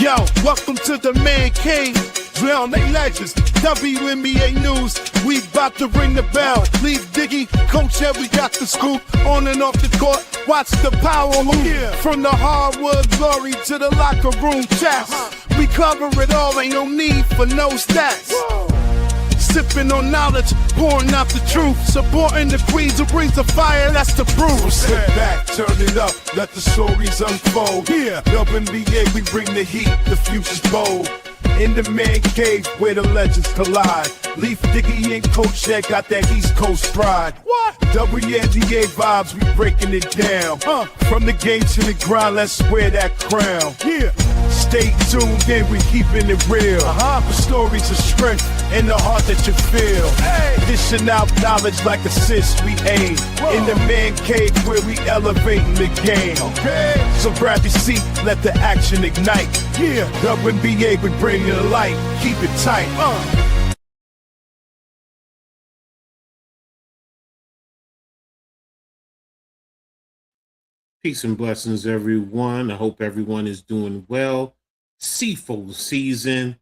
Yo, welcome to the man cave. Drown they legends. WNBA news. We about to ring the bell. Leave Diggy, Coach Ed, we got the scoop. On and off the court, watch the power move. Yeah. From the hardwood glory to the locker room chats. We cover it all, ain't no need for no stats. Whoa. Sipping on knowledge, pouring out the truth. Supporting the queens who brings the fire, that's the proof. So sit back, turn it up, let the stories unfold. Yeah, WNBA, we bring the heat, the future's bold. In the man cave where the legends collide. Leaf Diggy and Coach Ed got that East Coast pride. What? WNBA vibes, we breaking it down. From the game to the grind, let's wear that crown. Yeah. Stay tuned in, we keeping it real. The stories of strength and the heart that you feel. Hey. Dishing out knowledge like assist, we aim. Whoa. In the man cave where we elevating the game. Okay. So grab your seat, let the action ignite. Yeah, WNBA, we bring it to light. Keep it tight. Peace and blessings, everyone. I hope everyone is doing well. Seafold season.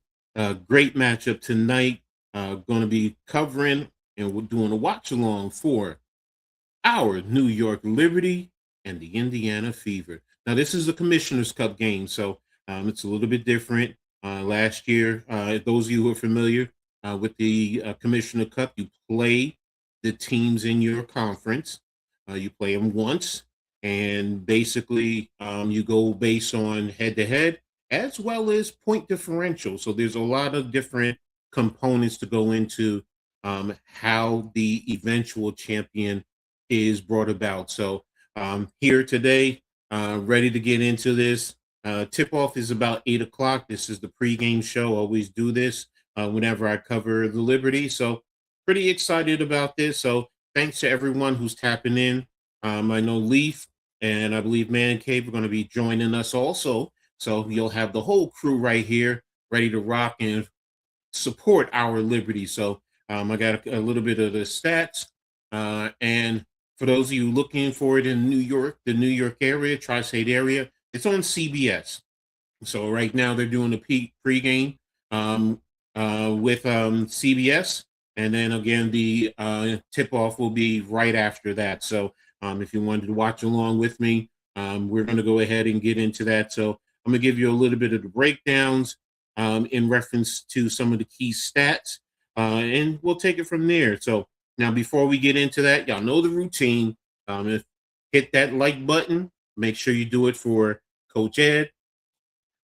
Great matchup tonight. Going to be covering and we're doing a watch along for our New York Liberty and the Indiana Fever. Now, this is a Commissioner's Cup game, so it's a little bit different. Last year, those of you who are familiar with the Commissioner Cup, you play the teams in your conference. You play them once. And basically, you go based on head-to-head as well as point differential. So there's a lot of different components to go into how the eventual champion is brought about. So here today, ready to get into this. Tip-off is about 8 o'clock. This is the pregame show. I always do this whenever I cover the Liberty. So pretty excited about this. So thanks to everyone who's tapping in. I know Leaf and I believe Man Cave are going to be joining us also. So you'll have the whole crew right here ready to rock and support our Liberty. So I got a little bit of the stats. And for those of you looking for it in New York, the New York area, tri-state area, it's on CBS. So right now they're doing the pregame with CBS. And then again, the tip-off will be right after that. So if you wanted to watch along with me, we're going to go ahead and get into that. So I'm going to give you a little bit of the breakdowns in reference to some of the key stats, and we'll take it from there. So now before we get into that, y'all know the routine. Hit that like button. Make sure you do it for Coach Ed,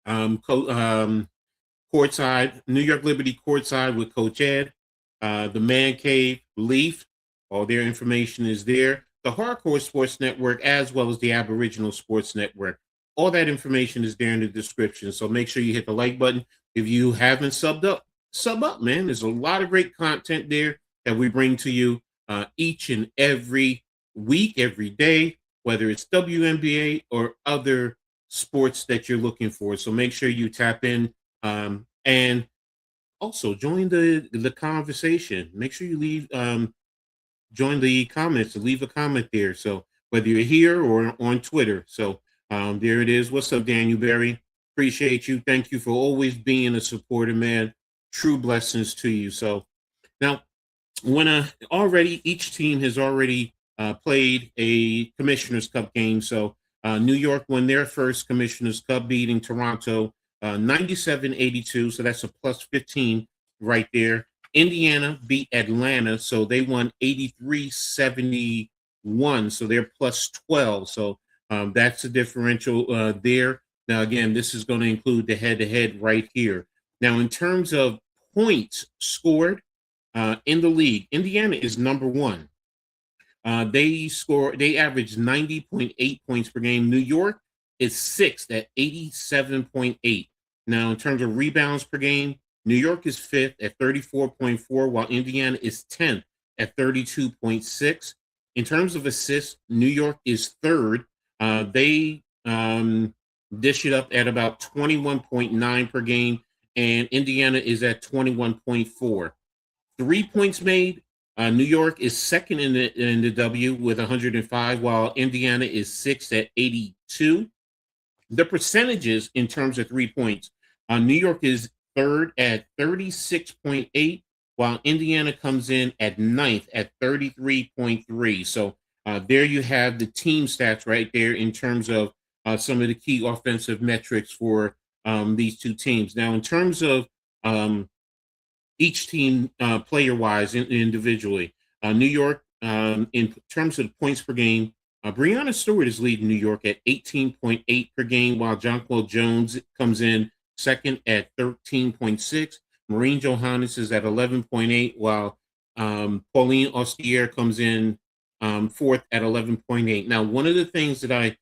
courtside, New York Liberty courtside with Coach Ed, the Man Cave, Leaf, all their information is there. The Hardcore Sports Network, as well as the Aboriginal Sports Network. All that information is there in the description. So make sure you hit the like button. If you haven't subbed up, sub up, man. There's a lot of great content there that we bring to you each and every week, every day, whether it's WNBA or other sports that you're looking for. So make sure you tap in and also join the conversation. Make sure you leave join the comments, leave a comment there. So whether you're here or on Twitter. So there it is. What's up, Daniel Berry? Appreciate you. Thank you for always being a supporter, man. True blessings to you. So now when each team has already played a Commissioner's Cup game. So New York won their first Commissioner's Cup, beating Toronto 97-82. So that's a plus 15 right there. Indiana beat Atlanta, so they won 83-71. So they're plus 12. So that's a differential there. Now, again, this is going to include the head-to-head right here. Now, in terms of points scored in the league, Indiana is number one. They average 90.8 points per game. New York is sixth at 87.8. Now, in terms of rebounds per game, New York is fifth at 34.4, while Indiana is 10th at 32.6. In terms of assists, New York is third. They dish it up at about 21.9 per game, and Indiana is at 21.4. 3 points made, New York is second in the W with 105, while Indiana is sixth at 82. The percentages in terms of 3 points, New York is third at 36.8, while Indiana comes in at ninth at 33.3. So there you have the team stats right there in terms of some of the key offensive metrics for these two teams. Now, in terms of each team player-wise individually, New York, in terms of points per game, Breanna Stewart is leading New York at 18.8 per game, while Jonquel Jones comes in second at 13.6. Maureen Johannes is at 11.8, while Pauline Ostier comes in fourth at 11.8. Now, one of the things that I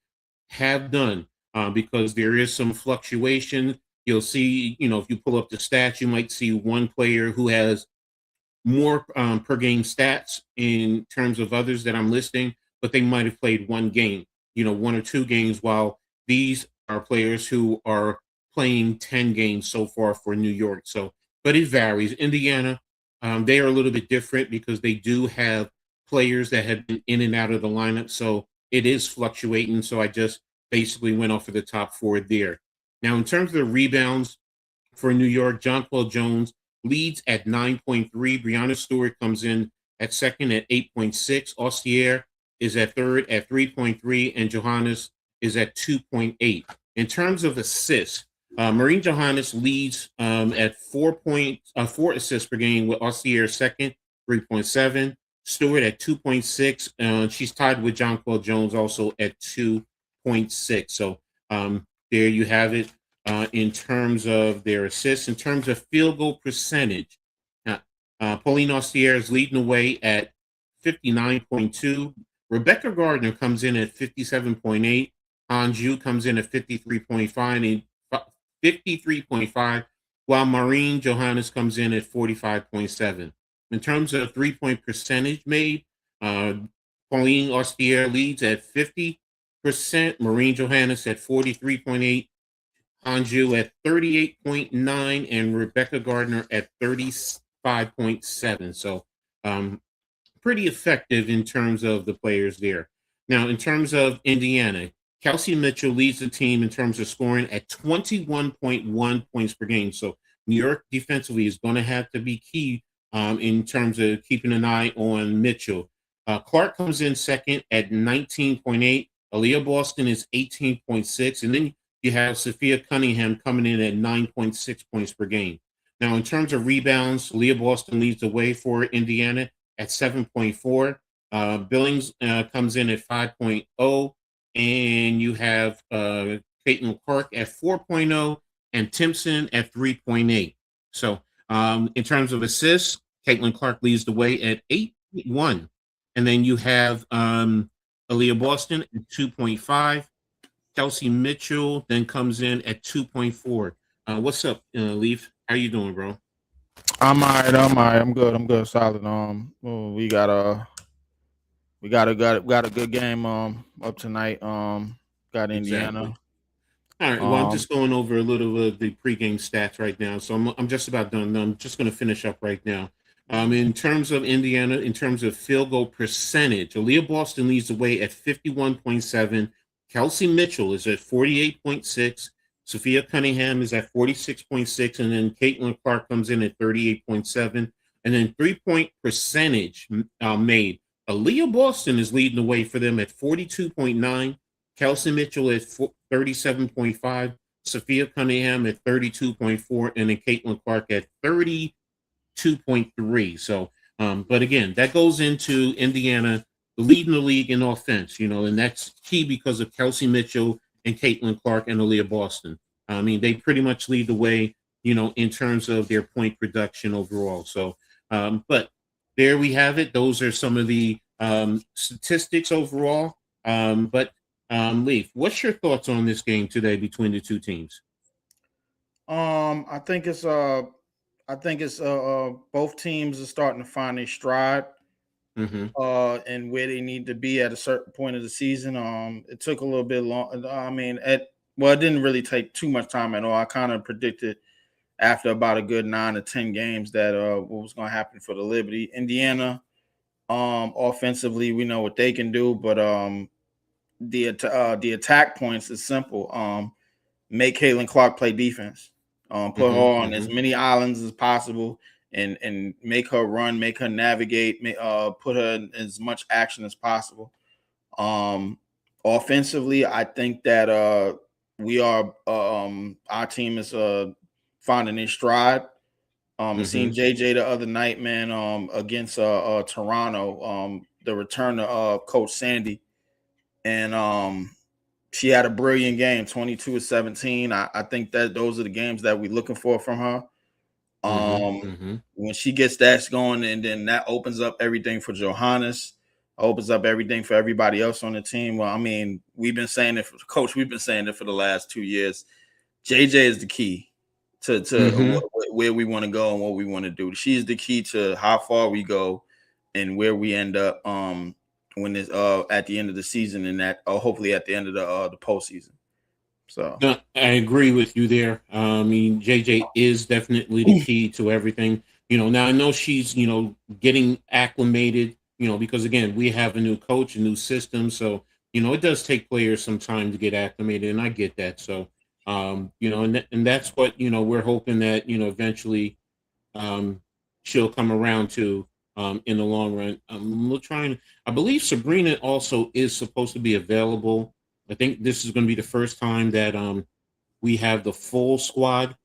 have done, because there is some fluctuation, you'll see, if you pull up the stats, you might see one player who has more per game stats in terms of others that I'm listing, but they might have played one game, one or two games, while these are players who are playing 10 games so far for New York. So, but it varies. Indiana, they are a little bit different because they do have players that have been in and out of the lineup. So it is fluctuating. So I just basically went off of the top four there. Now, in terms of the rebounds for New York, Jonquel Jones leads at 9.3. Breanna Stewart comes in at second at 8.6. Ostier is at third at 3.3, and Johannes is at 2.8. In terms of assists, Maureen Johannes leads at 4 assists per game, with Ostier second, 3.7. Stewart at 2.6. She's tied with Jonquel Jones also at 2.6. So there you have it. In terms of their assists, in terms of field goal percentage, Pauline Ostier is leading the way at 59.2. Rebecca Gardner comes in at 57.8. Anju comes in at 53.5, while Maureen Johannes comes in at 45.7. In terms of three-point percentage made, Pauline Ostier leads at 50%, Maureen Johannes at 43.8, Anju at 38.9, and Rebecca Gardner at 35.7. So pretty effective in terms of the players there. Now, in terms of Indiana, Kelsey Mitchell leads the team in terms of scoring at 21.1 points per game. So New York defensively is going to have to be key in terms of keeping an eye on Mitchell. Clark comes in second at 19.8. Aliyah Boston is 18.6. And then you have Sophia Cunningham coming in at 9.6 points per game. Now, in terms of rebounds, Aliyah Boston leads the way for Indiana at 7.4. Billings comes in at 5.0. And you have Caitlin Clark at 4.0 and Timpson at 3.8. So in terms of assists, Caitlin Clark leads the way at 8.1. And then you have Aliyah Boston at 2.5. Kelsey Mitchell then comes in at 2.4. What's up, Leaf? How you doing, bro? I'm all right. I'm good. Solid. We got a good game up tonight. Got Indiana. Exactly. All right. Well, I'm just going over a little of the pregame stats right now, so I'm just about done. I'm just going to finish up right now. In terms of Indiana, in terms of field goal percentage, Aliyah Boston leads the way at 51.7. Kelsey Mitchell is at 48.6. Sophia Cunningham is at 46.6, and then Caitlin Clark comes in at 38.7. And then 3-point percentage made. Aliyah Boston is leading the way for them at 42.9. Kelsey Mitchell at 37.5. Sophia Cunningham at 32.4, and then Caitlin Clark at 32.3. So, but again, that goes into Indiana leading the league in offense, and that's key because of Kelsey Mitchell and Caitlin Clark and Aliyah Boston. I mean, they pretty much lead the way, in terms of their point production overall. So, but there we have it. Those are some of the statistics overall. But Leaf, what's your thoughts on this game today between the two teams? I think it's both teams are starting to find their stride. Mm-hmm. And where they need to be at a certain point of the season. It took a little bit long. It didn't really take too much time at all. I kind of predicted after about a good 9 to 10 games that what was going to happen for the Liberty. Indiana, offensively, we know what they can do, but the attack points is simple. Make Caitlin Clark play defense. Put her on as many islands as possible, and make her run, make her navigate, put her in as much action as possible. Offensively, I think that we are our team is finding its stride. Seen JJ the other night, man, against Toronto, the return of Coach Sandy, and she had a brilliant game, 22-17. I think that those are the games that we're looking for from her. When she gets that going, and then that opens up everything for Johannes, opens up everything for everybody else on the team. Well, I mean, we've been saying it, Coach. We've been saying it for the last 2 years. JJ is the key to where we want to go and what we want to do. She's the key to how far we go and where we end up when it's at the end of the season, and that hopefully at the end of the postseason. So no, I agree with you there. I mean, JJ is definitely the key to everything. Now I know she's getting acclimated. Because again, we have a new coach, a new system, so it does take players some time to get acclimated, and I get that. So and that's what we're hoping that eventually she'll come around to in the long run. I believe Sabrina also is supposed to be available. I think this is going to be the first time that we have the full squad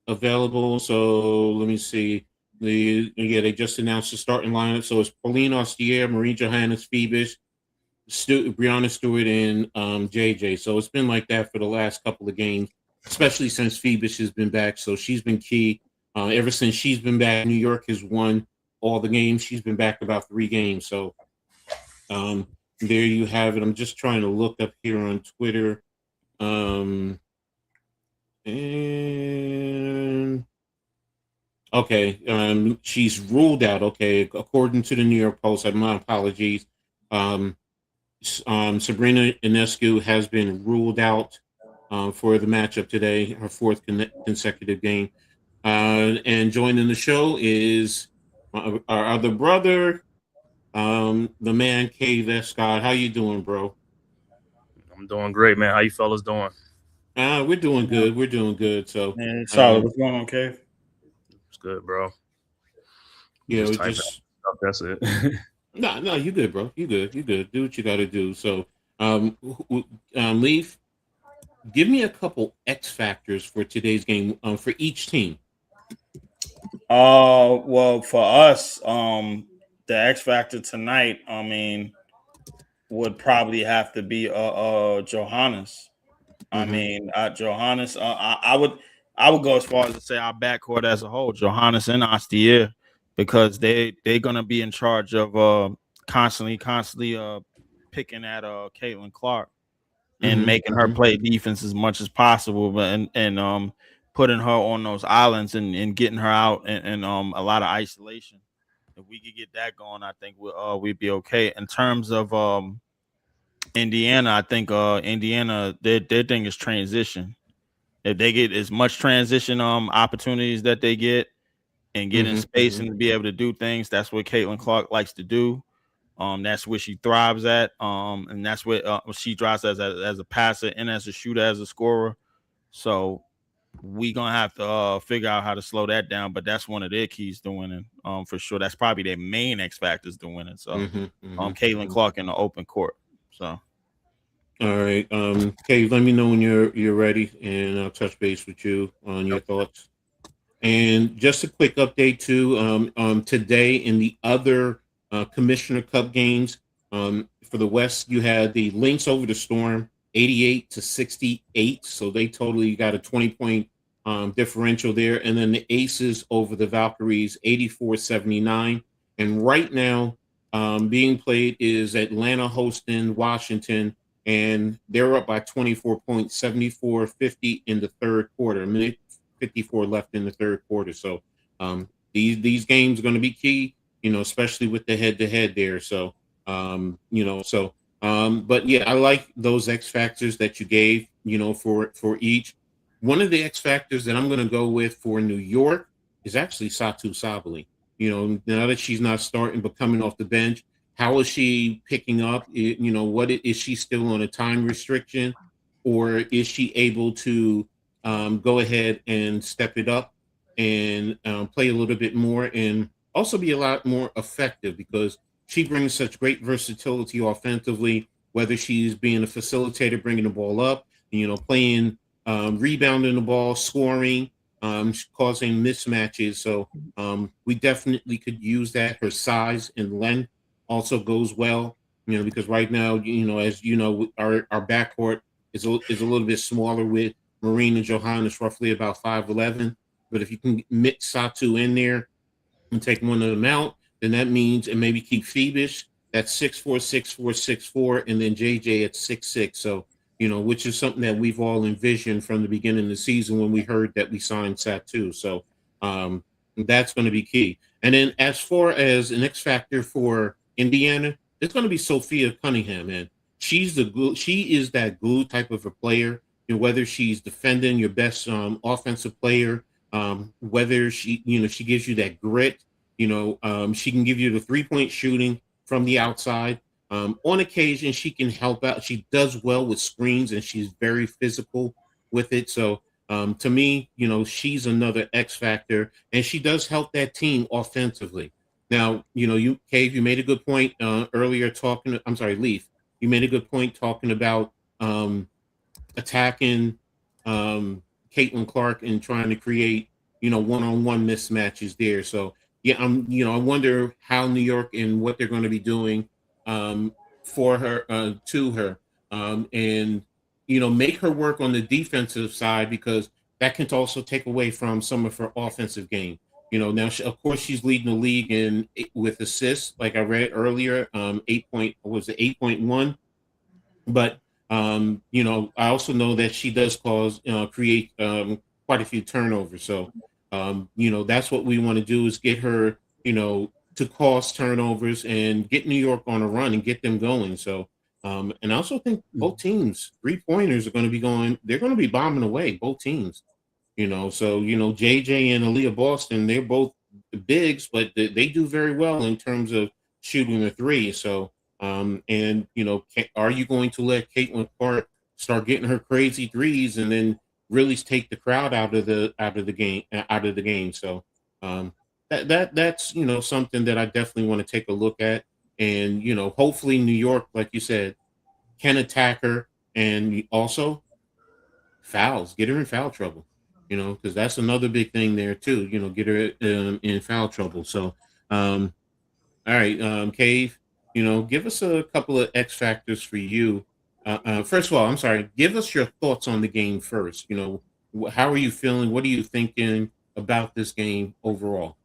available. So let me see. They just announced the starting lineup. So it's Pauline Austier, Marie Johannes Phoebus, Breanna Stewart, and JJ. So it's been like that for the last couple of games, especially since Phoebus has been back. So she's been key. Ever since she's been back, New York has won all the games. She's been back about 3 games. So there you have it. I'm just trying to look up here on Twitter. And okay, she's ruled out. Okay, according to the New York Post, my apologies. Sabrina Ionescu has been ruled out for the matchup today, her 4th consecutive game. And joining the show is our other brother, the man Cave Scott. How you doing, bro? I'm doing great, man. How you fellas doing? We're doing good. We're doing good. So, solid. What's going on, Cave? It's good, bro. Yeah, that's it. No, you good, bro. You good. Do what you got to do. So, Leaf, give me a couple X factors for today's game for each team. Well, for us, the X factor tonight, I mean, would probably have to be Johannes. I mean, Johannes. I would go as far as to say our backcourt as a whole, Johannes and Austier, because they're gonna be in charge of constantly picking at Caitlin Clark and making her play defense as much as possible, and putting her on those islands and getting her out and a lot of isolation. If we could get that going, I think we'd be okay. In terms of Indiana, I think Indiana, their thing is transition. If they get as much transition opportunities that they get and get in space and be able to do things, that's what Caitlin Clark likes to do. That's where she thrives at. And that's what she thrives as a passer and as a shooter, as a scorer. So we gonna have to figure out how to slow that down. But that's one of their keys to winning. For sure. That's probably their main X factors to winning. So Caitlin Clark in the open court. So all right. Cave, let me know when you're ready, and I'll touch base with you on your thoughts. And just a quick update too. Today in the other Commissioner Cup games, for the West, you had the Lynx over the Storm, 88-68. So they totally got a 20-point differential there. And then the Aces over the Valkyries, 84-79. And right now, being played is Atlanta hosting Washington, and they're up by 24 points, 74-50 in the third quarter. A minute 54 left in the third quarter. So these games are going to be key, especially with the head-to-head there. So, but yeah, I like those X factors that you gave, for each. One of the X factors that I'm going to go with for New York is actually Satu Sabali. Now that she's not starting but coming off the bench, how is she picking up? What is she still on a time restriction, or is she able to go ahead and step it up and play a little bit more and also be a lot more effective because she brings such great versatility offensively, whether she's being a facilitator, bringing the ball up, playing, rebounding the ball, scoring, causing mismatches. So we definitely could use that. Her size and length also goes well, because right now, as you know, our backcourt is a little bit smaller with Marine and Johannes, roughly about 5'11". But if you can mix Satu in there and take one of them out, then that means, and maybe keep Phoebus, that's 6'4", 6'4", 6'4", and then JJ at 6'6". So, which is something that we've all envisioned from the beginning of the season when we heard that we signed Satu. So that's going to be key. And then as far as an X factor for Indiana, it's going to be Sophia Cunningham, man. She is that glue type of a player. Whether she's defending your best offensive player, whether she gives you that grit, she can give you the 3-point shooting from the outside. On occasion, she can help out. She does well with screens, and she's very physical with it. So to me, she's another X factor, and she does help that team offensively. Now, Cave, you made a good point earlier Leaf, you made a good point talking about attacking Caitlin Clark and trying to create, one-on-one mismatches there. So yeah, I wonder how New York and what they're going to be doing for her, to her, and make her work on the defensive side because that can also take away from some of her offensive game. Now of course she's leading the league with assists, like I read earlier, 8.1, but I also know that she does create quite a few turnovers. So, that's what we want to do is get her, to cause turnovers and get New York on a run and get them going. So, and I also think both teams, 3-pointers are going to be they're going to be bombing away, both teams. So, JJ and Aliyah Boston, they're both bigs, but they do very well in terms of shooting the three. So, are you going to let Caitlin Clark start getting her crazy threes and then really take the crowd out of the game? So that's something that I definitely want to take a look at, and hopefully New York, like you said, can attack her and also fouls, get her in foul trouble. Because that's another big thing there too. Get her in foul trouble. So, all right, Cave. Give us a couple of X factors for you. First of all, I'm sorry. Give us your thoughts on the game first. How are you feeling? What are you thinking about this game overall?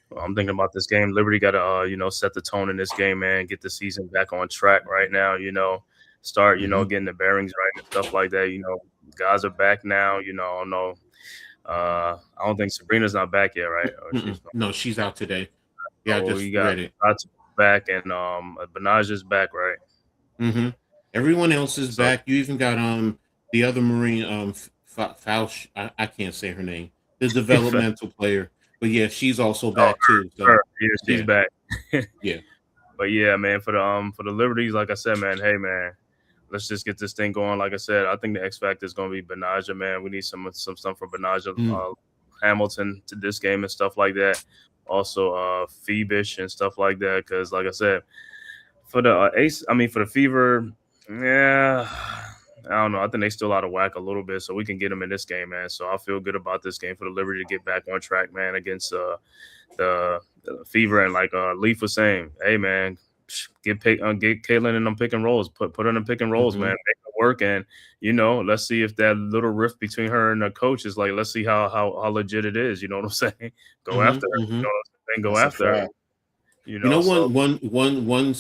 Well, I'm thinking about this game. Liberty got to, set the tone in this game, man. Get the season back on track right now. Start, getting the bearings right and stuff like that. Guys are back now. I don't think Sabrina's not back yet, right? No, she's out today. Yeah, I just read it. Back and Benaja's back, right? Mm-hmm. Everyone else is back. You even got the other Marine Fausch. I can't say her name. The developmental player, but yeah, she's also back too. So, yeah, she's back. Yeah, but yeah, man, for the Liberties, like I said, man, hey man, let's just get this thing going. Like I said, I think the X factor is going to be Benaja, man. We need some stuff for Benaja, Hamilton to this game and stuff like that. Also, Phoebus and stuff like that. Because, like I said, for the for the Fever, yeah, I don't know. I think they still out of whack a little bit, so we can get them in this game, man. So I feel good about this game for the Liberty to get back on track, man, against the Fever. And like Leaf was saying, hey, man, get Caitlin in them pick and rolls. Put her in them pick and rolls, man. Make it work, and let's see if that little rift between her and the coach is like. Let's see how legit it is. You know what I'm saying? Go after her. You know what I'm saying? Go after her. One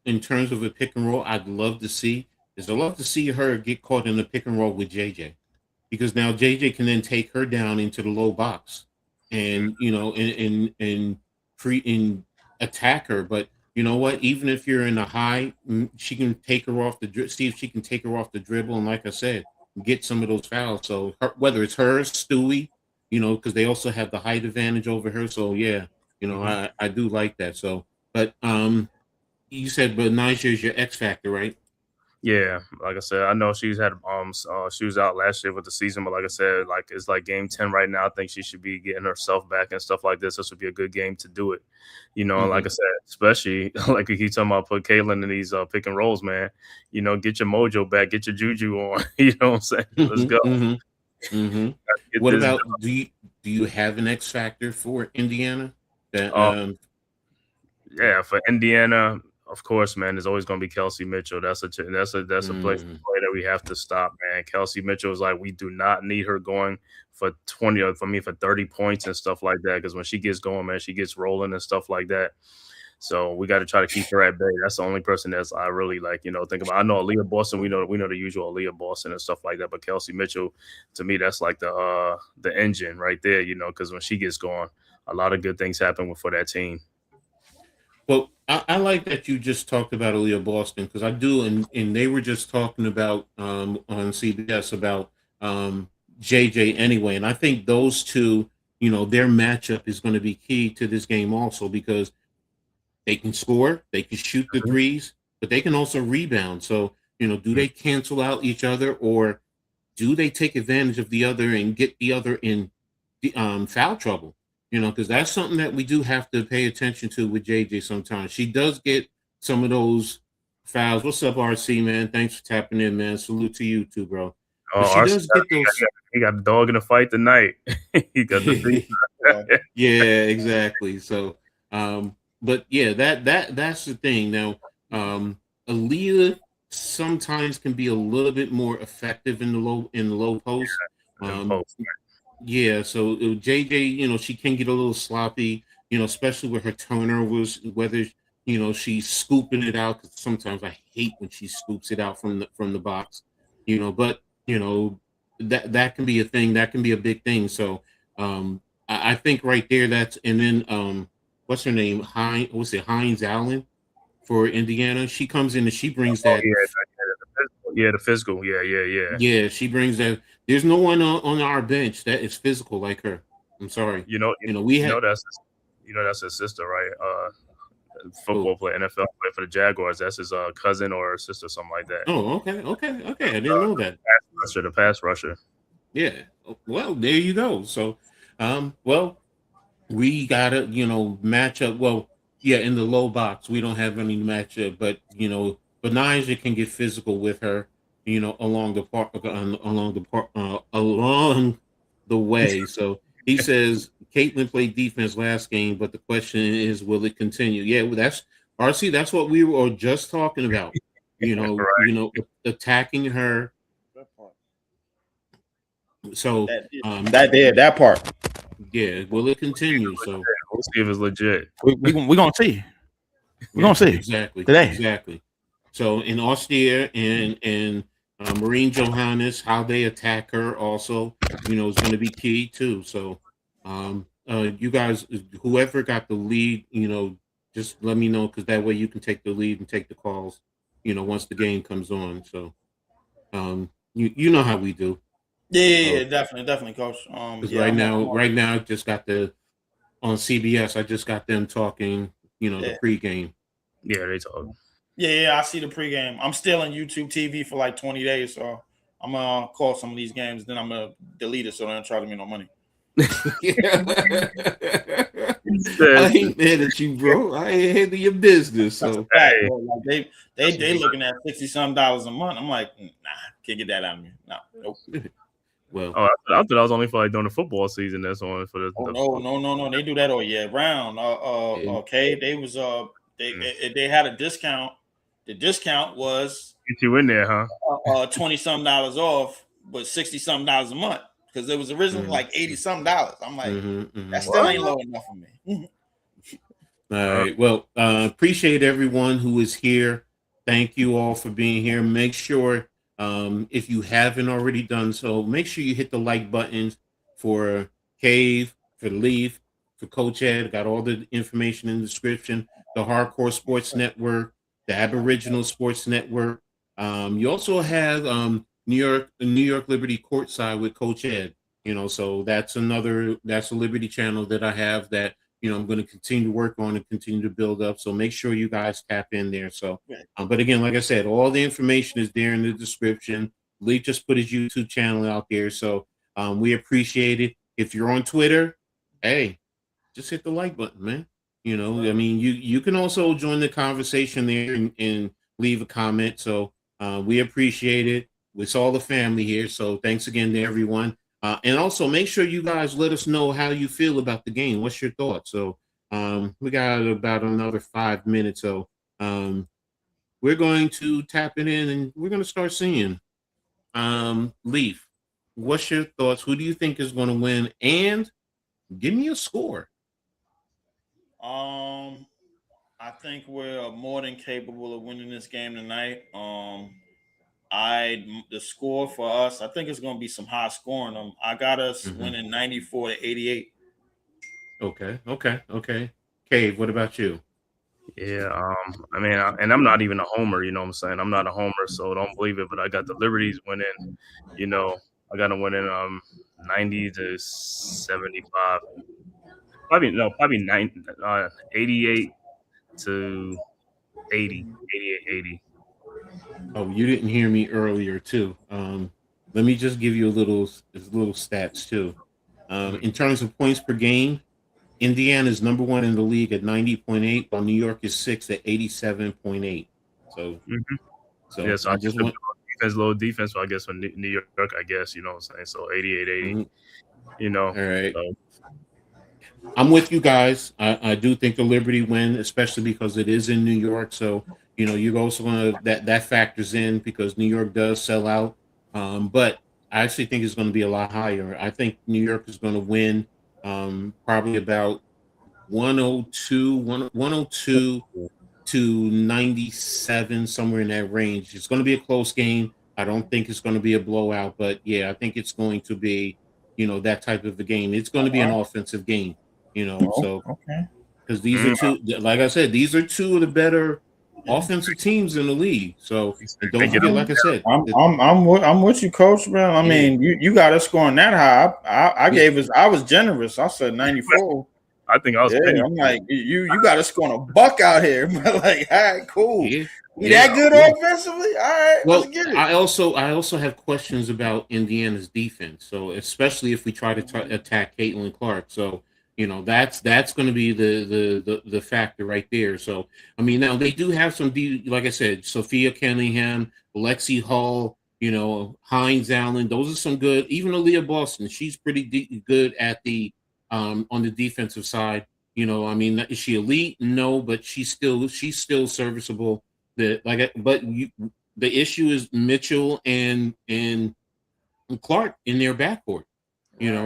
in terms of a pick and roll, I'd love to see her get caught in the pick and roll with JJ, because now JJ can then take her down into the low box, and and attack her. But you know what? Even if you're in a high, she can take her off see if she can take her off the dribble, and like I said, get some of those fouls. So whether it's her, Stewie, because they also have the height advantage over her. So yeah, I do like that. So, but you said Benaja is your X factor, right? Yeah, like I said, I know she's had she was out last year with the season, but like I said, like it's like game 10 right now. I think she should be getting herself back and stuff like this. This would be a good game to do it. And like I said, especially like we keep talking about put Caitlin in these pick and rolls, man. Get your mojo back, get your juju on. You know what I'm saying? Let's go. Get What this about done. do you have an X factor for Indiana? That Yeah, for Indiana, of course, man, there's always going to be Kelsey Mitchell. That's a play that we have to stop, man. Kelsey Mitchell is like, we do not need her going for 20 or for 30 points and stuff like that. Because when she gets going, man, she gets rolling and stuff like that. So we got to try to keep her at bay. That's the only person that's I really think about. I know Aliyah Boston. We know the usual Aliyah Boston and stuff like that. But Kelsey Mitchell, to me, that's like the engine right there. Because when she gets going, a lot of good things happen for that team. Well, I like that you just talked about Aliyah Boston because I do, and they were just talking about on CBS about JJ anyway, and I think those two, their matchup is going to be key to this game also because they can score, they can shoot the threes, but they can also rebound. So, do they cancel out each other or do they take advantage of the other and get the other in foul trouble? Because that's something that we do have to pay attention to with JJ sometimes. She does get some of those fouls. What's up, RC, man? Thanks for tapping in, man. Salute to you too, bro. But she does get those. He got a dog in the fight tonight. He got the yeah, exactly. So, but yeah, that's the thing. Now, Aliyah sometimes can be a little bit more effective in the low post. Yeah, so JJ, she can get a little sloppy, especially with her turnovers, whether she's scooping it out. Because sometimes I hate when she scoops it out from the box, but that can be a thing, that can be a big thing. So I think right there and then what's her name? Hines Allen for Indiana. She comes in and she brings that. Yeah, the physical. Yeah. Yeah, she brings that. There's no one on our bench that is physical like her. I'm sorry. That's his sister, right? Football player, NFL player for the Jaguars. That's his cousin or sister, something like that. Oh, okay. I didn't know that. The pass rusher. Yeah. Well, there you go. So, we gotta, match up. Well, yeah, in the low box, we don't have any matchup, but Benija can get physical with her, along the way. So he says Caitlin played defense last game, but the question is, will it continue? Yeah, well, that's RC. That's what we were just talking about. Right. Attacking her. So that part. Yeah, will it continue? So we'll see if it's legit. We're gonna see. We're gonna see exactly today. Exactly. So in Austin and Marine Johannes, how they attack her also, is going to be key too. So you guys, whoever got the lead, just let me know because that way you can take the lead and take the calls, once the game comes on. So you know how we do. Yeah, definitely, Coach. Right now, I just got on CBS. I just got them talking, the pregame. Yeah, they talk. Yeah, I see the pregame. I'm still on YouTube TV for like 20 days, so I'm gonna call some of these games. Then I'm gonna delete it so they don't charge me no money. I ain't mad at you, bro. I ain't handling your business. So hey, like they looking at $60-some a month. I'm like, nah, can't get that out of me. No, nope. Well, I thought that was only for like during the football season. That's on for the. No. They do that all year round. Okay, they was they had a discount. The discount was get you in there, huh? $20-some off, but $60-some a month because it was originally like $80-some. I'm like, that still ain't low enough for me. All right. Well, appreciate everyone who is here. Thank you all for being here. Make sure, if you haven't already done so, make sure you hit the like buttons for Cave, for Leaf, for Coach Ed. Got all the information in the description. The Hardcore Sports Network, the Aboriginal Sports Network. You also have New York Liberty Courtside with Coach Ed. So that's a Liberty channel that I have that I'm going to continue to work on and continue to build up. So make sure you guys tap in there. So, but again, like I said, all the information is there in the description. Lee just put his YouTube channel out there. So we appreciate it. If you're on Twitter, hey, just hit the like button, man. I mean, you can also join the conversation there and leave a comment. So we appreciate it. It's all the family here. So thanks again to everyone. And also make sure you guys let us know how you feel about the game. What's your thoughts? So we got about another 5 minutes. So we're going to tap it in and we're going to start seeing. Leaf, what's your thoughts? Who do you think is going to win? And give me a score. I think we're more than capable of winning this game tonight. The score for us, I think it's going to be some high scoring. I got us winning 94-88. Okay. Cave, what about you? Yeah, I mean, and I'm not even a homer, you know what I'm saying? I'm not a homer, so don't believe it, but I got the Liberties winning, I got them winning 90-75. Probably 88 to 80, 88-80. Oh, you didn't hear me earlier too. Let me just give you a little stats too. In terms of points per game, Indiana is number 1 in the league at 90.8, while New York is 6 at 87.8. So, so I just want low defense. So I guess for New York, I guess, you know what I'm saying. So 88-80. All right. So. I'm with you guys. I do think the Liberty win, especially because it is in New York. So, you're also going to that factors in because New York does sell out. But I actually think it's going to be a lot higher. I think New York is going to win probably about 102 to 97, somewhere in that range. It's going to be a close game. I don't think it's going to be a blowout, but yeah, I think it's going to be, that type of a game. It's going to be an offensive game. So because these are two, like I said, these are two of the better offensive teams in the league. So don't forget, like I said, I'm with you, Coach, man. I mean, you got us scoring that high. I was generous. I said 94. I think I was. I'm like, you got us scoring a buck out here. Like, all right, cool. That good offensively? All right, well, let's get it. I also have questions about Indiana's defense. So especially if we try to attack Caitlin Clark. So that's going to be the factor right there. So I mean, now they do have some, like I said, Sophia Cunningham, Lexi Hall, Hines Allen. Those are some good. Even Aliyah Boston, she's pretty good at the on the defensive side. I mean, is she elite? No, but she's still serviceable. The issue is Mitchell and Clark in their backcourt.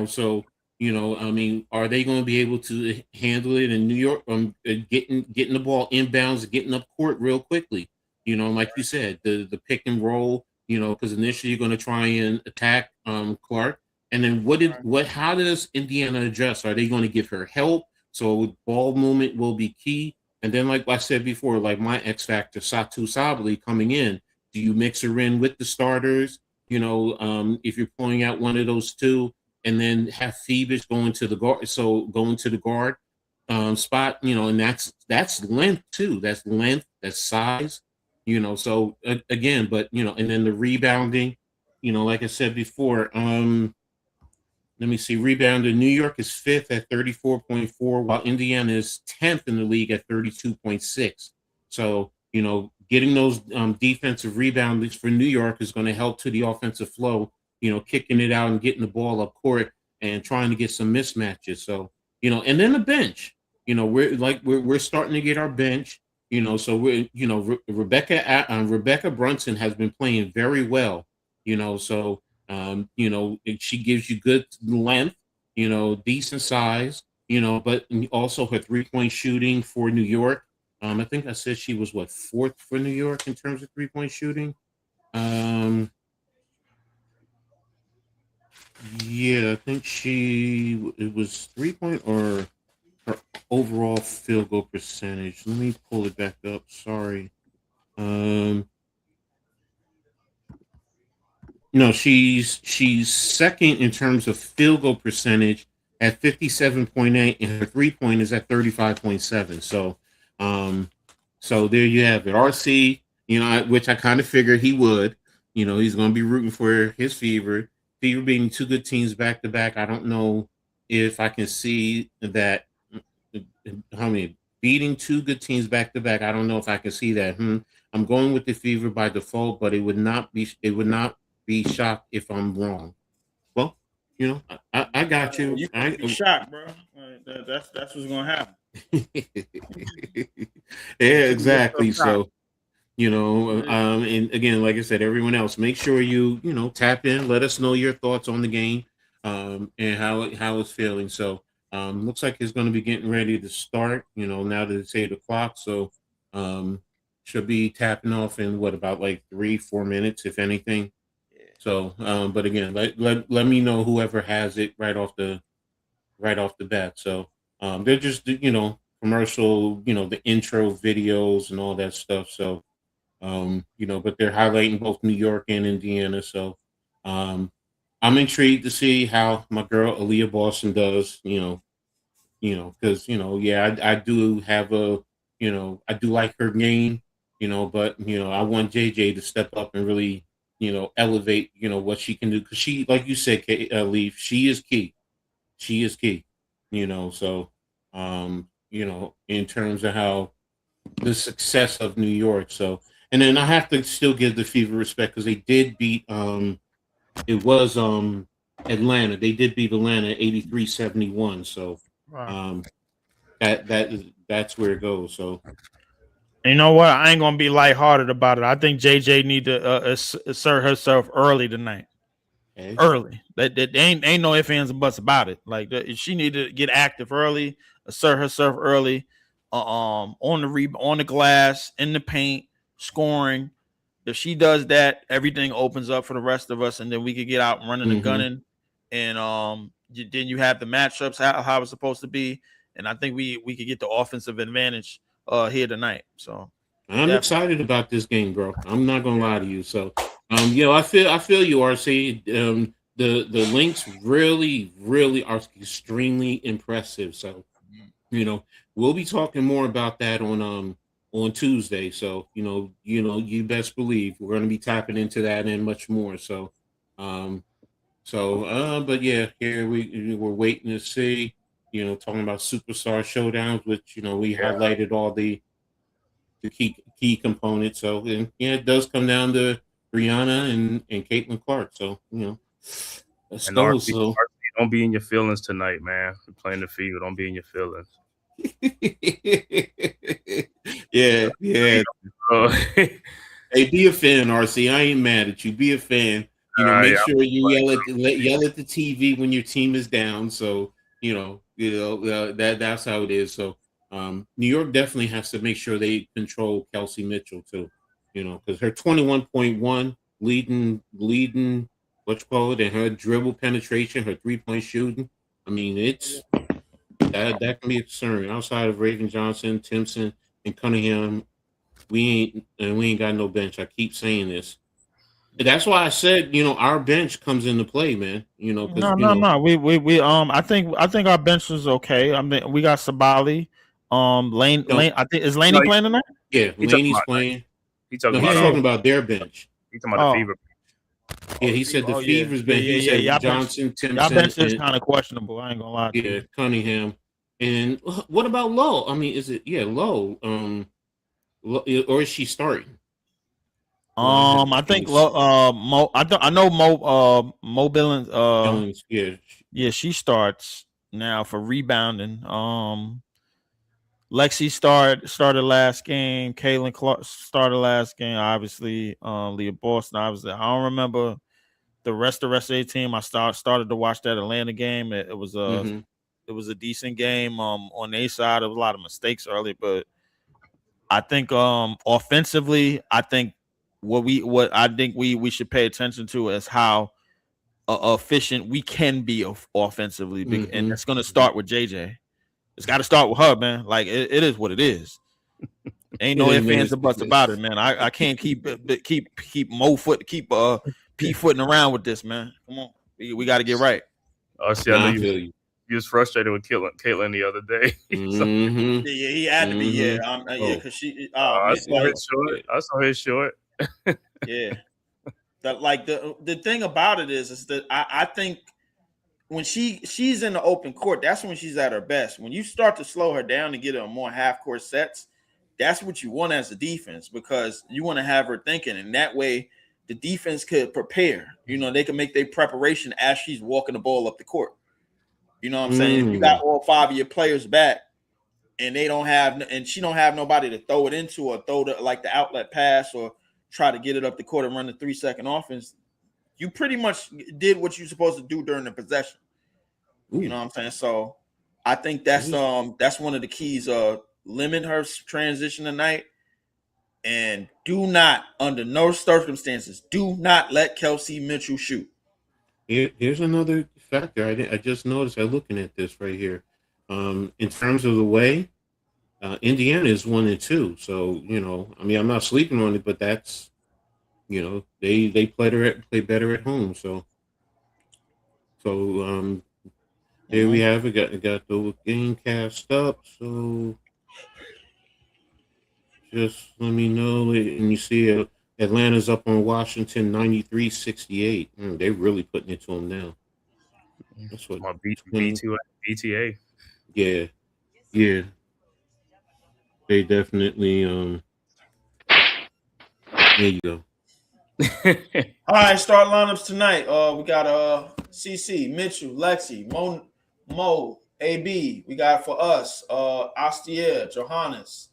So. I mean, are they going to be able to handle it in New York? Getting the ball inbounds, getting up court real quickly. Like you said, the pick and roll. Because initially you're going to try and attack Clark, and then how does Indiana adjust? Are they going to give her help? So ball movement will be key. And then, like I said before, like my X factor, Satu Sabali coming in. Do you mix her in with the starters? If you're pulling out one of those two. And then have Phoebus going to the guard. So going to the guard spot, and that's length too. That's length. That's size. So again, but and then the rebounding. Like I said before. Let me see. Rebounding. New York is 5th at 34.4, while Indiana is 10th in the league at 32.6. So getting those defensive reboundings for New York is going to help to the offensive flow. Kicking it out and getting the ball up court and trying to get some mismatches. So, and then the bench, we're starting to get our bench, so we're, Rebecca Brunson has been playing very well, so, she gives you good length, decent size, but also her 3-point shooting for New York. I think I said she was 4th for New York in terms of 3-point shooting. Yeah, I think it was 3-point or her overall field goal percentage. Let me pull it back up. Sorry. No, she's second in terms of field goal percentage at 57.8, and her 3-point is at 35.7. So, so there you have it. RC, which I kind of figured he would. He's going to be rooting for his Fever. Fever being two good teams back to back. I don't know if I can see that. How many beating two good teams back to back? I don't know if I can see that. I'm going with the Fever by default, but it would not be shocked if I'm wrong. Well, I got you. You can't be shocked, bro. That's what's gonna happen. Yeah, exactly. So, and again, like I said, everyone else, make sure you tap in. Let us know your thoughts on the game, and how it's feeling. So, looks like it's going to be getting ready to start. Now that it's 8:00, so should be tapping off in about like 3-4 minutes, if anything. So, but again, let me know whoever has it right off the bat. So, they're just commercial, the intro videos and all that stuff. So, but they're highlighting both New York and Indiana. So, I'm intrigued to see how my girl Aliyah Boston does. Because I do have I do like her game. But I want JJ to step up and really elevate what she can do, because she, like you said, Leaf, she is key. She is key. So in terms of how the success of New York. So, and then I have to still give the Fever respect, because they did beat it was Atlanta. They did beat Atlanta 83-71. So that's where it goes. So. You know what? I ain't gonna be lighthearted about it. I think JJ need to assert herself early tonight. Okay. Early. That ain't no ifs, ands, and buts about it. Like she need to get active early, assert herself early, on the glass, in the paint, scoring. If she does that, everything opens up for the rest of us, and then we could get out running and gunning. And then you have the matchups how it's supposed to be, and I think we could get the offensive advantage here tonight. So I'm excited about this game, bro. I'm not gonna lie to you. So I feel you, RC. The links really are extremely impressive. So we'll be talking more about that on Tuesday. So you best believe we're gonna be tapping into that and much more. So but yeah, here we're waiting to see. Talking about superstar showdowns, which we highlighted all the key components. So it does come down to Breanna and Caitlin Clark. So let's go. RC, So don't be in your feelings tonight, man. We're playing the Fever. Don't be in your feelings. yeah. Hey, be a fan, RC. I ain't mad at you. Be a fan. Make sure you yell at the TV when your team is down. So that's how it is. So New York definitely has to make sure they control Kelsey Mitchell too. Because her 21.1 leading what you call it, and her dribble penetration, her 3-point shooting. I mean, it's that can be a concern. Outside of Raven Johnson, Timpson, and Cunningham, we ain't got no bench. I keep saying this. That's why I said, our bench comes into play, man. No. We I think our bench is okay. I mean, we got Sabali, Lane. I think is Laney playing tonight? Yeah, Laney's playing. He's talking about their bench. He's talking about the Fever. Yeah, he said the Fever's bench. He said Johnson, Timpson. Y'all bench is kind of questionable. I ain't gonna lie. Yeah, Cunningham. And what about Lowe? I mean, is it Lowe? Or is she starting? I think Mo. I know Mo Billings. Billings, yeah, she starts now for rebounding. Lexi started last game. Caitlin Clark started last game. Obviously, Aliyah Boston. Obviously, I don't remember the rest of the team. I started to watch that Atlanta game. It was a decent game. On their side, there was a lot of mistakes early, but I think offensively, I think what I think we should pay attention to is how efficient we can be offensively, and it's going to start with JJ. It's got to start with her, man. Like it is what it is. Ain't no ifs, ands, or buts about it, man. I can't keep P footing around with this, man. Come on, we got to get right. RC, I know you. he was frustrated with Caitlin the other day. Mm-hmm. Yeah, he had to be. Yeah, Mm-hmm. because she. I Man, saw his short. I saw his short. yeah. The thing about it is that I think when she's in the open court, that's when she's at her best. When you start to slow her down and get her more half court sets, that's what you want as a defense, because you want to have her thinking, and that way the defense could prepare. You know, they can make their preparation as she's walking the ball up the court. You know what I'm saying? If you got all 5 of your players back and they don't have, and she don't have nobody to throw it into or throw the outlet pass or try to get it up the court and run the 3-second offense, you pretty much did what you're supposed to do during the possession. Ooh. You know what I'm saying? So I think that's one of the keys. Limit her transition tonight, and do not, under no circumstances, do not let Kelsey Mitchell shoot. Here's another factor. I just noticed. I'm looking at this right here. In terms of the way, Indiana is 1-2. So I mean, I'm not sleeping on it, but that's they play better at home. So there we have it. Got the game cast up. So just let me know. And you see Atlanta's up on Washington 93-68. They're really putting it to them now. That's what BTA. Yeah. They definitely there you go. All right, start lineups tonight. We got CC, Mitchell, Lexi, Mo, AB. We got for us Astier, Johannes,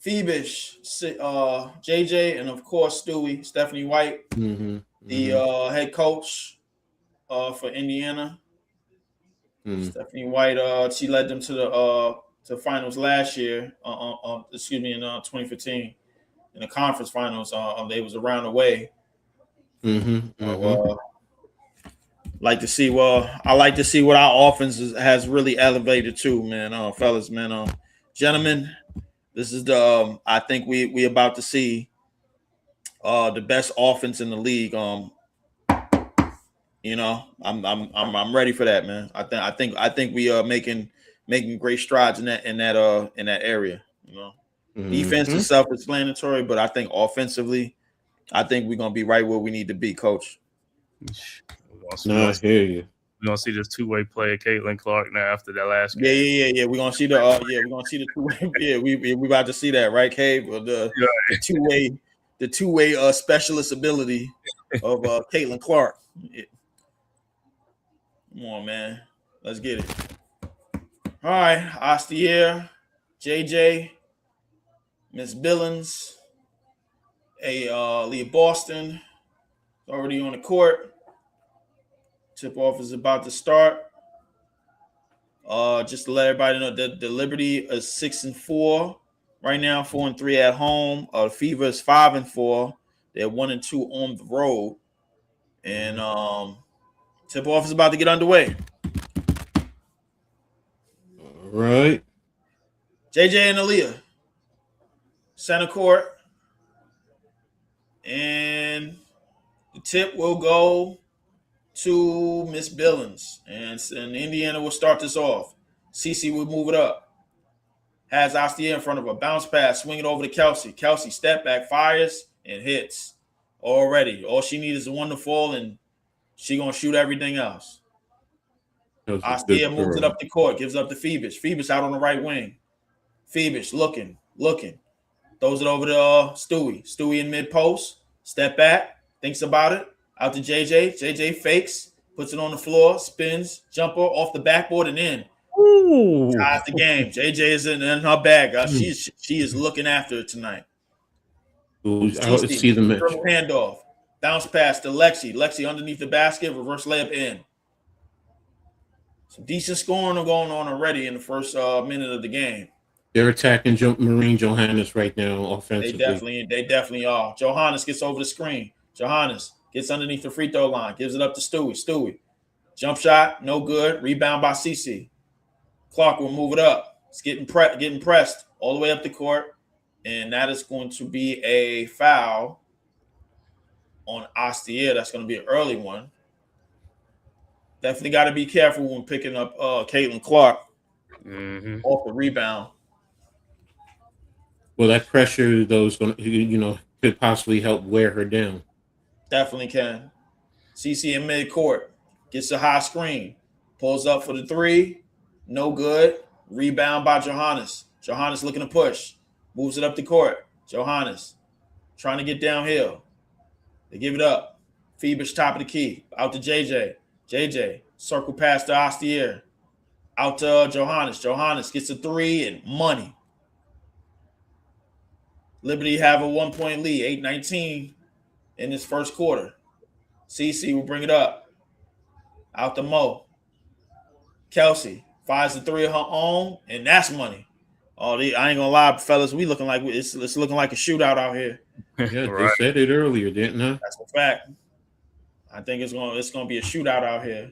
Phoebish, JJ, and of course Stewie, Stephanie White, the head coach for Indiana. Stephanie White, she led them to the finals last year. In 2015, in the conference finals. They was around the way. Like to see. I like to see what our offense has really elevated to, man. Fellas, man. Gentlemen, this is the. I think we about to see the best offense in the league. I'm ready for that, man. I think we are making great strides in that area. Defense is self-explanatory, but I think offensively, I think we're gonna be right where we need to be, Coach. I hear you. We're gonna see this two-way play of Caitlin Clark now after that last game. Yeah. We're gonna see the two-way. Yeah, we about to see that, right, Cave? The two-way specialist ability of Caitlin Clark. Yeah. Come on, man. Let's get it. All right, Astier, JJ, Miss Billings, Aliyah Boston, already on the court. Tip-off is about to start. Just to let everybody know that the Liberty is 6-4 right now, 4-3 at home. Fever is 5-4. They're 1-2 on the road, and tip-off is about to get underway. All right. JJ and Aliyah, center court, and the tip will go to Miss Billings, and Indiana will start this off. CC will move it up. Has Astier in front of her. Bounce pass, swing it over to Kelsey. Kelsey step back, fires, and hits. Already. All she needs is one to fall, and she going to shoot everything else. Astier moves it up the court, gives up to Phoebish. Phoebish out on the right wing. Phoebish looking. Throws it over to Stewie. Stewie in mid-post. Step back. Thinks about it. Out to JJ. JJ fakes. Puts it on the floor. Spins. Jumper off the backboard and in. Ooh. Ties the game. JJ is in her bag. She is looking after it tonight. Ooh, I see the match. Dribble handoff. Bounce pass to Lexi. Lexi underneath the basket. Reverse layup in. Some decent scoring going on already in the first minute of the game. They're attacking Marine Johannes right now offensively. They definitely are. Johannes gets over the screen. Johannes gets underneath the free throw line. Gives it up to Stewie. Stewie. Jump shot. No good. Rebound by CC. Clark will move it up. It's getting pressed all the way up the court. And that is going to be a foul on Astier. That's going to be an early one. Definitely got to be careful when picking up Caitlin Clark off the rebound. Well, that pressure, though, is going to, could possibly help wear her down. Definitely can. CC in midcourt gets a high screen, pulls up for the three, no good. Rebound by Johannes. Johannes looking to push, moves it up the court. Johannes trying to get downhill. They give it up. Phoebus top of the key, out to JJ. JJ circle past the Ostier, out to Johannes. Johannes gets a three and money. Liberty have a 1-point lead, 8-19 in this first quarter. CC will bring it up. Out to Mo. Kelsey fires the three of her own, and that's money. Oh, I ain't gonna lie, fellas. We looking like it's looking like a shootout out here. Yeah, right. They said it earlier, didn't they? That's a fact. I think it's gonna be a shootout out here.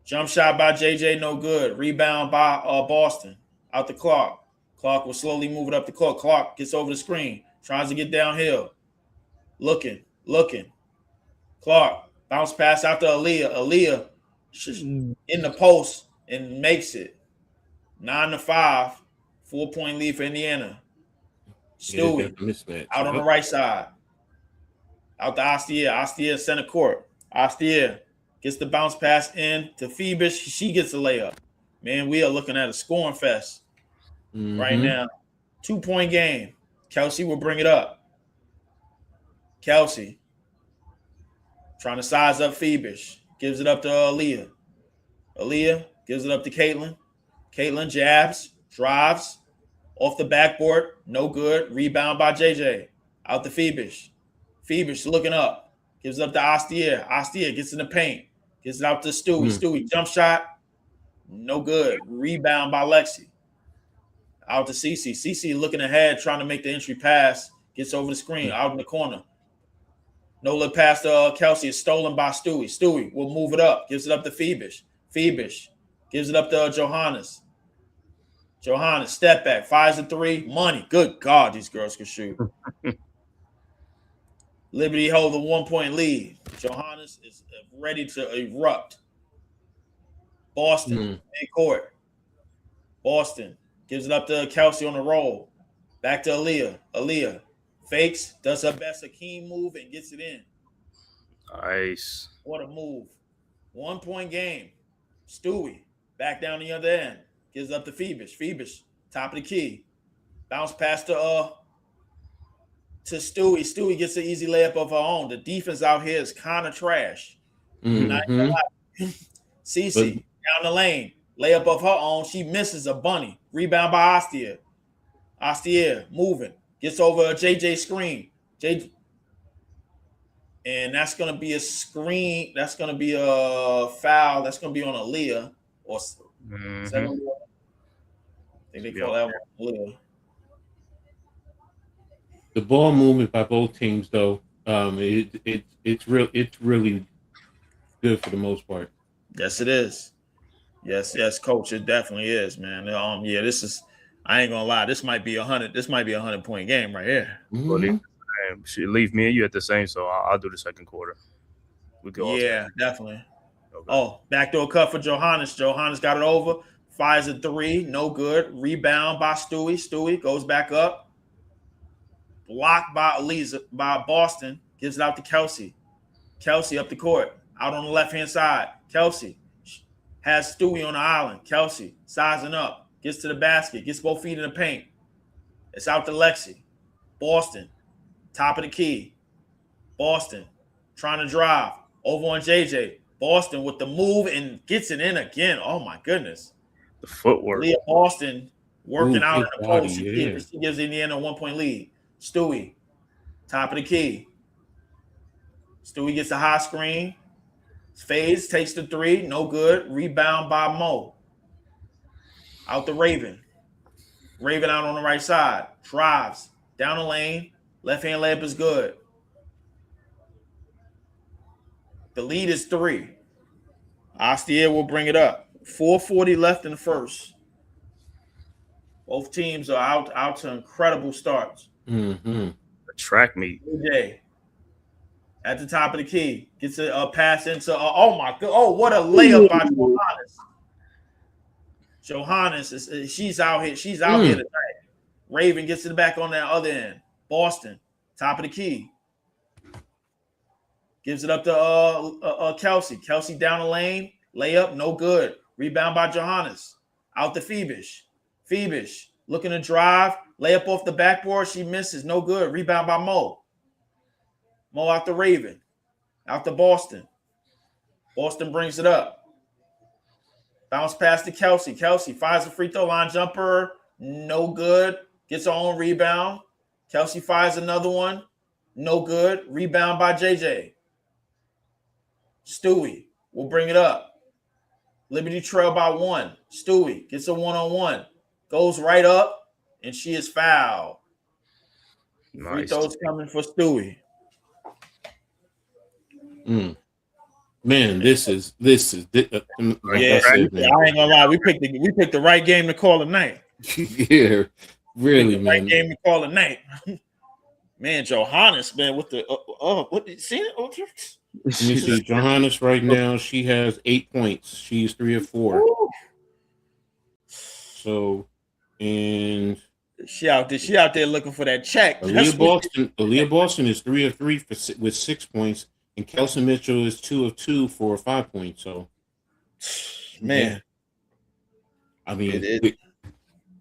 Jump shot by JJ, no good. Rebound by Boston. Out to Clark. Clark will slowly move it up the court. Clark gets over the screen, tries to get downhill. Looking. Clark bounce pass out to Aliyah. Aliyah in the post and makes it. 9-5, 4-point lead for Indiana. Stewie out on the right side. Out to Ostier. Ostier center court. Ostier gets the bounce pass in to Phoebus. She gets a layup. Man, we are looking at a scoring fest right now. 2-point game. Kelsey will bring it up. Kelsey trying to size up Phoebus. Gives it up to Aliyah. Aliyah gives it up to Caitlin. Caitlin jabs, drives, off the backboard, no good. Rebound by JJ. Out to Phoebus. Phoebus looking up. Gives it up to Ostier. Ostier gets in the paint. Gets it out to Stewie. Stewie jump shot. No good. Rebound by Lexi. Out to CC. CC looking ahead, trying to make the entry pass. Gets over the screen, out in the corner. No look past Kelsey is stolen by Stewie. Stewie will move it up. Gives it up to Phoebus. Phoebus gives it up to Johannes. Johannes, step back. Fires a three. Money. Good God, these girls can shoot. Liberty hold a 1-point lead. Johannes is ready to erupt. Boston, midcourt. Boston gives it up to Kelsey on the roll. Back to Aliyah. Aliyah fakes, does her best Hakeem move, and gets it in. Nice. What a move. 1-point game. Stewie back down the other end. Gives it up to Phoebus. Phoebus, top of the key. Bounce pass to Stewie. Stewie gets an easy layup of her own. The defense out here is kind of trash. CC down the lane. Layup of her own. She misses a bunny. Rebound by Ostier. Ostier moving. Gets over a JJ screen. And that's going to be a screen. That's going to be a foul. That's going to be on Aliyah. Or I think they call that one Aliyah. The ball movement by both teams, though, it's really good for the most part. Yes, it is. Yes, coach. It definitely is, man. This is. I ain't gonna lie. This might be 100. This might be a 100-point game right here. Leave me and you at the same, so I'll do the second quarter. We go. Yeah, definitely. Okay. Oh, backdoor cut for Johannes. Johannes got it over. Fires a three. No good. Rebound by Stewie. Stewie goes back up. Blocked by Boston. Gives it out to Kelsey. Kelsey up the court. Out on the left-hand side. Kelsey has Stewie on the island. Kelsey sizing up. Gets to the basket. Gets both feet in the paint. It's out to Lexi. Boston. Top of the key. Boston trying to drive. Over on JJ. Boston with the move and gets it in again. Oh, my goodness. The footwork. Aliyah Boston working out in the post. She gives Indiana a 1-point lead. Stewie, top of the key. Stewie gets a high screen. Fades, takes the three. No good. Rebound by Mo. Out the Raven. Raven out on the right side. Drives. Down the lane. Left-hand layup is good. The lead is 3. Ostier will bring it up. 4:40 left in the first. Both teams are out to incredible starts. The track meet. JJ at the top of the key. Gets a pass into oh my god. Oh, what a layup by Johannes. Johannes she's out here. She's out here tonight. Raven gets it back on that other end. Boston, top of the key. Gives it up to Kelsey. Kelsey down the lane. Layup, no good. Rebound by Johannes. Out to Phoebish. Phoebish looking to drive. Layup off the backboard. She misses. No good. Rebound by Mo. Mo out to Raven. Out to Boston. Boston brings it up. Bounce pass to Kelsey. Kelsey fires a free throw line jumper. No good. Gets her own rebound. Kelsey fires another one. No good. Rebound by JJ. Stewie will bring it up. Liberty trail by 1. Stewie gets a one-on-one. Goes right up, and she is fouled. Nice. Free throws coming for Stewie. Man, this is like I said, man. I ain't gonna lie. We picked the right game to call tonight. Yeah, really, man. Right game to call tonight. Man, Johannes, man, with the what did you see it? Let me see. Johannes right now, she has 8 points. She's 3 of 4. Woo. So, and she out there looking for that check. Aliyah Boston is 3 of 3 with 6 points, and Kelsey Mitchell is 2 of 2 for 5 points. So, man, yeah. I mean,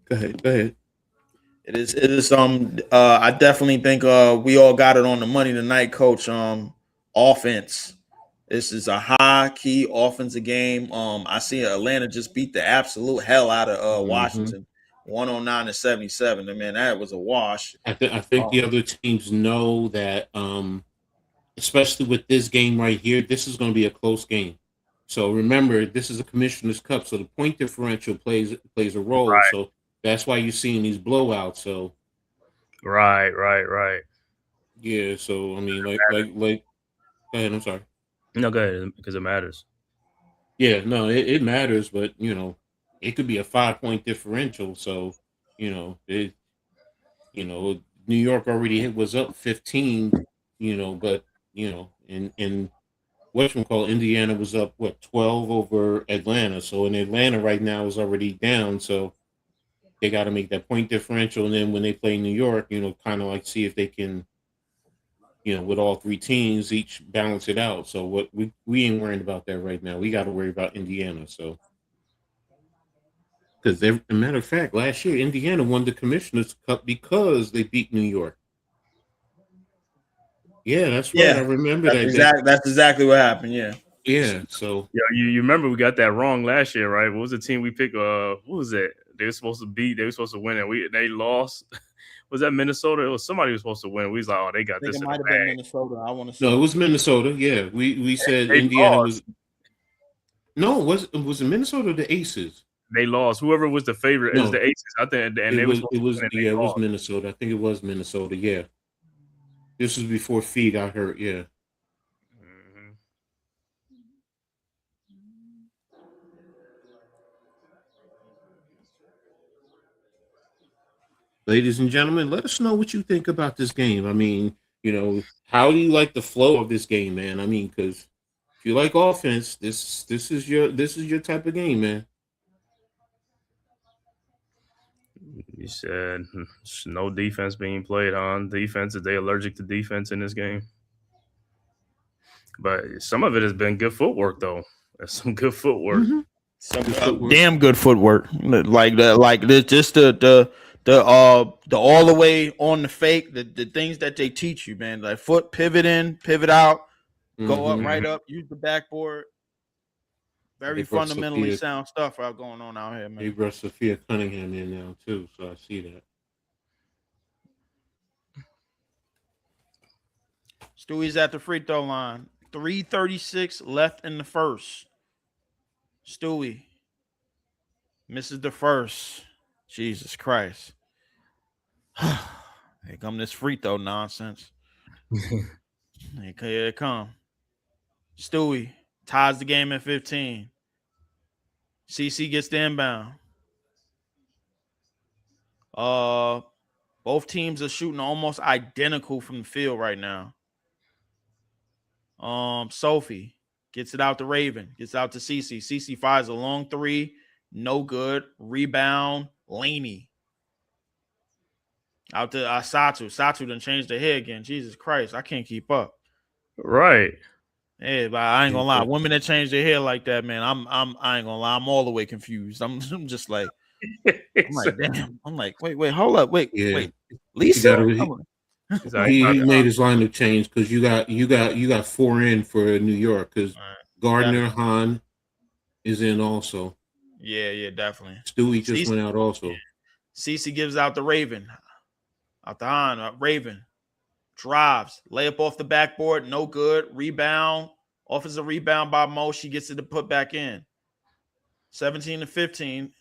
go ahead. It is. I definitely think we all got it on the money tonight, Coach. Offense. This is a high key offensive game. I see Atlanta just beat the absolute hell out of Washington, 109-77. I mean, that was a wash. I think the other teams know that, especially with this game right here, this is going to be a close game. So remember, this is a Commissioner's Cup, so the point differential plays a role. Right. So that's why you're seeing these blowouts. So, right. Yeah. So I mean, like. Go ahead. I'm sorry. No, go ahead, because it matters. Yeah, no, it matters, but it could be a 5-point differential. So, New York already was up 15. But and whatchamacallit, Indiana was up 12 over Atlanta. So in Atlanta right now is already down. So they got to make that point differential, and then when they play New York, kind of like see if they can. With all 3 teams, each balance it out. So what we ain't worrying about that right now. We got to worry about Indiana. So, because as a matter of fact, last year Indiana won the Commissioner's Cup because they beat New York. Yeah, that's right. I remember that. That's exactly what happened. Yeah. Yeah. So you remember we got that wrong last year, right? What was the team we picked? What was it? They were supposed to beat. They were supposed to win, and they lost. Was that Minnesota? It was somebody who was supposed to win. We was like, oh, they got this. It might have been Minnesota. I want to say. No, it was Minnesota. Yeah, we said Indiana was. No, was it Minnesota or the Aces? They lost. Whoever was the favorite is the Aces. I think, and it was Minnesota. I think it was Minnesota. Yeah, this was before Fee got hurt. Yeah. Ladies and gentlemen, let us know what you think about this game. I mean, how do you like the flow of this game, man? I mean, because if you like offense, this is your type of game, man. You said no defense being played on defense. Are they allergic to defense in this game? But some of it has been good footwork, though. That's some good footwork. Mm-hmm. Some damn good footwork. Like just the all the way on the fake, the things that they teach you, man. Like foot pivot in, pivot out, go up, right up, use the backboard. Very fundamentally sound stuff going on out here, man. They brought Sophia Cunningham in now too, so I see that. Stewie's at the free throw line. 3:36 left in the first. Stewie misses the first. Jesus Christ. Here come this free throw nonsense. Here it come. Stewie ties the game at 15. CC gets the inbound. Both teams are shooting almost identical from the field right now. Sophie gets it out to Raven, gets out to Cece. Cece fires a long three, no good. Rebound, Laney. Out to Satu. Satu done changed the hair again. Jesus Christ, I can't keep up. Right. Hey, but I ain't gonna lie. Women that change their hair like that, man, I ain't gonna lie. I'm all the way confused. I'm just like, damn. I'm like, wait, hold up, wait. Lisa. He made his lineup change because you got 4 in for New York because Gardner Hahn is in also. Yeah, definitely. Stewie just went out also. Cece gives out the Raven. Out the Hahn, Raven. Drives, layup off the backboard, no good. Rebound, offensive rebound by Mo. She gets it to put back in. 17-15.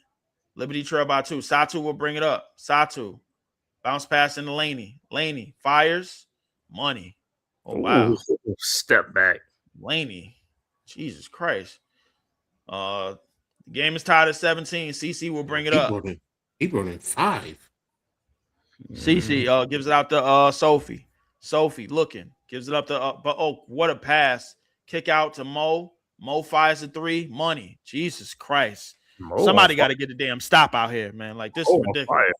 Liberty trail by 2. Satu will bring it up. Satu. Bounce pass into Laney. Laney fires. Money. Oh, wow. Ooh, step back. Laney. Jesus Christ. The game is tied at 17. CC will bring it up. He brought in 5. CC gives it out to Sophie. Sophie looking. Gives it up to what a pass. Kick out to Mo. Mo fires a 3. Money. Jesus Christ. Somebody got to get a damn stop out here, man. Like, this is ridiculous.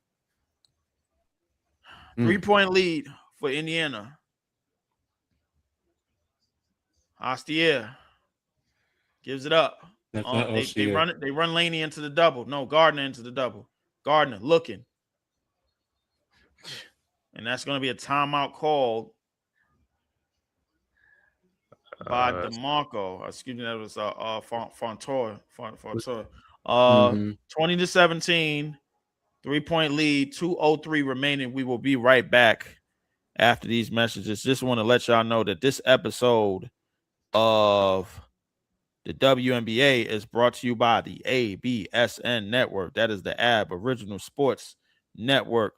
3-point lead for Indiana. Astier gives it up. They run Laney into the double. No, Gardner into the double. Gardner looking. And that's going to be a timeout called by DeMarco. Excuse me, that was Fontour. 20-17. 3-point lead, 2:03 remaining. We will be right back after these messages. Just want to let y'all know that this episode of the WNBA is brought to you by the ABSN Network. That is the AB Original Sports Network.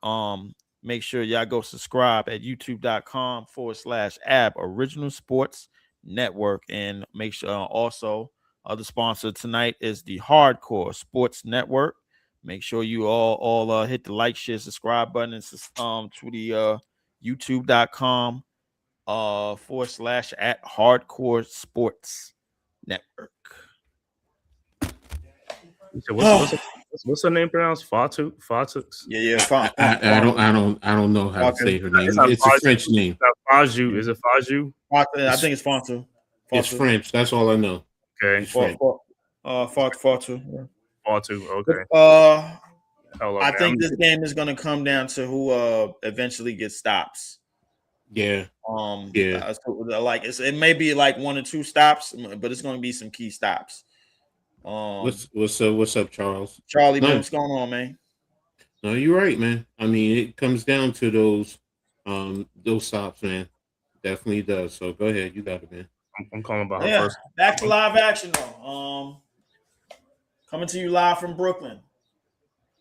Make sure y'all go subscribe at youtube.com/AB Original Sports Network. And make sure also the sponsor tonight is the Hardcore Sports Network. Make sure you all hit the like, share, subscribe button and to the youtube.com / Hardcore Sports Network. What's her name pronounced? Fatu? Yeah. I don't know how to say her name. It's a French name. Faju. Is it Faju? I think it's Fontu. It's French. That's all I know. Okay. Fatu. Okay. I think this game is going to come down to who eventually gets stops. Yeah. It may be like 1 or 2 stops, but it's going to be some key stops. What's up, Charles? Charlie, man, what's going on, man? No, you're right, man. I mean, it comes down to those stops, man. Definitely does. So go ahead, you got it, man. I'm calling about her first. Back to live action though. Coming to you live from Brooklyn.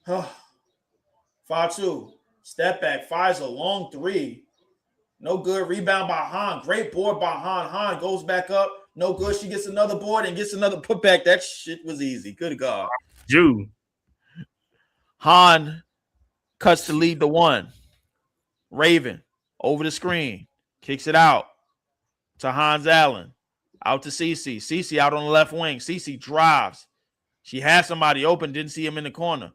5-2. Step back. Fires a long 3. No good. Rebound by Hahn. Great board by Hahn. Hahn goes back up. No good. She gets another board and gets another putback. That shit was easy. Good God. Hahn cuts to lead the 1. Raven over the screen. Kicks it out to Hans Allen. Out to Cece. Cece out on the left wing. Cece drives. She has somebody open. Didn't see him in the corner.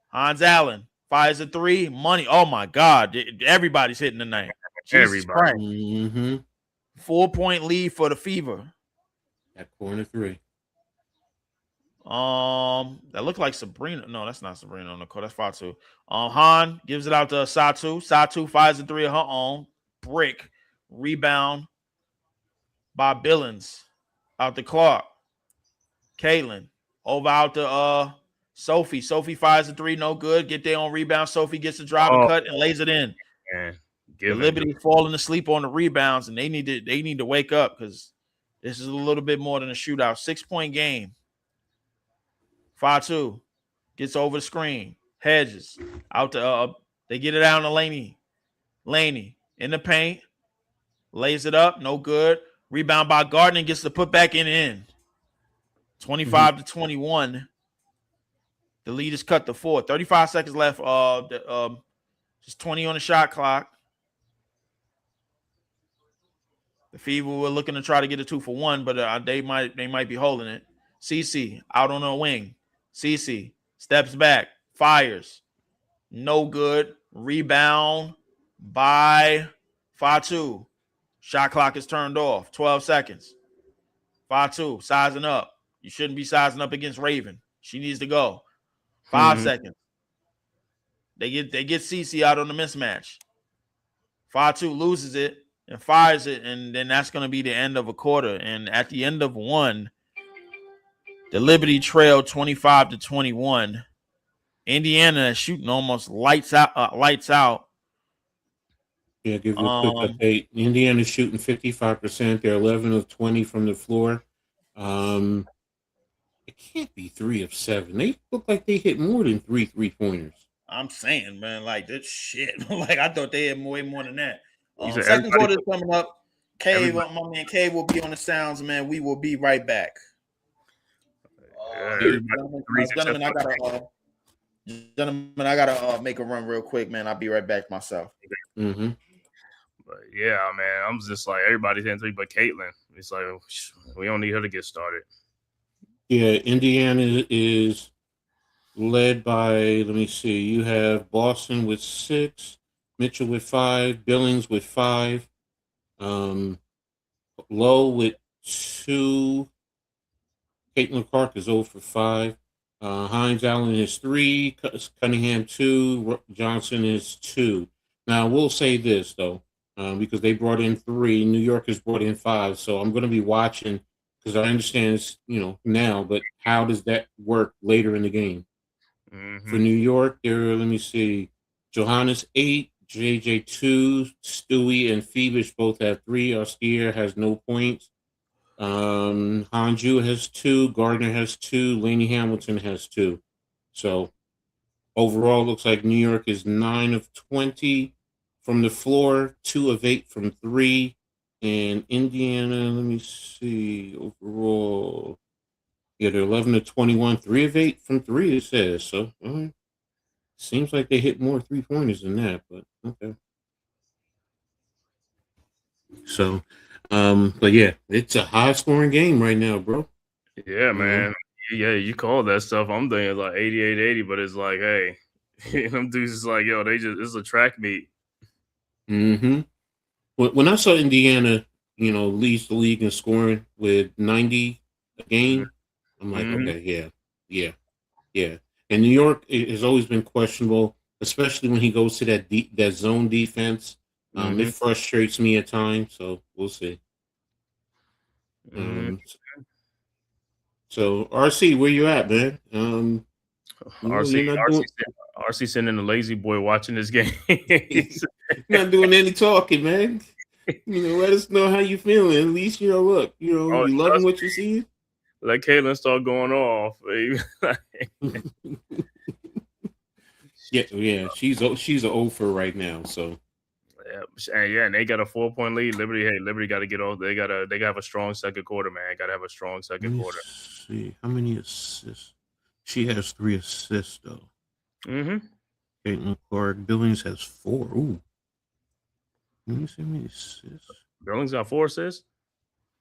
Hans Allen fires a 3. Money. Oh, my God. Everybody's hitting tonight. Everybody. 4-point lead for the Fever. At corner 3. That looked like Sabrina. No, that's not Sabrina on the court. That's Fatu. Han gives it out to Satu. Satu fires a 3 of her own. Brick. Rebound by Billings. Out to Clark. Caitlin. Over out to Sophie. Sophie fires a 3. No good. Get there on rebound. Sophie gets the drive and cut and lays it in. Man. The Liberty falling asleep on the rebounds, and they need to wake up because this is a little bit more than a shootout. 6-point game. 5-2 gets over the screen. Hedges out to they get it down to Laney. Laney in the paint, lays it up, no good. Rebound by Gardner, gets the put back in. 25-21. The lead is cut to 4. 35 seconds left. Just 20 on the shot clock. The Fever were looking to try to get a 2-for-1, but they might be holding it. CC out on a wing. CC steps back, fires. No good. Rebound by Fatu. Shot clock is turned off. 12 seconds. Fatu sizing up. You shouldn't be sizing up against Raven. She needs to go. 5 seconds. They get CC out on the mismatch. Fatu loses it and fires it, and then that's going to be the end of a quarter. And at the end of one, the Liberty trailed 25-21. Indiana is shooting almost lights out. Yeah, give you a quick update. Indiana's shooting 55%. They're 11 of 20 from the floor. It can't be 3 of 7. They look like they hit more than 3-pointers. I'm saying, man, like this shit. Like I thought they had way more than that. Second everybody- quarter is coming up. Cave, my man Cave will be on the sounds, man. We will be right back. Gentlemen, I gotta make a run real quick, man. I'll be right back myself. Mm-hmm. But yeah, man, I'm just like everybody's hitting 3, but Caitlin. It's like we don't need her to get started. Yeah, Indiana is led by, let me see, you have Boston with 6, Mitchell with 5, Billings with 5, Lowe with 2, Caitlin Clark is 0 for 5, Hines Allen is 3, Cunningham 2, Johnson is 2. Now, we'll say this, though, because they brought in 3, New York has brought in 5, so I'm going to be watching because I understand it's, now, but how does that work later in the game? For New York, there, let me see, Johannes 8, JJ 2, Stewie and Phoebish both have 3. Austere has no points. Hanju has 2, Gardner has 2, Laney Hamilton has 2. So overall, looks like New York is 9 of 20 from the floor, 2 of 8 from 3. And Indiana, let me see, overall, yeah, they're 11 of 21, 3 of 8 from 3, it says. So, seems like they hit more 3-pointers than that, but okay. So, but yeah, it's a high-scoring game right now, bro. Yeah, man. Yeah, you call that stuff. I'm thinking like 88-80, but it's like, hey, them dudes is like, yo, it's a track meet. Mm-hmm. When I saw Indiana, leads the league in scoring with 90 a game, I'm like, okay, yeah. And New York has always been questionable, especially when he goes to that zone defense. It frustrates me at times, so we'll see. So RC, where you at, man? RC sending the lazy boy watching this game. He's not doing any talking, man. Let us know how you feeling. At least, look, you loving what you see. Let Caitlin start going off. Yeah, she's an 0 for right now. So and they got a 4-point lead. Liberty got to get off. They got to have a strong second quarter, man. Got to have a strong second quarter. See how many assists she has. 3 assists though. Caitlin Clark Billings has 4. Ooh, let me see how many assists. Billings got 4 assists.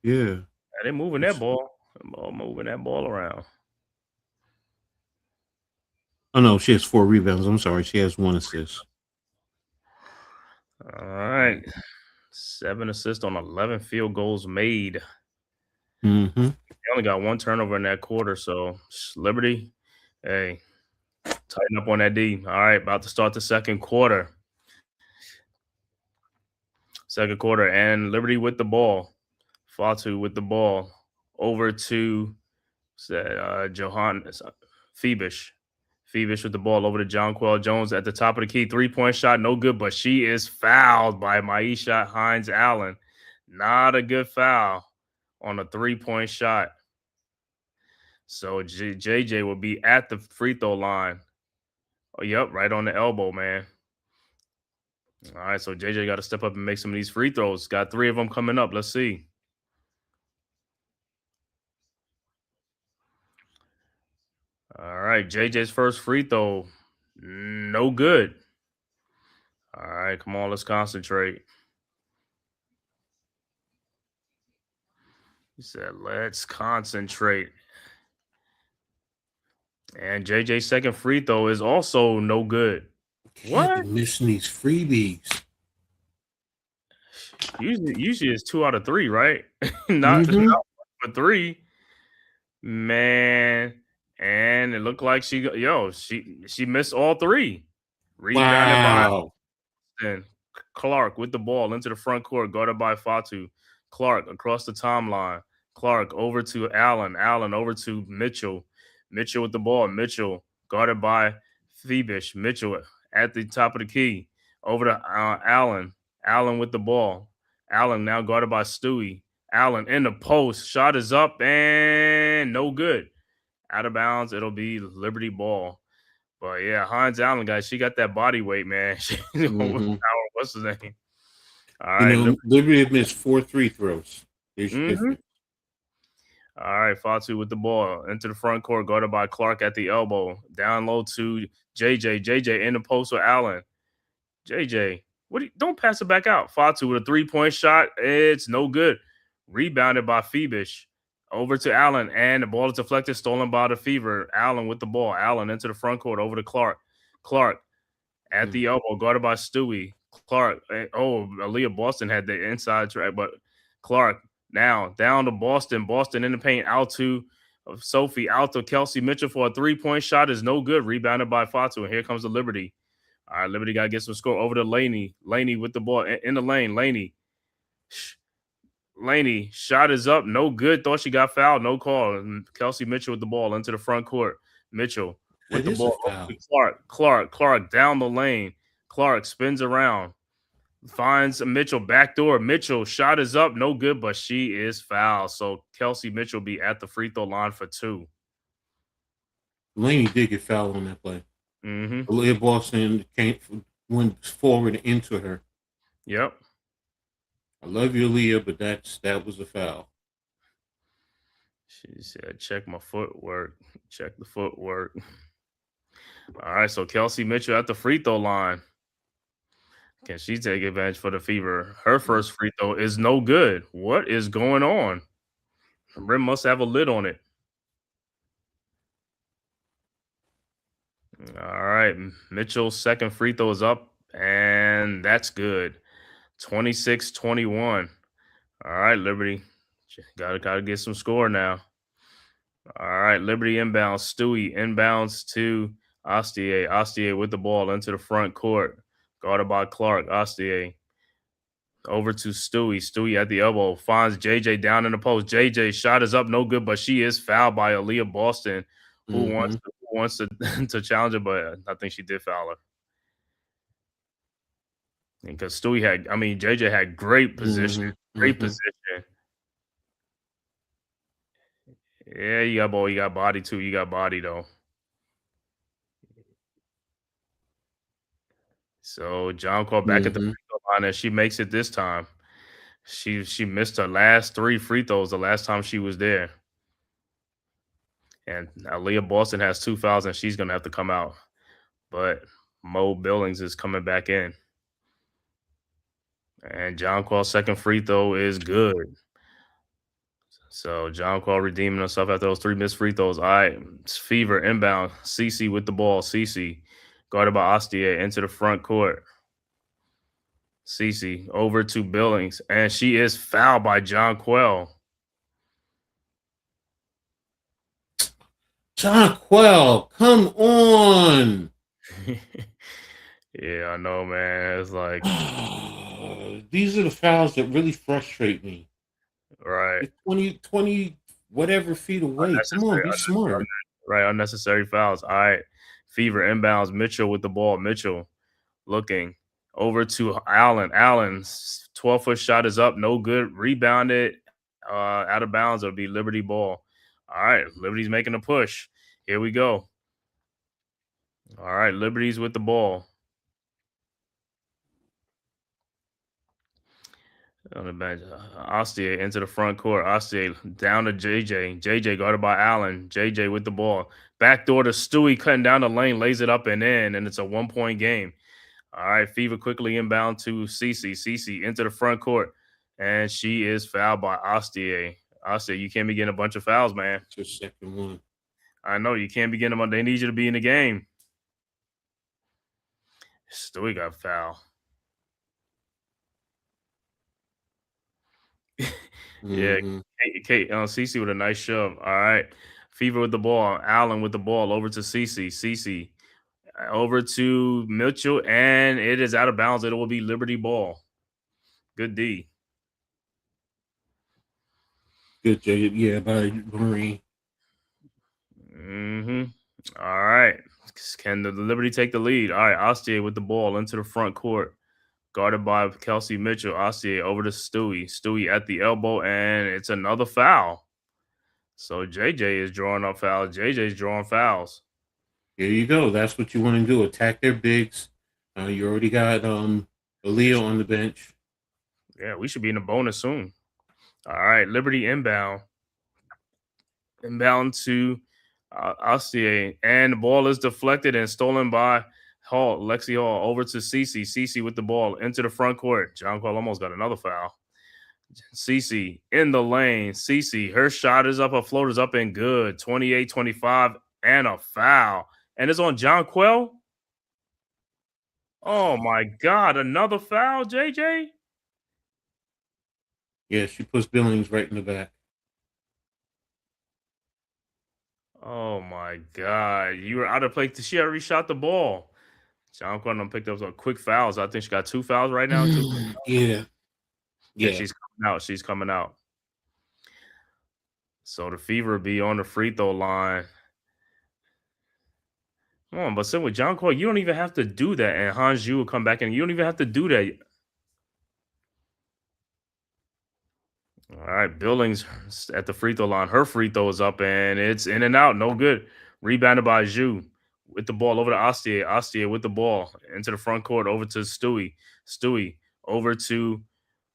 Yeah, they moving that ball. Moving that ball around. Oh no, she has 4 rebounds. I'm sorry, she has 1 assist. All right, 7 assists on 11 field goals made. They only got 1 turnover in that quarter, so Liberty, hey, tighten up on that D. All right, about to start the second quarter. And Liberty with the ball. Fatu with the ball. Over to Johannes Phoebish. Phoebish with the ball over to Jonquel Jones at the top of the key. 3-point shot, no good, but she is fouled by Maisha Hines Allen. Not a good foul on a 3-point shot. So JJ will be at the free throw line. Oh, yep, right on the elbow, man. All right, so JJ got to step up and make some of these free throws. Got 3 of them coming up. Let's see. All right, JJ's first free throw, no good. All right, come on, let's concentrate. He said, let's concentrate. And JJ's second free throw is also no good. Can't be missing these freebies. Usually it's 2 out of 3, right? not 1 for 3. Man. And it looked like she missed all 3. Rebounded by and Clark with the ball into the front court, guarded by Fatu. Clark across the timeline. Clark over to Allen. Allen over to Mitchell. Mitchell with the ball. Mitchell guarded by Phoebish. Mitchell at the top of the key. Over to Allen. Allen with the ball. Allen now guarded by Stewie. Allen in the post. Shot is up and no good. Out of bounds. It'll be Liberty ball. But yeah, Hines Allen, guys, she got that body weight, man. What's his name? All right. Liberty had missed 4 free throws. All right, Fatu with the ball into the front court, guarded by Clark at the elbow. Down low to JJ. JJ in the post with Allen. JJ, don't pass it back out. Fatu with a 3-point shot. It's no good. Rebounded by Phoebish. Over to Allen, and the ball is deflected, stolen by the Fever. Allen with the ball. Allen into the front court, over to Clark. Clark at the elbow, guarded by Stewie. Clark, Aliyah Boston had the inside track, but Clark now down to Boston. Boston in the paint, out to Sophie, out to Kelsey Mitchell for a 3-point shot is no good. Rebounded by Fatu, and here comes the Liberty. All right, Liberty got to get some score. Over to Laney. Laney with the ball in the lane. Laney, shot is up, no good. Thought she got fouled, no call. And Kelsey Mitchell with the ball into the front court. Mitchell with the ball. Clark down the lane. Clark spins around, finds Mitchell backdoor. Mitchell, shot is up, no good, but she is fouled. So Kelsey Mitchell be at the free throw line for 2. Laney did get fouled on that play. Aliyah Boston went forward into her. Yep. I love you, Aliyah, but that was a foul. She said, check my footwork. Check the footwork. All right, so Kelsey Mitchell at the free throw line. Can she take advantage for the Fever? Her first free throw is no good. What is going on? The rim must have a lid on it. All right, Mitchell's second free throw is up, and that's good. 26-21. All right, Liberty. Gotta get some score now. All right, Liberty inbounds. Stewie inbounds to Astier. Astier with the ball into the front court. Guarded by Clark. Astier over to Stewie. Stewie at the elbow. Finds JJ down in the post. JJ shot is up, no good, but she is fouled by Aliyah Boston, who wants to challenge her, but I think she did foul her. Because JJ had great position. Great position. Yeah, you got body too. You got body though. So Jonquel back at the free throw line, and she makes it this time. She missed her last 3 free throws the last time she was there. And Aliyah Boston has 2 fouls, and she's gonna have to come out. But Mo Billings is coming back in. And Jonquel's second free throw is good. So Jonquel redeeming herself after those 3 missed free throws. All right, Fever inbound. Cece with the ball. Cece guarded by Astier into the front court. Cece over to Billings, and she is fouled by Jonquel. Jonquel, come on. Yeah, I know, man. It's like these are the fouls that really frustrate me. Right. 20 whatever feet away. Come on, be smart. Right, unnecessary fouls. All right. Fever inbounds. Mitchell with the ball. Mitchell looking over to Allen. Allen's 12-foot shot is up. No good. Rebounded. Out of bounds. It'll be Liberty ball. All right. Liberty's making a push. Here we go. All right. Liberty's with the ball. On the bench, Astier into the front court. Astier down to JJ. JJ guarded by Allen. JJ with the ball. Backdoor to Stewie, cutting down the lane, lays it up and in, and it's a 1-point game. All right, Fever quickly inbound to Cece. Cece into the front court, and she is fouled by Astier. I'll say you can't be getting a bunch of fouls, man. It's your second one. I know you can't be getting them. They need you to be in the game. Stewie got foul. Yeah, Kate CC with a nice shove. All right. Fever with the ball. Allen with the ball over to CC. CC over to Mitchell, and it is out of bounds. It will be Liberty ball. Good D. Good J. Yeah, by Marine. All right. Can the Liberty take the lead? All right. Ostier with the ball into the front court. Guarded by Kelsey Mitchell. Ostier over to Stewie. Stewie at the elbow, and it's another foul. So JJ is drawing up fouls. JJ's drawing fouls. There you go. That's what you want to do. Attack their bigs. You already got Aliyah on the bench. Yeah, we should be in the bonus soon. All right, Liberty inbound. Inbound to Ostier, and the ball is deflected and stolen by Hall. Lexi Hall over to Cece. Cece with the ball into the front court. Jonquel almost got another foul. Cece in the lane. Cece, her shot is up, her float is up and good. 28-25 and a foul. And it's on Jonquel. Oh my God, another foul, JJ? Yeah, she puts Billings right in the back. Oh my God. You were out of play. She already shot the ball. Jonquel picked up some quick fouls. I think she got 2 fouls right now. Yeah. Yeah, she's coming out. She's coming out. So the Fever be on the free throw line. Come on, but same with Jonquel, you don't even have to do that. And Hanju will come back in. You don't even have to do that. All right, Billings at the free throw line. Her free throw is up, and it's in and out. No good. Rebounded by Zhu with the ball over to Ostier. Ostier with the ball into the front court over to Stewie. Stewie over to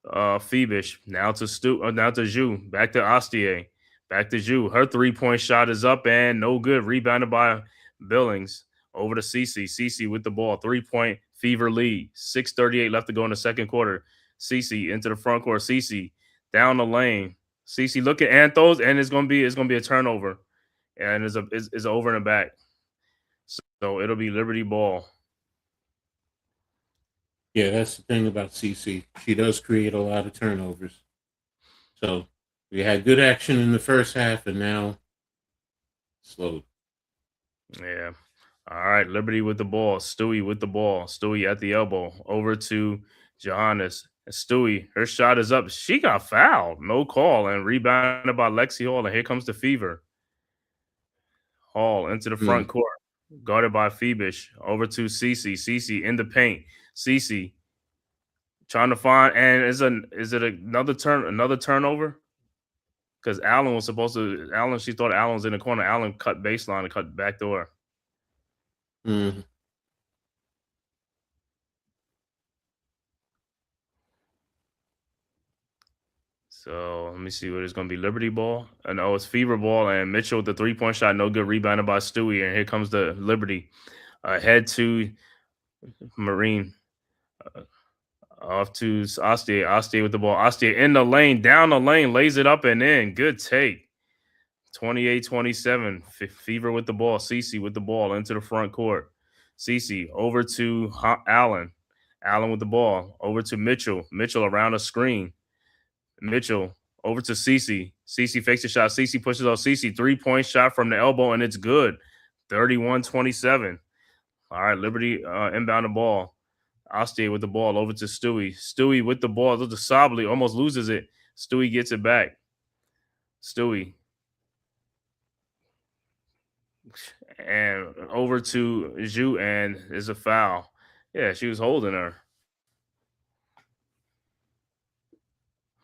Phoebish. Now to Zhu. Back to Ostier. Back to Zhu. Her 3-point shot is up and no good. Rebounded by Billings. Over to Cece. Cece with the ball. 3-point Fever lead. 6:38 left to go in the second quarter. Cece into the front court. Cece down the lane. Cece look at Anthos, and it's gonna be a turnover. And it's over in the back. So it'll be Liberty ball. Yeah, that's the thing about CC. She does create a lot of turnovers. So we had good action in the first half, and now slow. Yeah. All right. Liberty with the ball. Stewie with the ball. Stewie at the elbow. Over to Johannes. Stewie, her shot is up. She got fouled. No call. And rebounded by Lexi Hall. And here comes the Fever. Hall into the front court. Guarded by Phoebish. Over to Cece. Cece in the paint. Cece trying to find, and is it another turnover? Because Allen was supposed to. She thought Allen was in the corner. Allen cut baseline and cut back door. So let me see what it's going to be. Liberty ball. And it's Fever ball. And Mitchell with the 3-point shot. No good. Rebounded by Stewie. And here comes the Liberty. Head to Marine. Off to Ostier. Ostier with the ball. Ostier in the lane. Down the lane. Lays it up and in. Good take. 28-27. Fever with the ball. Cece with the ball into the front court. Cece over to Allen. Allen with the ball. Over to Mitchell. Mitchell around a screen. Mitchell over to Cece. Cece fakes the shot. Cece pushes off. Cece 3-point shot from the elbow, and it's good. 31-27. All right, Liberty inbound the ball. Ostier with the ball over to Stewie. Stewie with the ball. To Sably almost loses it. Stewie gets it back. Stewie. And over to Zhu, and there's a foul. Yeah, she was holding her.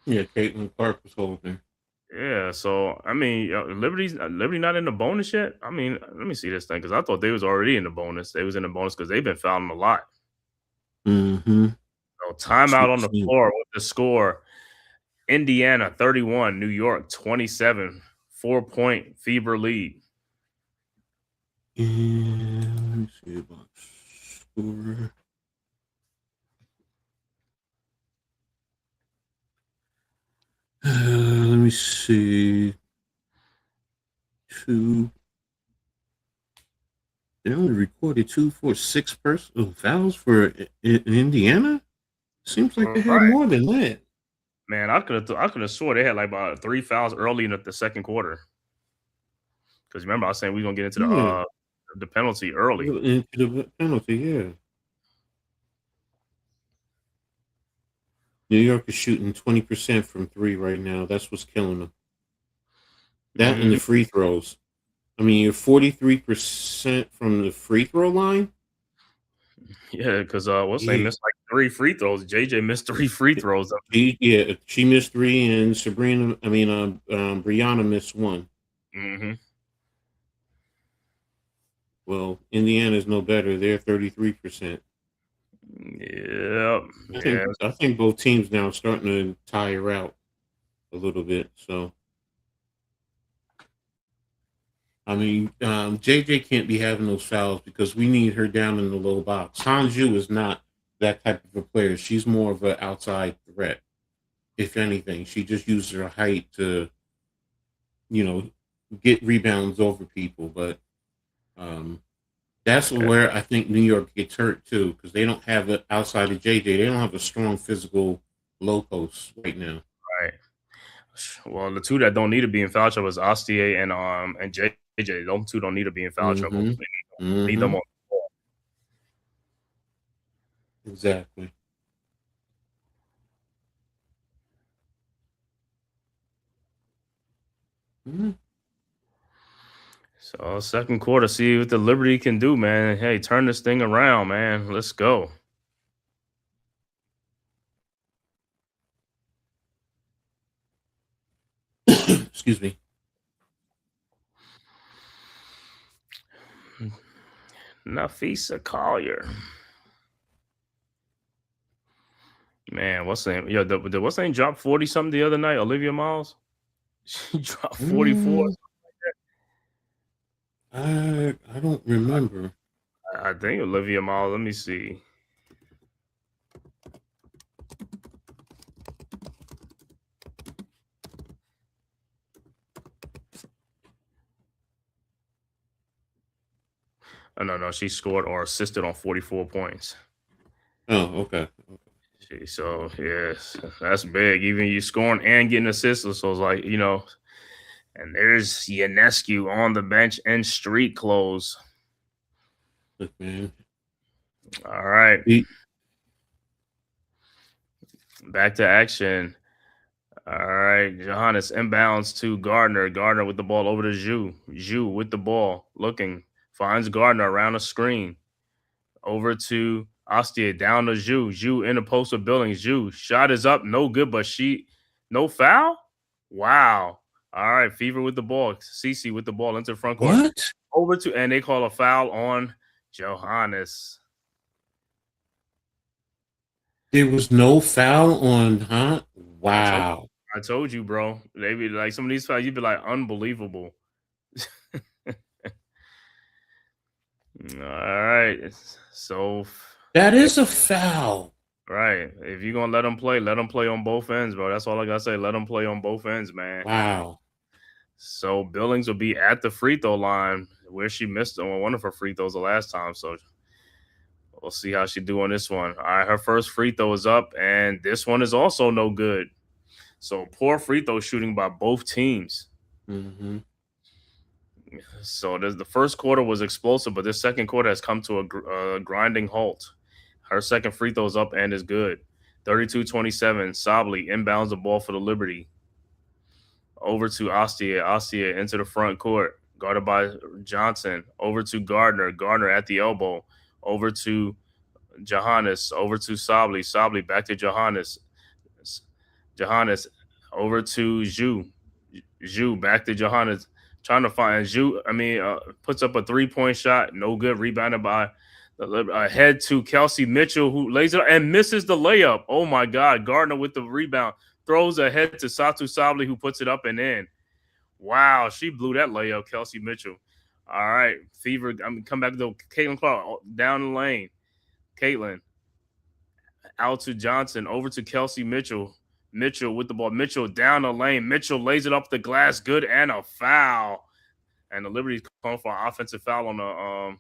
Yeah, Caitlin Clark was holding. Yeah, so I mean, Liberty not in the bonus yet. I mean, let me see this thing because I thought they was already in the bonus. They was in the bonus because they've been fouling a lot. So timeout on the floor with the score: Indiana 31, New York 27. 4-point Fever lead. And let me see about score. Let me me see. They only recorded 2, 4, 6 fouls for in Indiana. Seems like they had more than that. Man, I could have swore they had like about 3 fouls early in the second quarter. Because remember, I was saying we're gonna get into the penalty early. Into the penalty, yeah. New York is shooting 20% from 3 right now. That's what's killing them. That and the free throws. I mean, you're 43% from the free throw line. Yeah, because what's name missed like 3 free throws. JJ missed 3 free throws. She missed 3, and Breanna missed 1. Mm-hmm. Well, Indiana's no better. They're 33%. Yeah. I think both teams now are starting to tire out a little bit. So, I mean, JJ can't be having those fouls because we need her down in the low box. Hanju is not that type of a player. She's more of an outside threat. If anything, she just uses her height to, get rebounds over people. But that's where I think New York gets hurt too, because they don't have it outside of JJ. They don't have a strong physical low post right now. Right. Well, the two that don't need to be in foul trouble is Astier and JJ. Those two don't need to be in foul trouble. They need them on the ball. Exactly. So second quarter, see what the Liberty can do, man. Hey, turn this thing around, man. Let's go. Excuse me. Nafisa Collier. Man, what's name? Yeah, what's name dropped 40 something the other night? Olivia Miles. She dropped 44. I don't remember. I think Olivia Miles. Let me see. Oh, no. She scored or assisted on 44 points. Oh, okay. So, yes, that's big. Even you scoring and getting assists. So it's like, and there's Ionescu on the bench in street clothes. Look, man. All right. Back to action. All right. Johannes inbounds to Gardner. Gardner with the ball over to Zhu. Zhu with the ball. Looking. Finds Gardner around the screen. Over to Astier. Down to Zhu. Zhu in the post of Billings. Zhu. Shot is up. No good, but no foul? Wow. All right. Fever with the ball. Cece with the ball into the front court. What? Over to, and they call a foul on Johannes. There was no foul on Hunt? Wow. I told you, bro. They be like some of these fouls, you'd be like, unbelievable. All right. So that is a foul. Right. If you're gonna let them play on both ends, bro. That's all I gotta say. Let them play on both ends, man. Wow. So Billings will be at the free throw line where she missed on one of her free throws the last time. So we'll see how she do on this one. All right, her first free throw is up, and this one is also no good. So poor free throw shooting by both teams. Mm-hmm. So the first quarter was explosive, but this second quarter has come to a grinding halt. Her second free throw is up and is good. 32-27. Sably inbounds the ball for the Liberty. Over to Astier. Astier into the front court. Guarded by Johnson. Over to Gardner. Gardner at the elbow. Over to Johannes. Over to Sably. Sably back to Johannes. Johannes over to Zhu. Zhu back to Johannes. Trying to find Zhu. Puts up a 3-point shot. No good. Rebounded by head to Kelsey Mitchell, who lays it and misses the layup. Oh, my God. Gardner with the rebound. Throws ahead to Satu Sably, who puts it up and in. Wow. She blew that layup, Kelsey Mitchell. All right. Fever. Come back to Caitlin Clark down the lane. Caitlin out to Johnson. Over to Kelsey Mitchell. Mitchell with the ball. Mitchell down the lane. Mitchell lays it up the glass. Good, and a foul. And the Liberty's calling for an offensive foul on the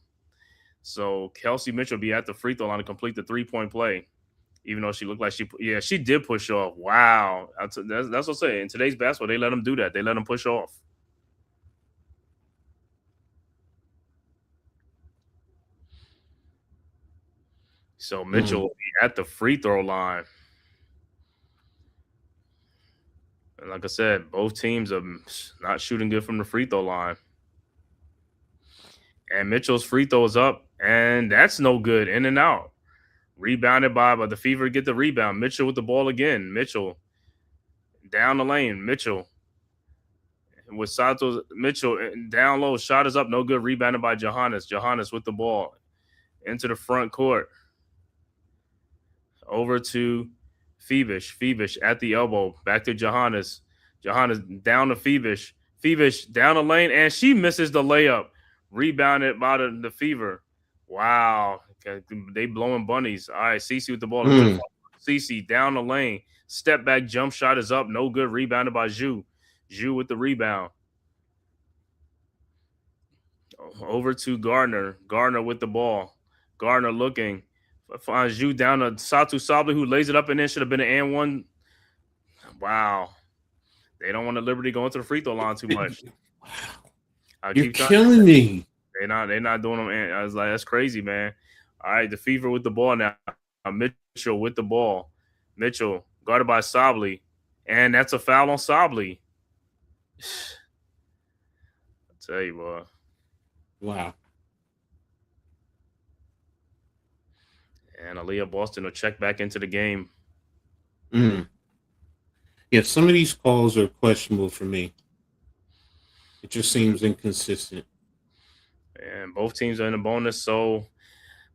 so Kelsey Mitchell be at the free throw line to complete the 3-point play. Even though she looked like she did push off. Wow. That's what I'm saying. In today's basketball, they let them do that. They let them push off. So Mitchell will be at the free throw line. And like I said, both teams are not shooting good from the free throw line. And Mitchell's free throw is up, and that's no good. In and out. Rebounded by the Fever get the rebound. Mitchell with the ball again. Mitchell down the lane. Mitchell with Santos. Mitchell down low. Shot is up. No good. Rebounded by Johannes. Johannes with the ball into the front court. Over to Phoebish. Phoebish at the elbow. Back to Johannes. Johannes down to Phoebish. Phoebish down the lane, and she misses the layup. Rebounded by the Fever. Wow. They blowing bunnies. All right, Cece with the ball. Cece down the lane. Step back jump shot is up. No good. Rebounded by Zhu. Zhu with the rebound. Over to Gardner. Gardner with the ball. Gardner looking. Finds Zhu down to Satu Sabli, who lays it up and in. Should have been an and one. Wow. They don't want the Liberty going to the free throw line too much. You're killing me. They're not doing them. I was like, that's crazy, man. All right, the Fever with the ball now. Mitchell with the ball. Mitchell guarded by Sabli. And that's a foul on Sabli. I tell you, boy. Wow. And Aliyah Boston will check back into the game. Yeah, some of these calls are questionable for me. It just seems inconsistent. And both teams are in a bonus, so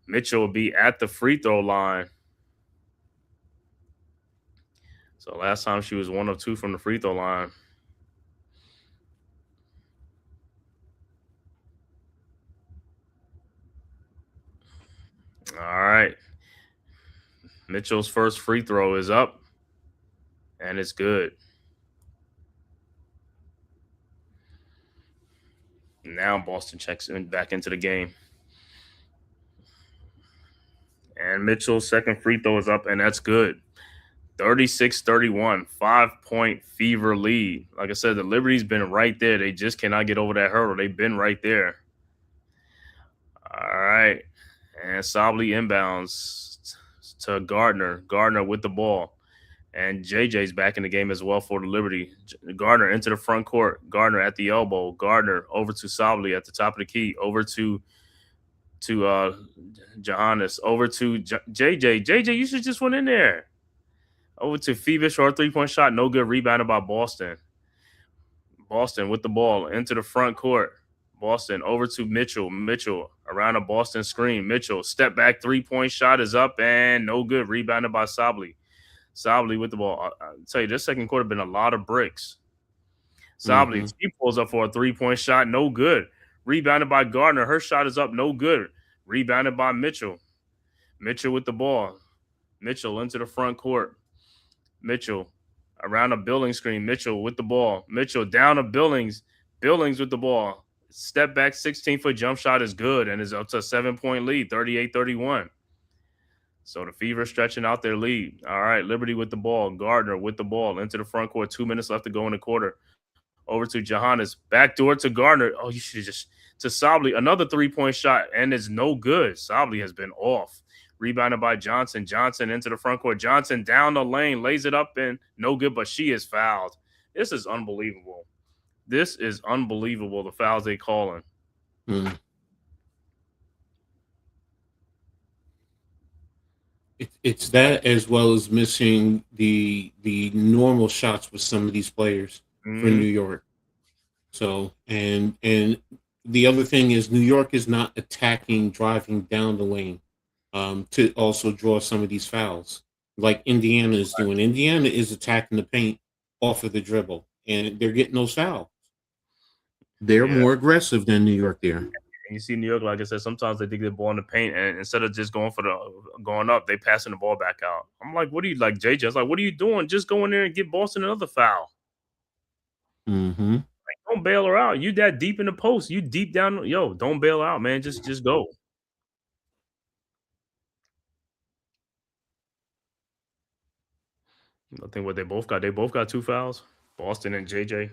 Mitchell will be at the free throw line. So last time she was 1 of 2 from the free throw line. All right. Mitchell's first free throw is up, and it's good. Now Boston checks back into the game. And Mitchell's second free throw is up, and that's good. 36-31, 5-point Fever lead. Like I said, the Liberty's been right there. They just cannot get over that hurdle. They've been right there. All right. And Sabli inbounds to Gardner. Gardner with the ball. And JJ's back in the game as well for the Liberty. Gardner into the front court. Gardner at the elbow. Gardner over to Sabli at the top of the key. Over to Johannes. Over to JJ. JJ, you should just went in there. Over to Phoebish for a 3-point shot. No good. Rebounded by Boston. Boston with the ball into the front court. Boston over to Mitchell. Mitchell around a Boston screen. Mitchell step back 3-point shot is up and no good. Rebounded by Sabli. Sabli with the ball. I'll tell you, this second quarter been a lot of bricks. Sabli, she pulls up for a 3-point shot. No good. Rebounded by Gardner. Her shot is up. No good. Rebounded by Mitchell. Mitchell with the ball. Mitchell into the front court. Mitchell around a Billings screen. Mitchell with the ball. Mitchell down to Billings. Billings with the ball. Step back 16-foot jump shot is good and is up to a 7-point lead, 38-31. So the Fever stretching out their lead. All right, Liberty with the ball. Gardner with the ball into the front court. 2 minutes left to go in the quarter. Over to Johannes. Backdoor to Gardner. Oh, you should just to Sabli. Another 3-point shot, and it's no good. Sabli has been off. Rebounded by Johnson. Johnson into the front court. Johnson down the lane. Lays it up and no good, but she is fouled. This is unbelievable. This is unbelievable, the fouls they calling. It's that as well as missing the normal shots with some of these players for New York. So and the other thing is New York is not attacking, driving down the lane to also draw some of these fouls like Indiana is doing. Indiana is attacking the paint off of the dribble, and they're getting those fouls. They're more aggressive than New York there. you see New York, like I said, sometimes they dig the ball in the paint, and instead of just going up, they passing the ball back out. I'm like, what are you like, JJ? I was like, what are you doing? Just go in there and get Boston another foul. Mm-hmm. Like, don't bail her out. You that deep in the post. You deep down. Yo, don't bail out, man. Just go. I think what they both got 2 fouls. Boston and JJ.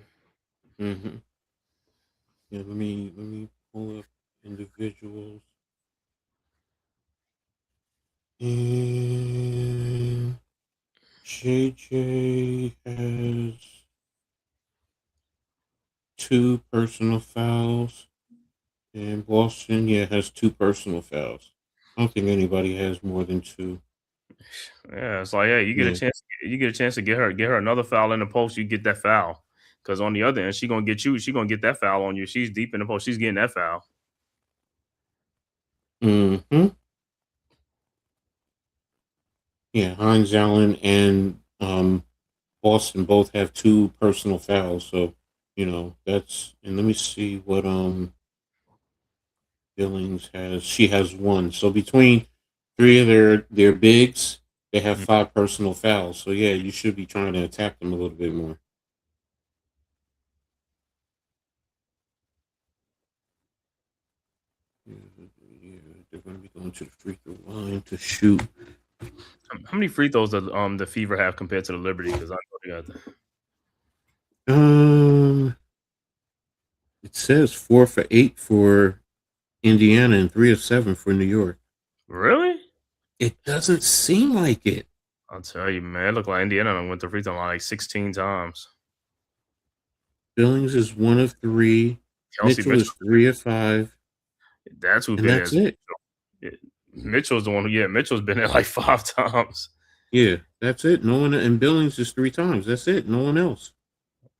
Mm-hmm. Yeah, let me pull up individuals. And JJ has 2 personal fouls. And Boston, has 2 personal fouls. I don't think anybody has more than 2. Yeah, it's like, hey, you get a chance. You get a chance to get her another foul in the post. You get that foul because on the other end, she gonna get you. She gonna get that foul on you. She's deep in the post. She's getting that foul. Mm-hmm. Yeah, Hines Allen and Boston both have 2 personal fouls. So, that's, and let me see what Billings has. She has 1. So between 3 of their bigs, they have 5 personal fouls. So yeah, you should be trying to attack them a little bit more. Yeah, they're going to be going to the free throw line to shoot. How many free throws does the Fever have compared to the Liberty? Because I know they got that. It says 4 for 8 for Indiana and 3 of 7 for New York. Really? It doesn't seem like it. I'll tell you, man. It looked like Indiana went to free throw line like 16 times. Billings is 1 of 3. Kelsey Mitchell is 3 of 5. That's who and been that's it. Mitchell's the one who, Mitchell's been there like 5 times. Yeah, that's it. No one, and Billings is 3 times. That's it. No one else.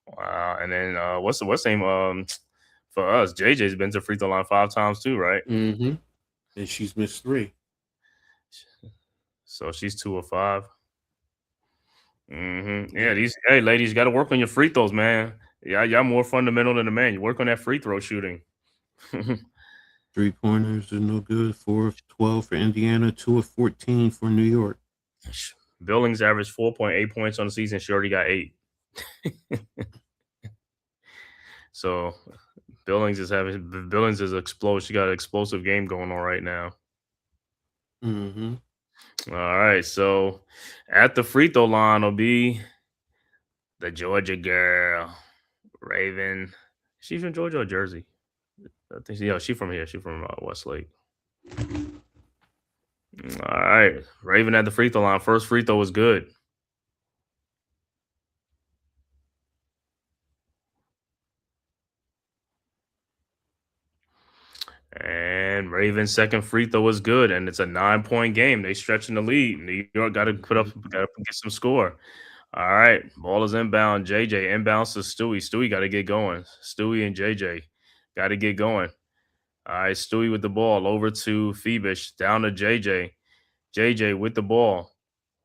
Wow. And then what's the name? For us, JJ's been to free throw line 5 times too, right? Mm-hmm. And she's missed 3. So she's 2 of 5. Mm-hmm. Yeah, ladies, you got to work on your free throws, man. Yeah, y'all more fundamental than the man. You work on that free throw shooting. 3-pointers are no good. 4 of 12 for Indiana. 2 of 14 for New York. Billings averaged 4.8 points on the season. She already got 8. So Billings is explosive. She got an explosive game going on right now. Mm-hmm. All right. So at the free throw line will be the Georgia girl, Raven. She's from Georgia or Jersey? I think she's from here. She's from Westlake. All right. Raven at the free throw line. First free throw was good. And Raven's second free throw was good, and it's a 9-point game. They stretching the lead. New York got to get some score. All right, ball is inbound. JJ inbounds to Stewie. Stewie got to get going. Stewie and JJ got to get going. All right, Stewie with the ball over to Phoebus, down to JJ. JJ with the ball,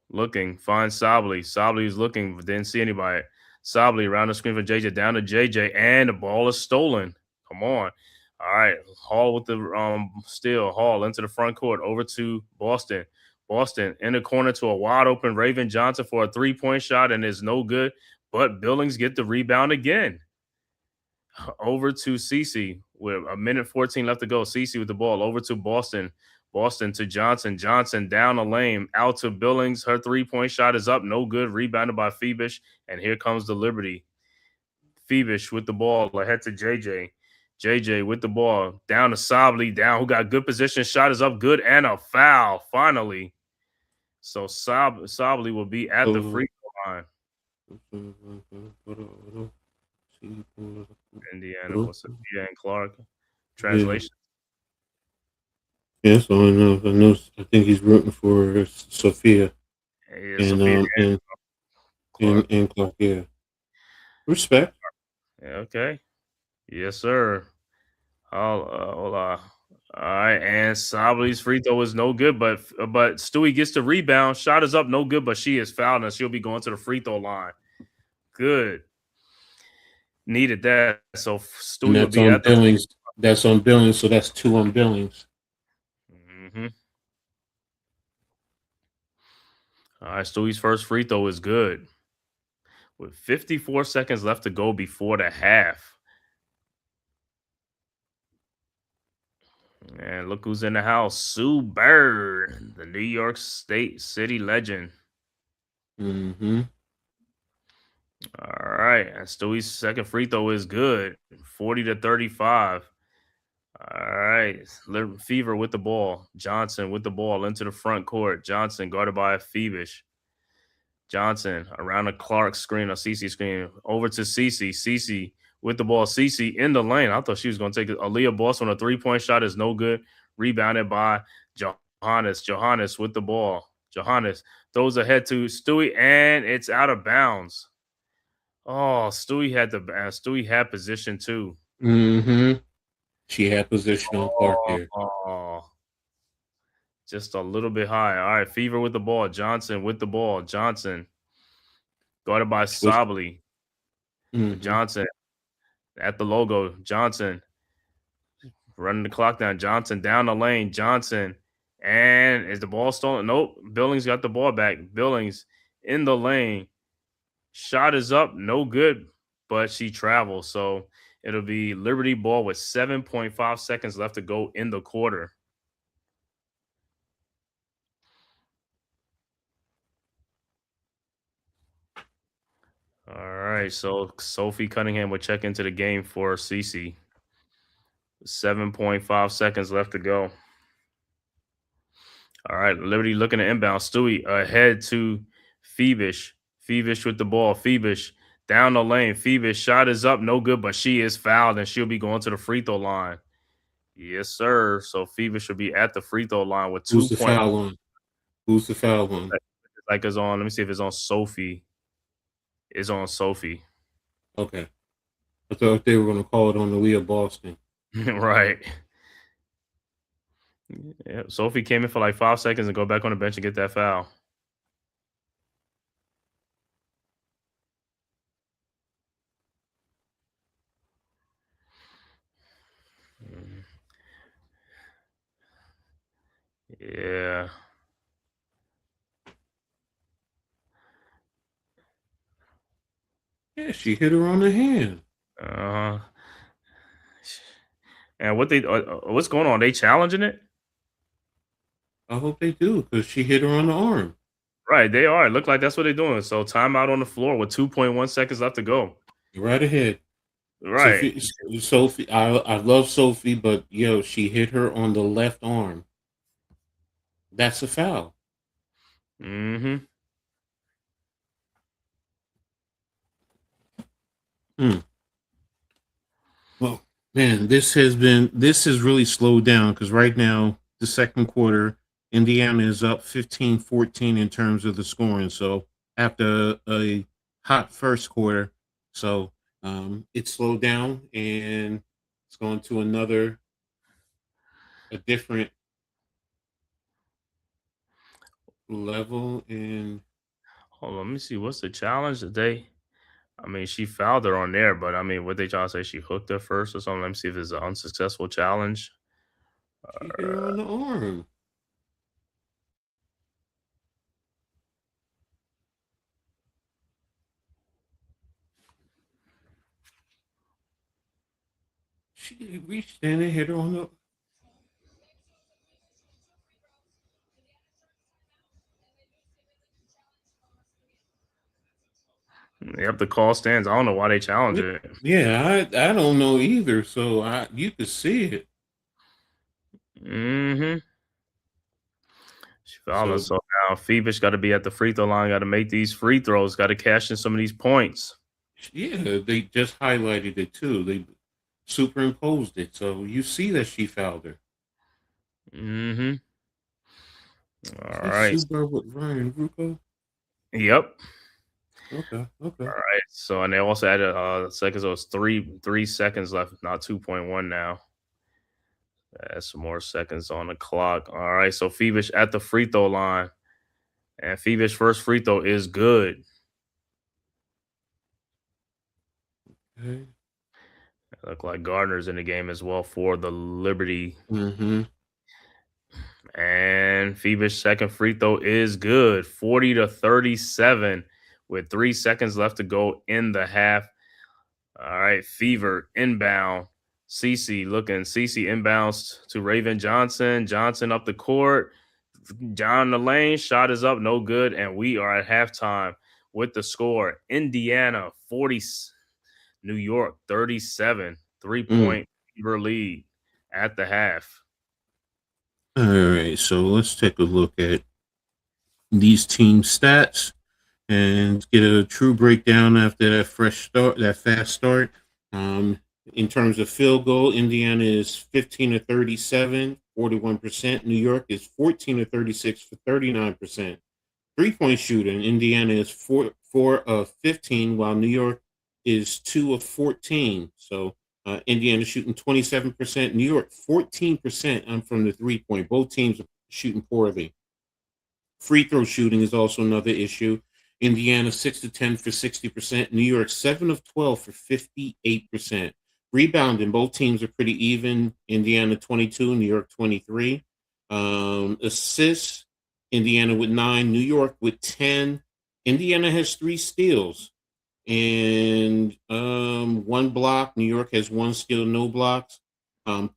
looking, finds Sably. Sably is looking, but didn't see anybody. Sably around the screen for JJ, down to JJ, and the ball is stolen. Come on. All right, Hall with the steal. Hall into the front court, over to Boston. Boston in the corner to a wide open Raven Johnson for a 3-point shot, and it's no good. But Billings get the rebound again. Over to Cece with a minute 14 left to go. Cece with the ball over to Boston. Boston to Johnson. Johnson down the lane, out to Billings. Her 3-point shot is up, no good. Rebounded by Phoebus, and here comes the Liberty. Phoebus with the ball ahead to JJ. JJ with the ball down to Sably, who got good position. Shot is up, good, and a foul finally. So Sably will be at the free throw line. Indiana, what's it? And Clark. Translation. Yeah, so I know. I think he's rooting for Sophia. And Clark. Yeah. Respect. Yeah, okay. Yes, sir. Hold on. All right, and Sably's free throw is no good, but Stewie gets the rebound. Shot is up, no good, but she is fouled, and she'll be going to the free throw line. Good. Needed that. So Stewie will be at Billings. That's on Billings, so that's 2 on Billings. Mm-hmm. All right, Stewie's first free throw is good. With 54 seconds left to go before the half. And look who's in the house. Sue Bird, the New York State City legend. Mm-hmm. All right. And Stewie's second free throw is good. 40-35. All right. Fever with the ball. Johnson with the ball into the front court. Johnson guarded by Phoebish. Johnson around the Clark screen or CC screen. Over to CC. CC with the ball. CC in the lane. I thought she was going to take it. Aliyah Boston on a 3-point shot is no good. Rebounded by Johannes. Johannes with the ball. Johannes throws ahead to Stewie, and it's out of bounds. Oh, Stewie had position too. Mm-hmm. She had position on Clark there. Oh, just a little bit high. All right, Fever with the ball. Johnson with the ball. Johnson guarded by Sably. Mm-hmm. Johnson at the logo. Johnson running the clock down. Johnson down the lane. Johnson. And is the ball stolen? Nope. Billings got the ball back. Billings in the lane. Shot is up. No good, but she travels. So it'll be Liberty ball with 7.5 seconds left to go in the quarter. All right. So Sophie Cunningham will check into the game for CC. 7.5 seconds left to go. All right, Liberty looking at inbound. Stewie ahead to Phoebish. Phoebish with the ball. Phoebish down the lane. Phoebish shot is up, no good, but she is fouled, and she'll be going to the free throw line. Yes, sir. So Phoebish should be at the free throw line with 2 Who's the foul on? Who's the foul on? Like it's on. Let me see if it's on Sophie. It's on Sophie. Okay. I thought they were going to call it on Aliyah Boston. Right. Yeah, Sophie came in for like 5 seconds and go back on the bench and get that foul. Yeah. Yeah, she hit her on the hand. And what's going on? They challenging it? I hope they do, because she hit her on the arm. Right, they are. It look like that's what they're doing. So timeout on the floor with 2.1 seconds left to go. Right ahead. Right. Sophie, I love Sophie, but she hit her on the left arm. That's a foul. Mm-hmm. Well, man, this has really slowed down, because right now, the second quarter, Indiana is up 15-14 in terms of the scoring. So after a hot first quarter, so it slowed down, and it's going to a different level. And Hold on, let me see. What's the challenge today? I mean, she fouled her on there, but I mean, what they trying to say? She hooked her first or something? Let me see if it's an unsuccessful challenge. she hit her on the arm. She reached in and hit her on the. Yep, the call stands. I don't know why they challenge it. Yeah, I don't know either. So you could see it. Mm-hmm. She fouled so now Phoebish got to be at the free throw line. Got to make these free throws. Got to cash in some of these points. Yeah, they just highlighted it too. They superimposed it, so you see that she fouled her. Mm-hmm. All right. Super with Ryan Rucco. Yep. Okay. All right. So, and they also added seconds. So it's 3 seconds left, not 2.1 now. Add some more seconds on the clock. All right. So Phoebish at the free throw line, and Phoebish first free throw is good. Okay. Look like Gardner's in the game as well for the Liberty. Mm-hmm. And Phoebe's second free throw is good, 40-37, with 3 seconds left to go in the half. All right, Fever inbound. Cece inbounds to Raven Johnson. Johnson up the court. Down the lane. Shot is up. No good. And we are at halftime with the score. Indiana 40. New York 37. 3-point Fever lead at the half. All right, so let's take a look at these team stats and get a true breakdown after that fast start. In terms of field goal, Indiana is 15 of 37, 41%. New York is 14 of 36 for 39%. 3-point shooting, Indiana is 4 of 15, while New York is 2 of 14. So Indiana shooting 27%, New York 14% from the 3-point. Both teams are shooting poorly. Free throw shooting is also another issue. Indiana 6 of 10 for 60%, New York 7 of 12 for 58%. Rebounding, both teams are pretty even. Indiana 22, New York 23. Assists, Indiana with 9, New York with 10. Indiana has 3 steals and 1 block. New York has 1 steal, no blocks.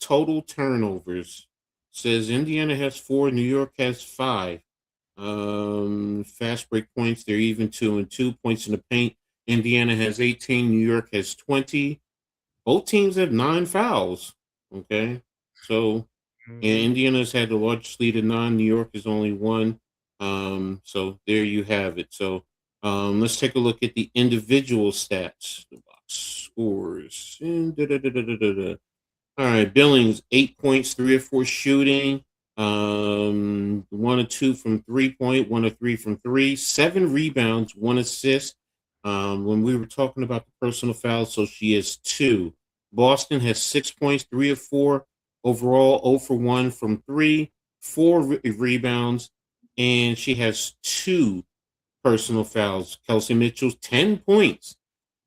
Total turnovers says Indiana has 4, New York has 5. Fast break points, they're even 2 and 2. Points in the paint, Indiana has 18, New York has 20. Both teams have 9 fouls. Okay, so and Indiana's had the largest lead of 9. New York is only 1. So there you have it. So let's take a look at the individual stats. The box scores. All right, Billings 8 points, 3 of 4 shooting. 1 of 2 from 3-point, 1 of 3 from 3. 7 rebounds, 1 assist. When we were talking about the personal fouls, so she has 2. Boston has 6 points, 3 of 4 overall, 0 for 1 from 3, 4 rebounds, and she has 2 personal fouls. Kelsey Mitchell 10 points,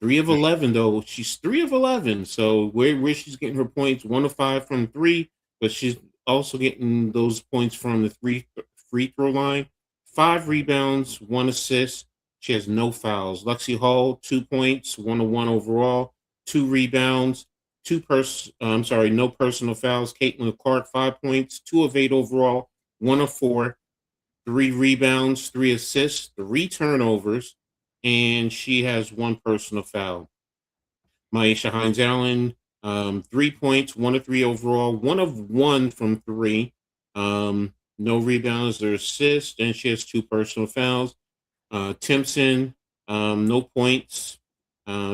3 of 11 though. She's 3 of 11, so where she's getting her points, 1 of 5 from 3, but she's also getting those points from the free throw line. 5 rebounds, 1 assist. She has no fouls. Lexi Hall, 2 points, 1 of 1 overall, 2 rebounds, no personal fouls. Caitlin Clark, 5 points, 2 of 8 overall, 1 of 4, 3 rebounds, 3 assists, 3 turnovers, and she has 1 personal foul. Maisha Hines-Allen, 3 points, 1 of 3 overall, 1 of 1 from 3. No rebounds or assists, and she has 2 personal fouls. Timpson, no points.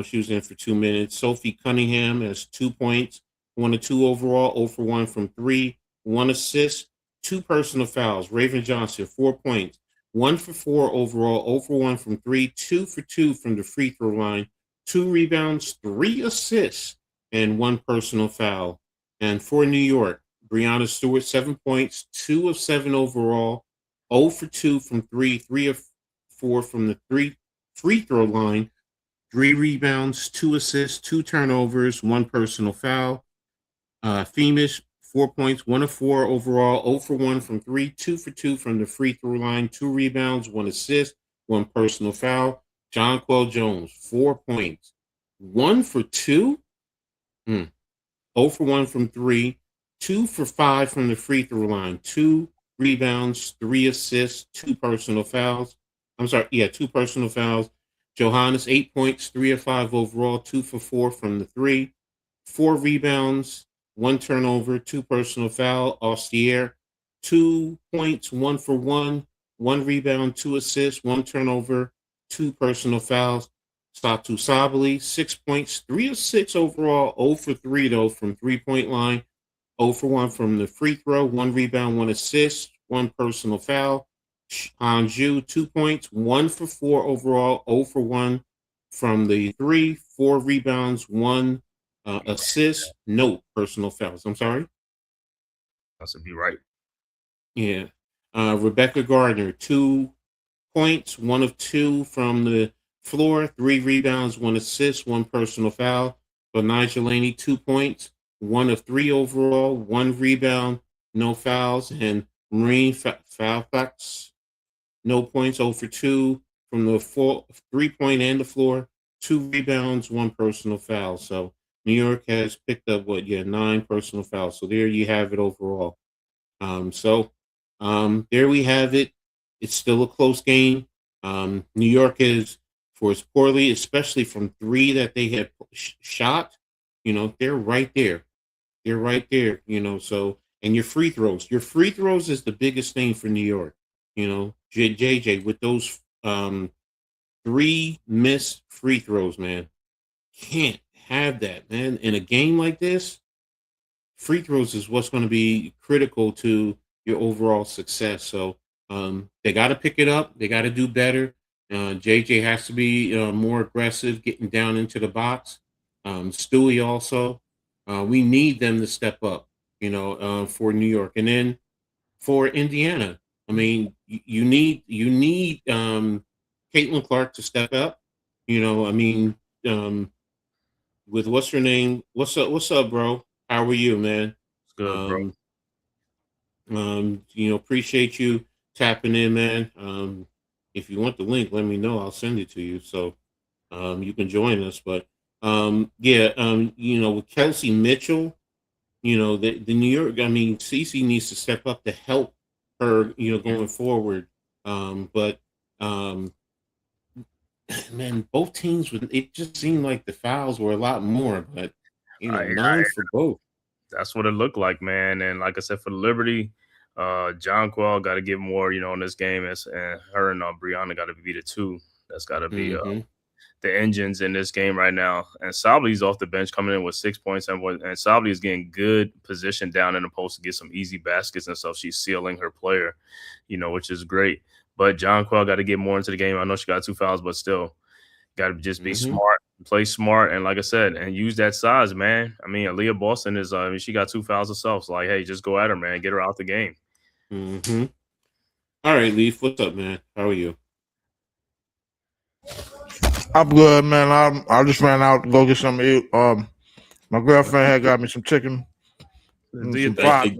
She was in for 2 minutes. Sophie Cunningham has 2 points, 1 of 2 overall, 0 for 1 from 3, 1 assist, 2 personal fouls. Raven Johnson, 4 points, 1 for 4 overall, 0 for 1 from 3, 2 for 2 from the free throw line, 2 rebounds, 3 assists, and 1 personal foul. And for New York, Breanna Stewart, 7 points, 2 of 7 overall, 0 for 2 from 3, 3 of 4 from the free throw line, 3 rebounds, 2 assists, 2 turnovers, 1 personal foul. Feemish, 4 points, 1 of 4 overall, 0 for 1 from 3, 2 for 2 from the free throw line, 2 rebounds, 1 assist, 1 personal foul. Jonquel Jones, 4 points, 1 for 2, 0 for 1 from 3, 2 for 5 from the free throw line, 2 rebounds, 3 assists, 2 personal fouls. 2 personal fouls. Johannes, 8 points, 3 of 5 overall, 2 for 4 from the 3, 4 rebounds, 1 turnover, 2 personal foul. Austier, 2 points, 1 for 1, 1 rebound, 2 assists, 1 turnover, 2 personal fouls. Satu Sabali, 6 points, 3 of 6 overall, 0 for 3 though from 3-point line, 0 for 1 from the free throw, 1 rebound, 1 assist, 1 personal foul. Hanju, 2 points, 1 for 4 overall, 0 for 1 from the 3, 4 rebounds, 1 assist, no personal fouls. I'm sorry? That should be right. Yeah. Rebecca Gardner, 2 points, 1 of 2 from the floor, 3 rebounds, 1 assist, 1 personal foul. Benijah Laney, 2 points, 1 of 3 overall, 1 rebound, no fouls, and Marine Falfax, no points, 0 for 2 from the 3-point and the floor, 2 rebounds, 1 personal foul. So New York has picked up 9 personal fouls. So there you have it overall. There we have it. It's still a close game. New York is, for as poorly, especially from 3 that they have shot, they're right there. They're right there, so, and your free throws is the biggest thing for New York. JJ, with those 3 missed free throws, man, can't have that, man. In a game like this, free throws is what's going to be critical to your overall success. So they got to pick it up. They got to do better. JJ has to be more aggressive, getting down into the box. Stewie also. We need them to step up, for New York. And then for Indiana, I mean, you need Caitlin Clark to step up. With what's her name? What's up, bro? How are you, man? It's good, bro. Appreciate you tapping in, man. If you want the link, let me know. I'll send it to you so you can join us. But with Kelsey Mitchell, the New York, Cece needs to step up to help her, going forward. Man, both teams, it just seemed like the fouls were a lot more, but 9 for both. That's what it looked like, man. And like I said, for the Liberty, Jonquel got to give more, in this game, and her and Breanna got to be the 2. That's got to be the engines in this game right now. And Sabli's off the bench coming in with 6 points, and Sabli is getting good position down in the post to get some easy baskets and stuff. She's sealing her player, which is great. But Jonquel got to get more into the game. I know she got 2 fouls, but still got to just be smart, play smart, and like I said, and use that size, man. Aliyah Boston is she got 2 fouls herself. So hey, just go at her, man. Get her out the game. All right, Leaf, what's up, man? How are you? I'm good, man. I just ran out to go get something to eat. My girlfriend had got me some chicken. Some fries.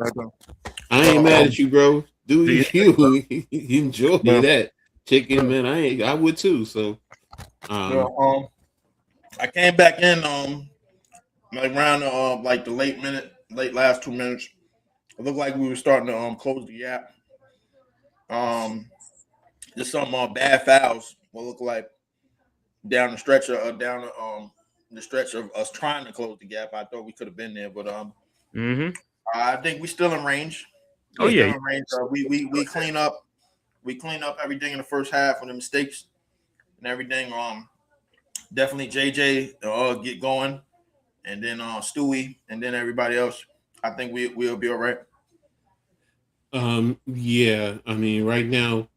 I ain't mad at you, bro. Do you enjoy that chicken, man? I would too. So, I came back in around the late last 2 minutes. It looked like we were starting to close the gap. Just some bad fouls. What looked like down the stretch of us trying to close the gap. I thought we could have been there, but I think we're still in range. In range. We clean up everything in the first half with the mistakes and everything. Definitely JJ get going, and then Stewie, and then everybody else. I think we'll be all right. Right now,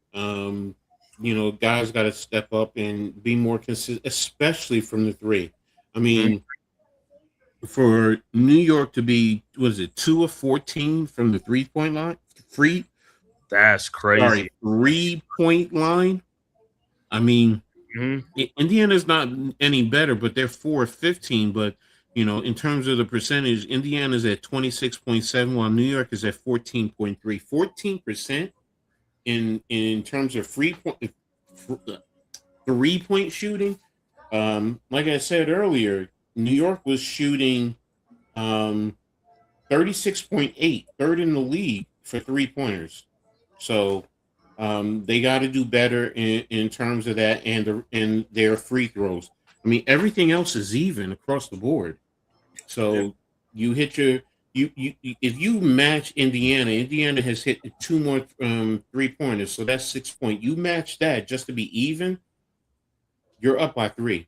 guys got to step up and be more consistent, especially from the 3. For New York to be, 2 of 14 from the 3-point line? That's crazy. 3-point line. Indiana's not any better, but they're 4 of 15. But in terms of the percentage, Indiana's at 26.7, while New York is at 14.3. 14% in terms of 3-point shooting. Like I said earlier, New York was shooting 36.8, third in the league for 3-pointers. So they got to do better in terms of that and their free throws. Everything else is even across the board. So you hit if you match Indiana has hit 2 more 3-pointers, so that's 6 points. You match that just to be even, you're up by 3.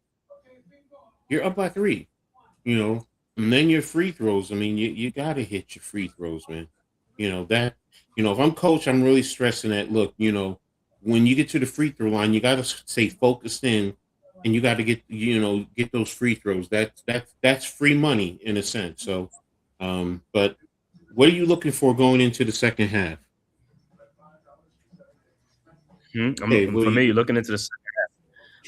And then your free throws. You got to hit your free throws, man. If I'm coach, I'm really stressing that. Look, when you get to the free throw line, you got to stay focused in, and you got to get those free throws. That's free money in a sense. So, but what are you looking for going into the second half? For me, looking into the second half,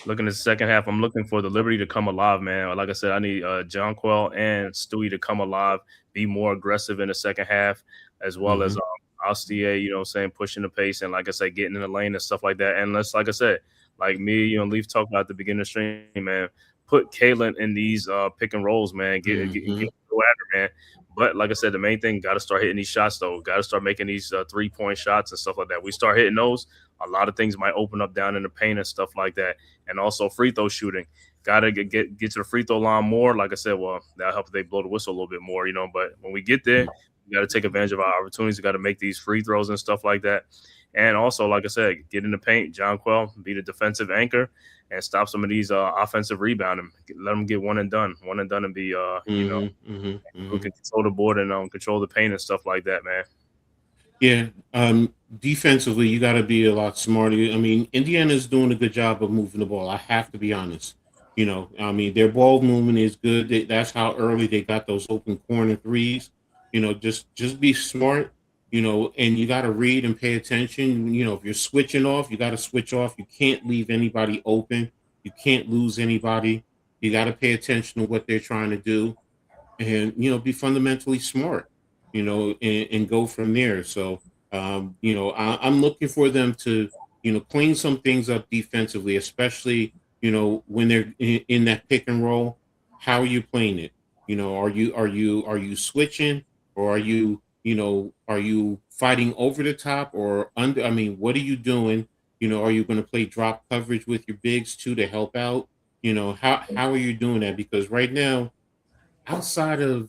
looking at the second half, I'm looking for the Liberty to come alive, man. Like I said, I need Jonquel and Stewie to come alive, be more aggressive in the second half, as well as Aliyah, you know what I'm saying, pushing the pace and, like I said, getting in the lane and stuff like that. And let's, like I said, like me, you know, Leaf talked about at the beginning of the stream, man, put Kaylin in these pick and rolls, man. Get go after, man. But like I said, the main thing, got to start hitting these shots, though. Got to start making these 3-point shots and stuff like that. We start hitting those, a lot of things might open up down in the paint and stuff like that. And also free throw shooting. Got to get to the free throw line more. Like I said, well, that'll help if they blow the whistle a little bit more, you know. But when we get there, we got to take advantage of our opportunities. We got to make these free throws and stuff like that. And also, like I said, get in the paint. Jonquel, be the defensive anchor and stop some of these offensive rebounding. Let them get one and done, and be, you know, who can control the board and control the paint and stuff like that, man. Yeah. Defensively, you got to be a lot smarter. I mean, Indiana's doing a good job of moving the ball. I have to be honest. You know, I mean, their ball movement is good. That's how early they got those open corner threes. You know, just be smart. You know, and you got to read and pay attention. You know, if you're switching off, you got to switch off. You can't leave anybody open. You can't lose anybody. You got to pay attention to what they're trying to do, and you know, be fundamentally smart. You know, and go from there. So, you know, I'm looking for them to, you know, clean some things up defensively, especially, you know, when they're in that pick and roll. How are you playing it? You know, are you switching, or are you fighting over the top or under? I mean, what are you doing? You know, are you going to play drop coverage with your bigs too to help out? You know, how are you doing that? Because right now, outside of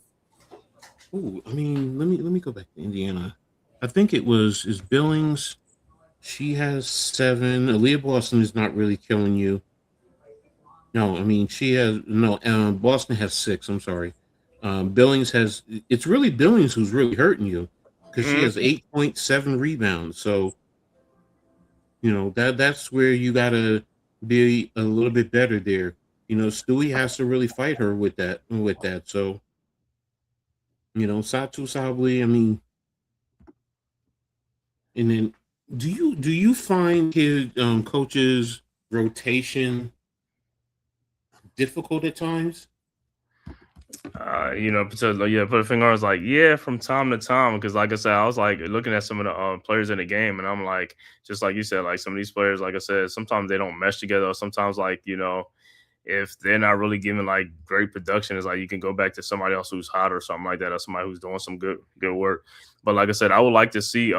I mean, let me go back to Indiana. I think is Billings. She has 7. Aliyah Boston is not really killing you. No, I mean she has no. Boston has 6. I'm sorry. Billings has. It's really Billings who's really hurting you because she has 8.7 rebounds. So, you know that's where you gotta be a little bit better there. You know, Stewie has to really fight her with that. So, you know, Satu Sabli, I mean, and then do you find his coach's rotation difficult at times? You know, put a finger on. I was like, yeah, from time to time, because like I said, I was like looking at some of the players in the game, and I'm like, just like you said, like some of these players, like I said, sometimes they don't mesh together. Or sometimes, like, you know, if they're not really giving like great production, it's like you can go back to somebody else who's hot or something like that, or somebody who's doing some good work. But like I said, I would like to see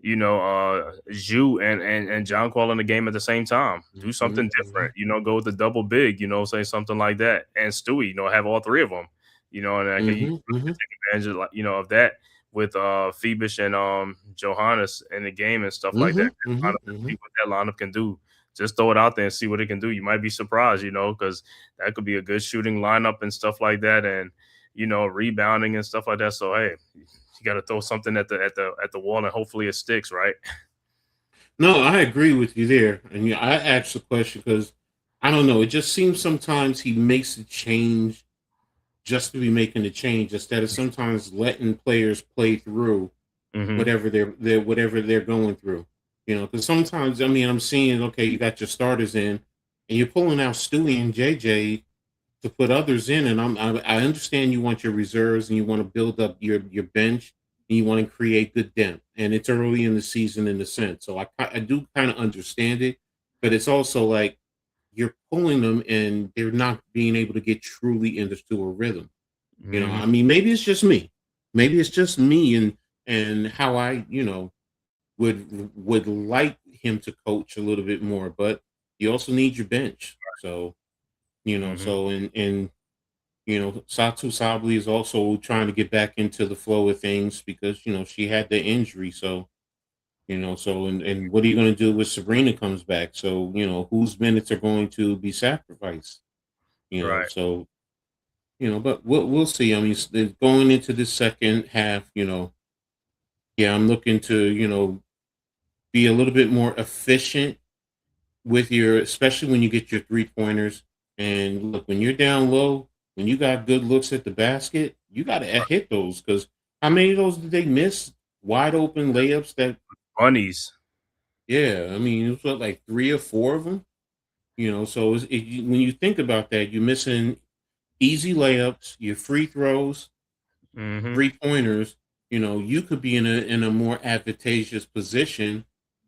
you know, Ju and Jonquel in the game at the same time. Do something different, you know, go with the double big, you know, say something like that. And Stewie, you know, have all 3 of them, you know, and you can take advantage of, like, you know, of that with Phoebus and Johannes in the game and stuff like that. See what that lineup can do. Just throw it out there and see what it can do. You might be surprised, you know, because that could be a good shooting lineup and stuff like that, and you know, rebounding and stuff like that. So hey, you got to throw something at the wall and hopefully it sticks, right? No, I agree with you there. And yeah, I asked the question because I don't know. It just seems sometimes he makes a change just to be making a change instead of sometimes letting players play through whatever they're going through. You know, because sometimes, I mean, I'm seeing, okay, you got your starters in, and you're pulling out Stewie and JJ to put others in, and I understand you want your reserves and you want to build up your bench and you want to create good depth, and it's early in the season in a sense, so I do kind of understand it, but it's also like you're pulling them and they're not being able to get truly into a rhythm. You know, I mean, maybe it's just me, and how I, you know, would like him to coach a little bit more, but you also need your bench. So, you know, so and you know, Satu Sabli is also trying to get back into the flow of things because, you know, she had the injury. So, you know, so and what are you going to do when Sabrina comes back? So, you know, whose minutes are going to be sacrificed? You know, so, you know, but we'll see. I mean, going into the second half, you know, yeah, I'm looking to, you know, be a little bit more efficient with especially when you get your 3-pointers. And look, when you're down low, when you got good looks at the basket, you got to hit those, because how many of those did they miss? Wide open layups that bunnies. Yeah, I mean, it was like 3 or 4 of them. So when you think about that, you're missing easy layups, your free throws, Mm-hmm. 3-pointers. You could be in a more advantageous position,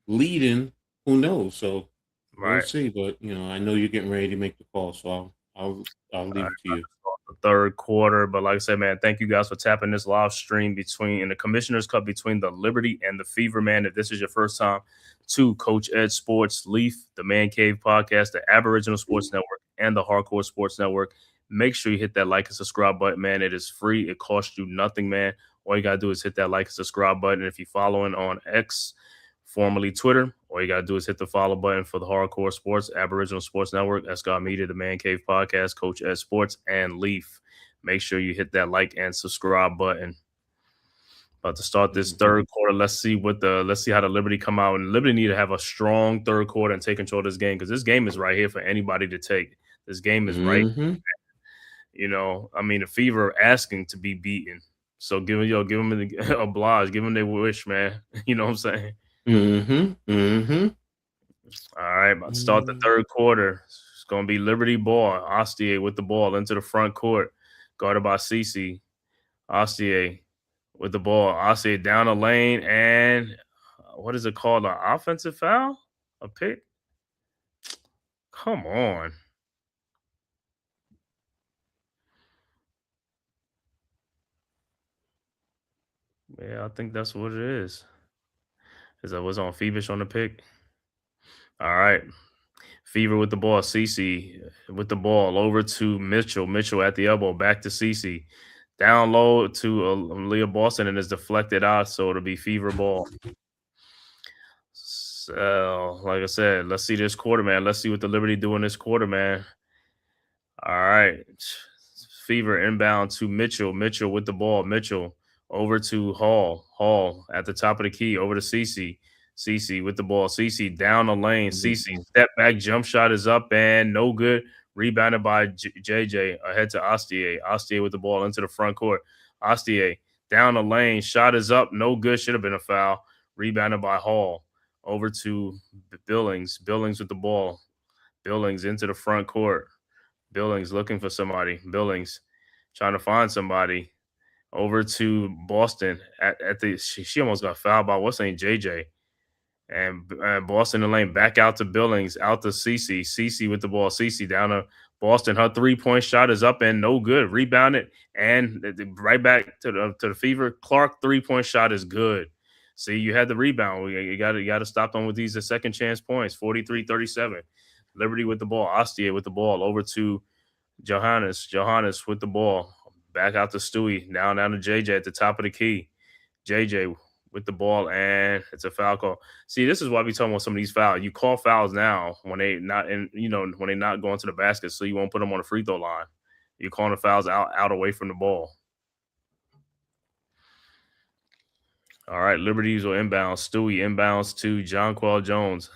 leading. Who knows? So we'll Right. see. But I know you're getting ready to make the call, so I'll leave it to you. The third quarter, but like I said, man, thank you guys for tapping this live stream in the Commissioner's Cup between the Liberty and the Fever, man. If this is your first time to Coach Ed Sports, Leaf, the Man Cave Podcast, the Aboriginal Sports Network, and the Hardcore Sports Network, make sure you hit that like and subscribe button, man. It is free. It costs you nothing, man. All you got to do is hit that like and subscribe button. If you're following on X, formerly Twitter, all you got to do is hit the follow button for the Hardcore Sports, Aboriginal Sports Network, Escott Media, the Man Cave Podcast, Coach Ed Sports, and Leaf. Make sure you hit that like and subscribe button. About to start this third quarter. Let's see how the Liberty come out. And Liberty need to have a strong third quarter and take control of this game, because this game is right here for anybody to take. This game is right. The Fever are asking to be beaten. So give them oblige, give them their wish, man. You know what I'm saying? All right, about to start the third quarter. It's gonna be Liberty ball. Ostier with the ball into the front court, guarded by Cece. Ostier with the ball. Ostier down the lane, and what is it called? An offensive foul? A pick? Come on. Yeah, I think that's what it is. Is that was on Phoebus on the pick? All right. Fever with the ball. Cece with the ball over to Mitchell. Mitchell at the elbow. Back to Cece. Down low to Aliyah Boston, and it's deflected out, so it'll be Fever ball. So, like I said, let's see this quarter, man. Let's see what the Liberty do in this quarter, man. All right. Fever inbound to Mitchell. Mitchell with the ball. Mitchell over to Hall. Hall at the top of the key. Over to Cece. Cece with the ball. Cece down the lane. Cece step back. Jump shot is up and no good. Rebounded by JJ. Ahead to Ostier. Ostier with the ball into the front court. Ostier down the lane. Shot is up. No good. Should have been a foul. Rebounded by Hall. Over to Billings. Billings with the ball. Billings into the front court. Billings looking for somebody. Billings trying to find somebody. Over to Boston. She almost got fouled by what's name JJ. And Boston in the lane. Back out to Billings. Out to Cece. Cece with the ball. Cece down to Boston. Her 3-point shot is up and no good. Rebounded. And right back to the Fever. Clark 3-point shot is good. See, you had the rebound. You got to stop them with these second chance points. 43-37. Liberty with the ball. Ostier with the ball. Over to Johannes. Johannes with the ball. Back out to Stewie. Down to JJ at the top of the key. JJ with the ball, and it's a foul call. See, this is why we talking about some of these fouls. You call fouls now when they not when they not going to the basket, so you won't put them on the free throw line. You're calling the fouls out away from the ball. All right, Liberties will inbound. Stewie inbounds to Jonquel Jones.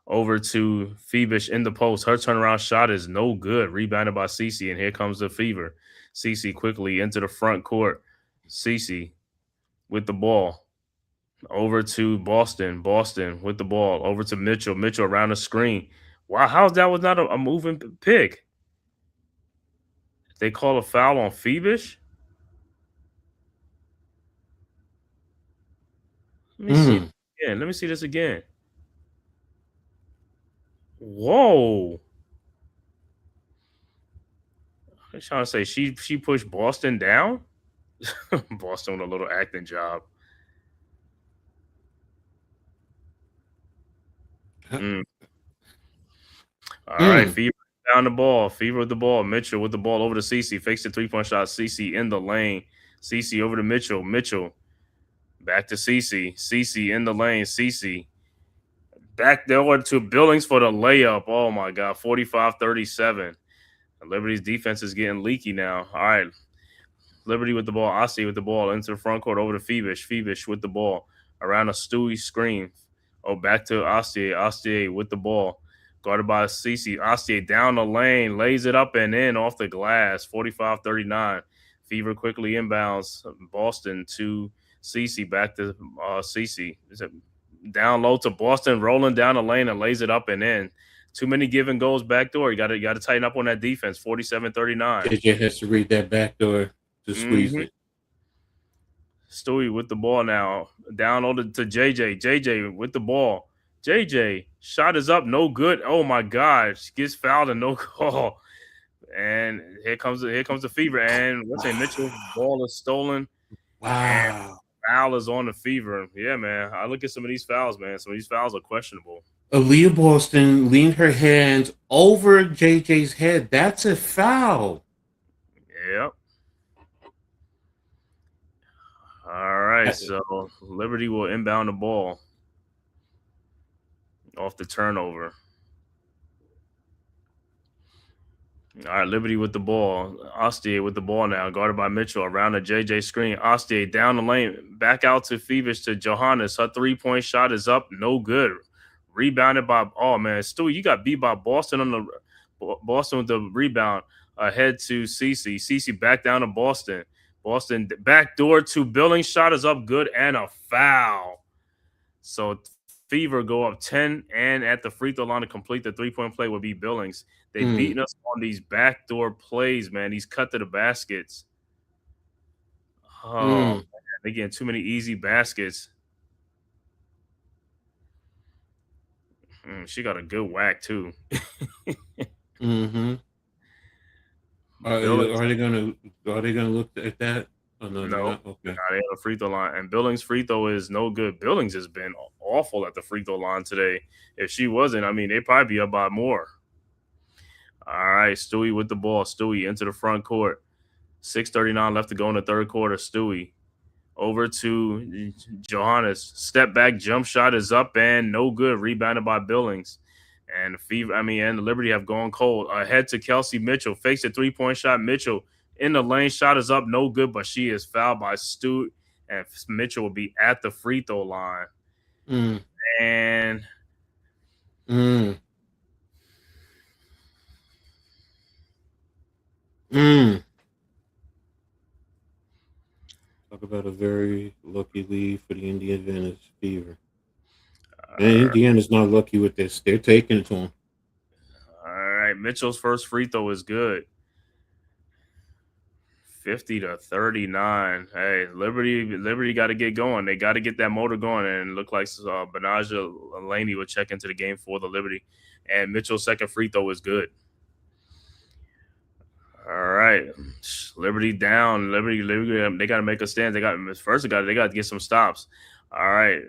Over to Phoebus in the post. Her turnaround shot is no good. Rebounded by Cece, and here comes the Fever. Cece quickly into the front court. Cece with the ball. Over to Boston. Boston with the ball. Over to Mitchell. Mitchell around the screen. Wow, how's that was not a moving pick? They call a foul on Phoebus? Let me see it again. Let me see this again. Whoa. I'm trying to say she pushed Boston down. Boston with a little acting job. All right, Fever down the ball. Fever with the ball. Mitchell with the ball over to Cece. Fakes the 3-point shot. Cece in the lane. Cece over to Mitchell. Mitchell back to Cece. Cece in the lane. Cece back there to Billings for the layup. Oh, my God. 45-37. Liberty's defense is getting leaky now. All right. Liberty with the ball. Ostier with the ball into the front court over to Phoebus. Phoebus with the ball around a Stewie screen. Oh, back to Ostier. Ostier with the ball. Guarded by Cece. Ostier down the lane. Lays it up and in off the glass. 45-39. Fever quickly inbounds. Boston to Cece. Back to Cece. Down low to Boston. Rolling down the lane and lays it up and in. Too many give and goes back door. You got to tighten up on that defense. 47-39. JJ has to read that back door to squeeze it. Stewie with the ball now. Down to JJ. JJ with the ball. JJ shot is up, no good. Oh my gosh, gets fouled and no call. And here comes the Fever. And let's say Mitchell's ball is stolen. Wow. Foul is on the Fever. Yeah, man. I look at some of these fouls, man. Some of these fouls are questionable. Aliyah Boston leaned her hands over JJ's head. That's a foul. Yep. All right, so Liberty will inbound the ball off the turnover. All right, Liberty with the ball. Ostier with the ball now, guarded by Mitchell around the JJ screen. Ostier down the lane, back out to Fevers to Johannes. Her 3-point shot is up, no good. Rebounded by Stewie, you got beat by Boston with the rebound. Ahead to Cece. Cece back down to Boston. Boston backdoor to Billings. Shot is up good and a foul. So Fever go up 10 and at the free throw line to complete the 3-point play would be Billings. They beating us on these backdoor plays, man. These cut to the baskets. Oh, man. They getting too many easy baskets. She got a good whack too. Are they gonna look at that? Oh, no. Okay. They have a free throw line, and Billings' free throw is no good. Billings has been awful at the free throw line today. If she wasn't, I mean, they'd probably be up by more. All right, Stewie with the ball. Stewie into the front court. 6:39 left to go in the third quarter. Stewie over to Johannes. Step back jump shot is up and no good. Rebounded by Billings. And the Liberty have gone cold. Ahead to Kelsey Mitchell. Fakes a 3-point shot. Mitchell in the lane. Shot is up. No good, but she is fouled by Stewart. And Mitchell will be at the free throw line. And talk about a very lucky lead for the Indiana Fever. And Indiana's not lucky with this. They're taking it to them. All right, Mitchell's first free throw is good. 50-39. Hey, Liberty got to get going. They got to get that motor going. And it looked like Benaja Laney would check into the game for the Liberty. And Mitchell's second free throw is good. All right, Liberty down. Liberty, they got to make a stand. They got to get some stops. All right,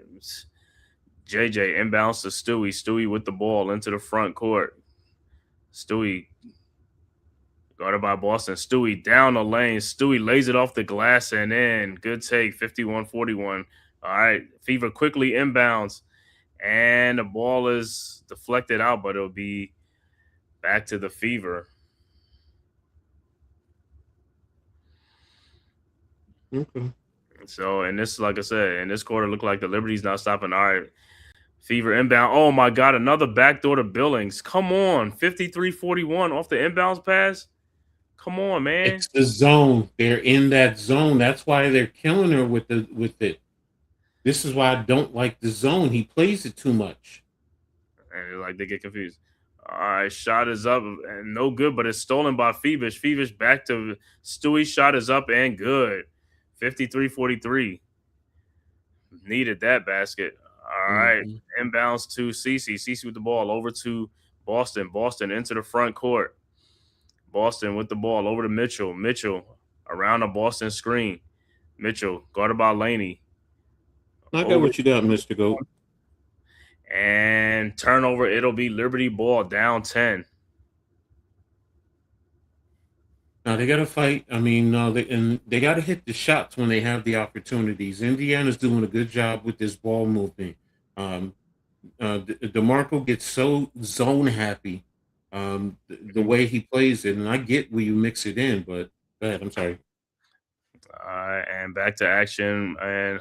JJ inbounds to Stewie. Stewie with the ball into the front court. Stewie guarded by Boston. Stewie down the lane. Stewie lays it off the glass and in. Good take, 51-41. All right, Fever quickly inbounds, and the ball is deflected out, but it'll be back to the Fever. Okay. So, and this, like I said, in this quarter, looked like the Liberty's not stopping. All right, Fever inbound. Oh, my God, another backdoor to Billings. Come on, 53-41 off the inbounds pass. Come on, man. It's the zone. They're in that zone. That's why they're killing her with it. This is why I don't like the zone. He plays it too much. And they get confused. All right, shot is up and no good, but it's stolen by Fevish. Fevish back to Stewie. Shot is up and good. 53-43. Needed that basket. All right, inbounds to Cece. Cece with the ball over to Boston. Boston into the front court. Boston with the ball over to Mitchell. Mitchell around the Boston screen. Mitchell guarded by Laney. I got what you got, Mr. Goat. And turnover. It'll be Liberty ball down 10. Now they got to fight. I mean, they got to hit the shots when they have the opportunities. Indiana's doing a good job with this ball movement. DeMarco gets so zone happy the way he plays it, and I get where you mix it in, but go ahead. I'm sorry. And back to action, and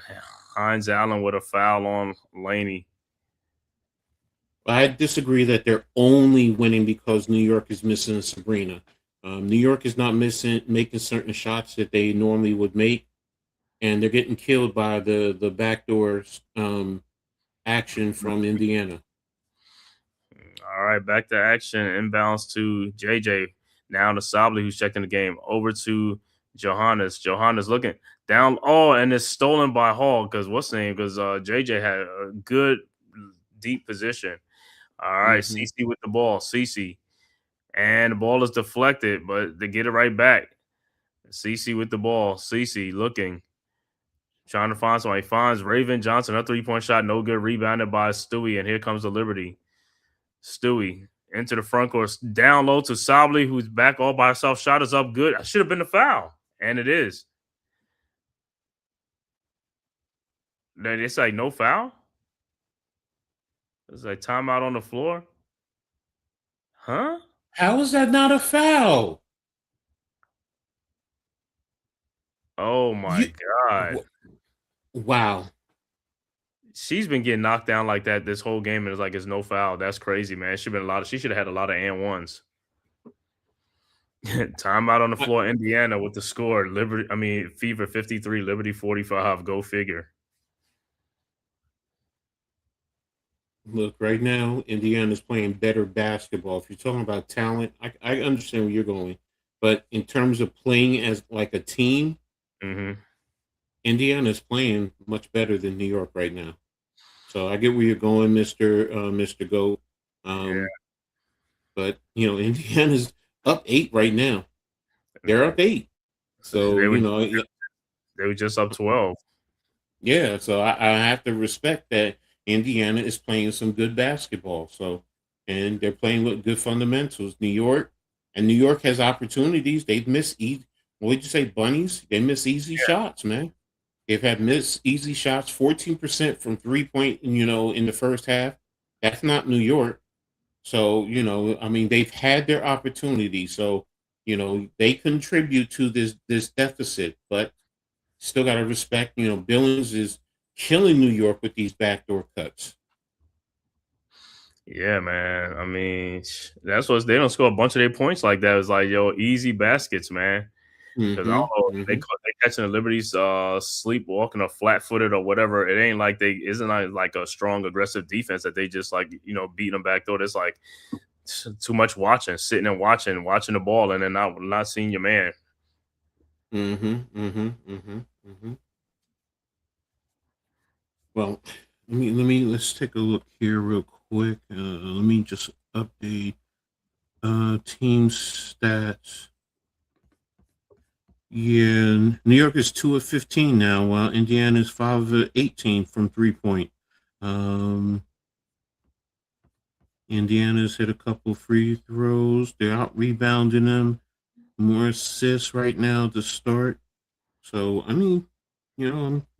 Hines Allen with a foul on Laney. I disagree that they're only winning because New York is missing Sabrina. New York is not making certain shots that they normally would make, and they're getting killed by the backdoor action from Indiana. All right, back to action. Inbounds to JJ. Now to Sabli, who's checking the game. Over to Johannes. Johannes looking down. Oh, and it's stolen by Hall because what's the name? Because JJ had a good deep position. All right, CC with the ball. CC. And the ball is deflected, but they get it right back. CC with the ball. CC looking. Trying to find somebody. Finds Raven Johnson. A 3-point shot. No good. Rebounded by Stewie. And here comes the Liberty. Stewie into the front court, down low to Sabli, who's back all by herself. Shot is up good. Should have been a foul, and it is. Then it's like no foul. It's like timeout on the floor. Huh? How is that not a foul? Oh my God. Wow. She's been getting knocked down like that this whole game, and it's like it's no foul. That's crazy, man. She should have had a lot of and ones. Timeout on the floor, Indiana with the score. Fever 53, Liberty 45. Go figure. Look, right now, Indiana's playing better basketball. If you're talking about talent, I understand where you're going. But in terms of playing as like a team, Indiana's playing much better than New York right now. So I get where you're going, Mr. Goat. But, Indiana's up 8 right now. They're up 8. So, they were just up 12. Yeah, so I have to respect that Indiana is playing some good basketball. So, and they're playing with good fundamentals. New York has opportunities. They've missed what did you say, bunnies? They miss easy shots, man. They've had missed easy shots, 14% from 3-point, in the first half. That's not New York. So, they've had their opportunities. So, they contribute to this deficit, but still got to respect, Billings is killing New York with these backdoor cuts. Yeah, man. I mean, that's what they don't score a bunch of their points like that. It's like, easy baskets, man. Because I don't know if they catching the Liberties sleepwalking or flat-footed or whatever. It ain't like isn't like a strong aggressive defense that they just like beating them back door. It's like too much watching, sitting and watching the ball, and then not seeing your man. Well, let's take a look here real quick. Let me just update team stats. Yeah, New York is 2 of 15 now, while Indiana is 5 of 18 from 3-point. Indiana's hit a couple free throws. They're out rebounding them. More assists right now to start. So, I'm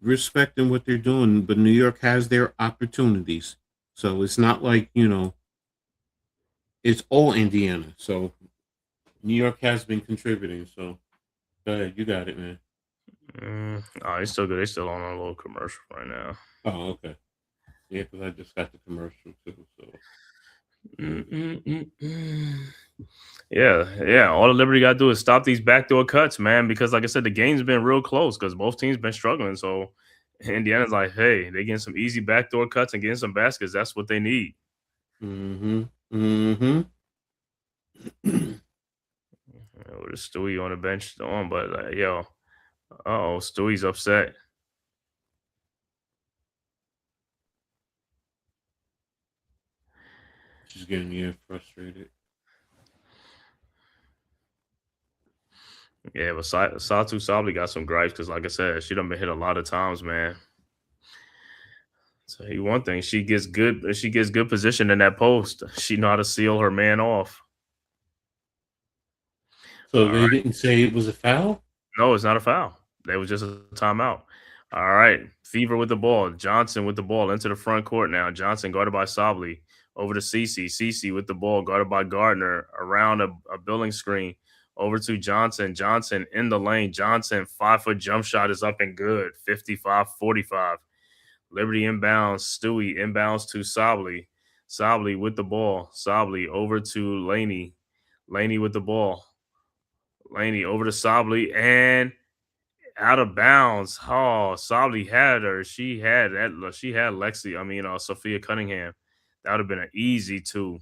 respecting what they're doing, but New York has their opportunities. So it's not like, it's all Indiana. So New York has been contributing. So go ahead. You got it, man. It's still good. They're still on a little commercial right now. Oh, okay. Yeah, because I just got the commercial too. So. Yeah. All the Liberty got to do is stop these backdoor cuts, man. Because, like I said, the game's been real close because both teams been struggling. So Indiana's like, hey, they're getting some easy backdoor cuts and getting some baskets. That's what they need. With Stewie on the bench on, but Stewie's upset. She's getting frustrated. Yeah, but Satu Sabli got some gripes because, like I said, she done been hit a lot of times, man. So one thing, she gets good position in that post. She know how to seal her man off. So they didn't say it was a foul? No, it's not a foul. That was just a timeout. All right. Fever with the ball. Johnson with the ball into the front court now. Johnson guarded by Sabli. Over to Cece. Cece with the ball guarded by Gardner. Around a building screen. Over to Johnson. Johnson in the lane. Johnson, 5-foot jump shot is up and good. 55-45. Liberty inbounds. Stewie inbounds to Sabli. Sabli with the ball. Sabli over to Laney. Laney with the ball. Laney over to Sabli and out of bounds. Oh, Sabli had her. She had Sophia Cunningham. That would have been an easy 2.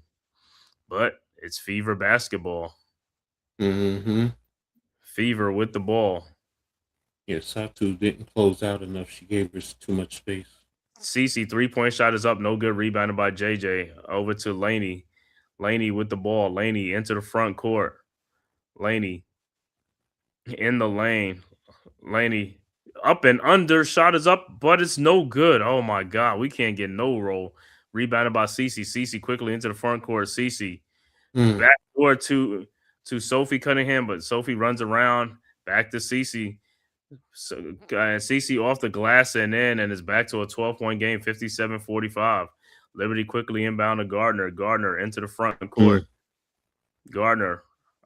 but it's Fever basketball. Mm-hmm. Fever with the ball. Yeah, Satu didn't close out enough. She gave us too much space. Cece 3-point shot is up. No good. Rebounded by JJ. Over to Laney. Laney with the ball. Laney into the front court. Laney in the lane. Laney up and under. Shot is up, but it's no good. Oh my God. We can't get no roll. Rebounded by Cece. Cece quickly into the front court. Cece backdoor to Sophie Cunningham, but Sophie runs around. Back to Cece. So Cece off the glass and in, and is back to a 12-point game, 57-45. Liberty quickly inbound to Gardner. Gardner into the front court. Gardner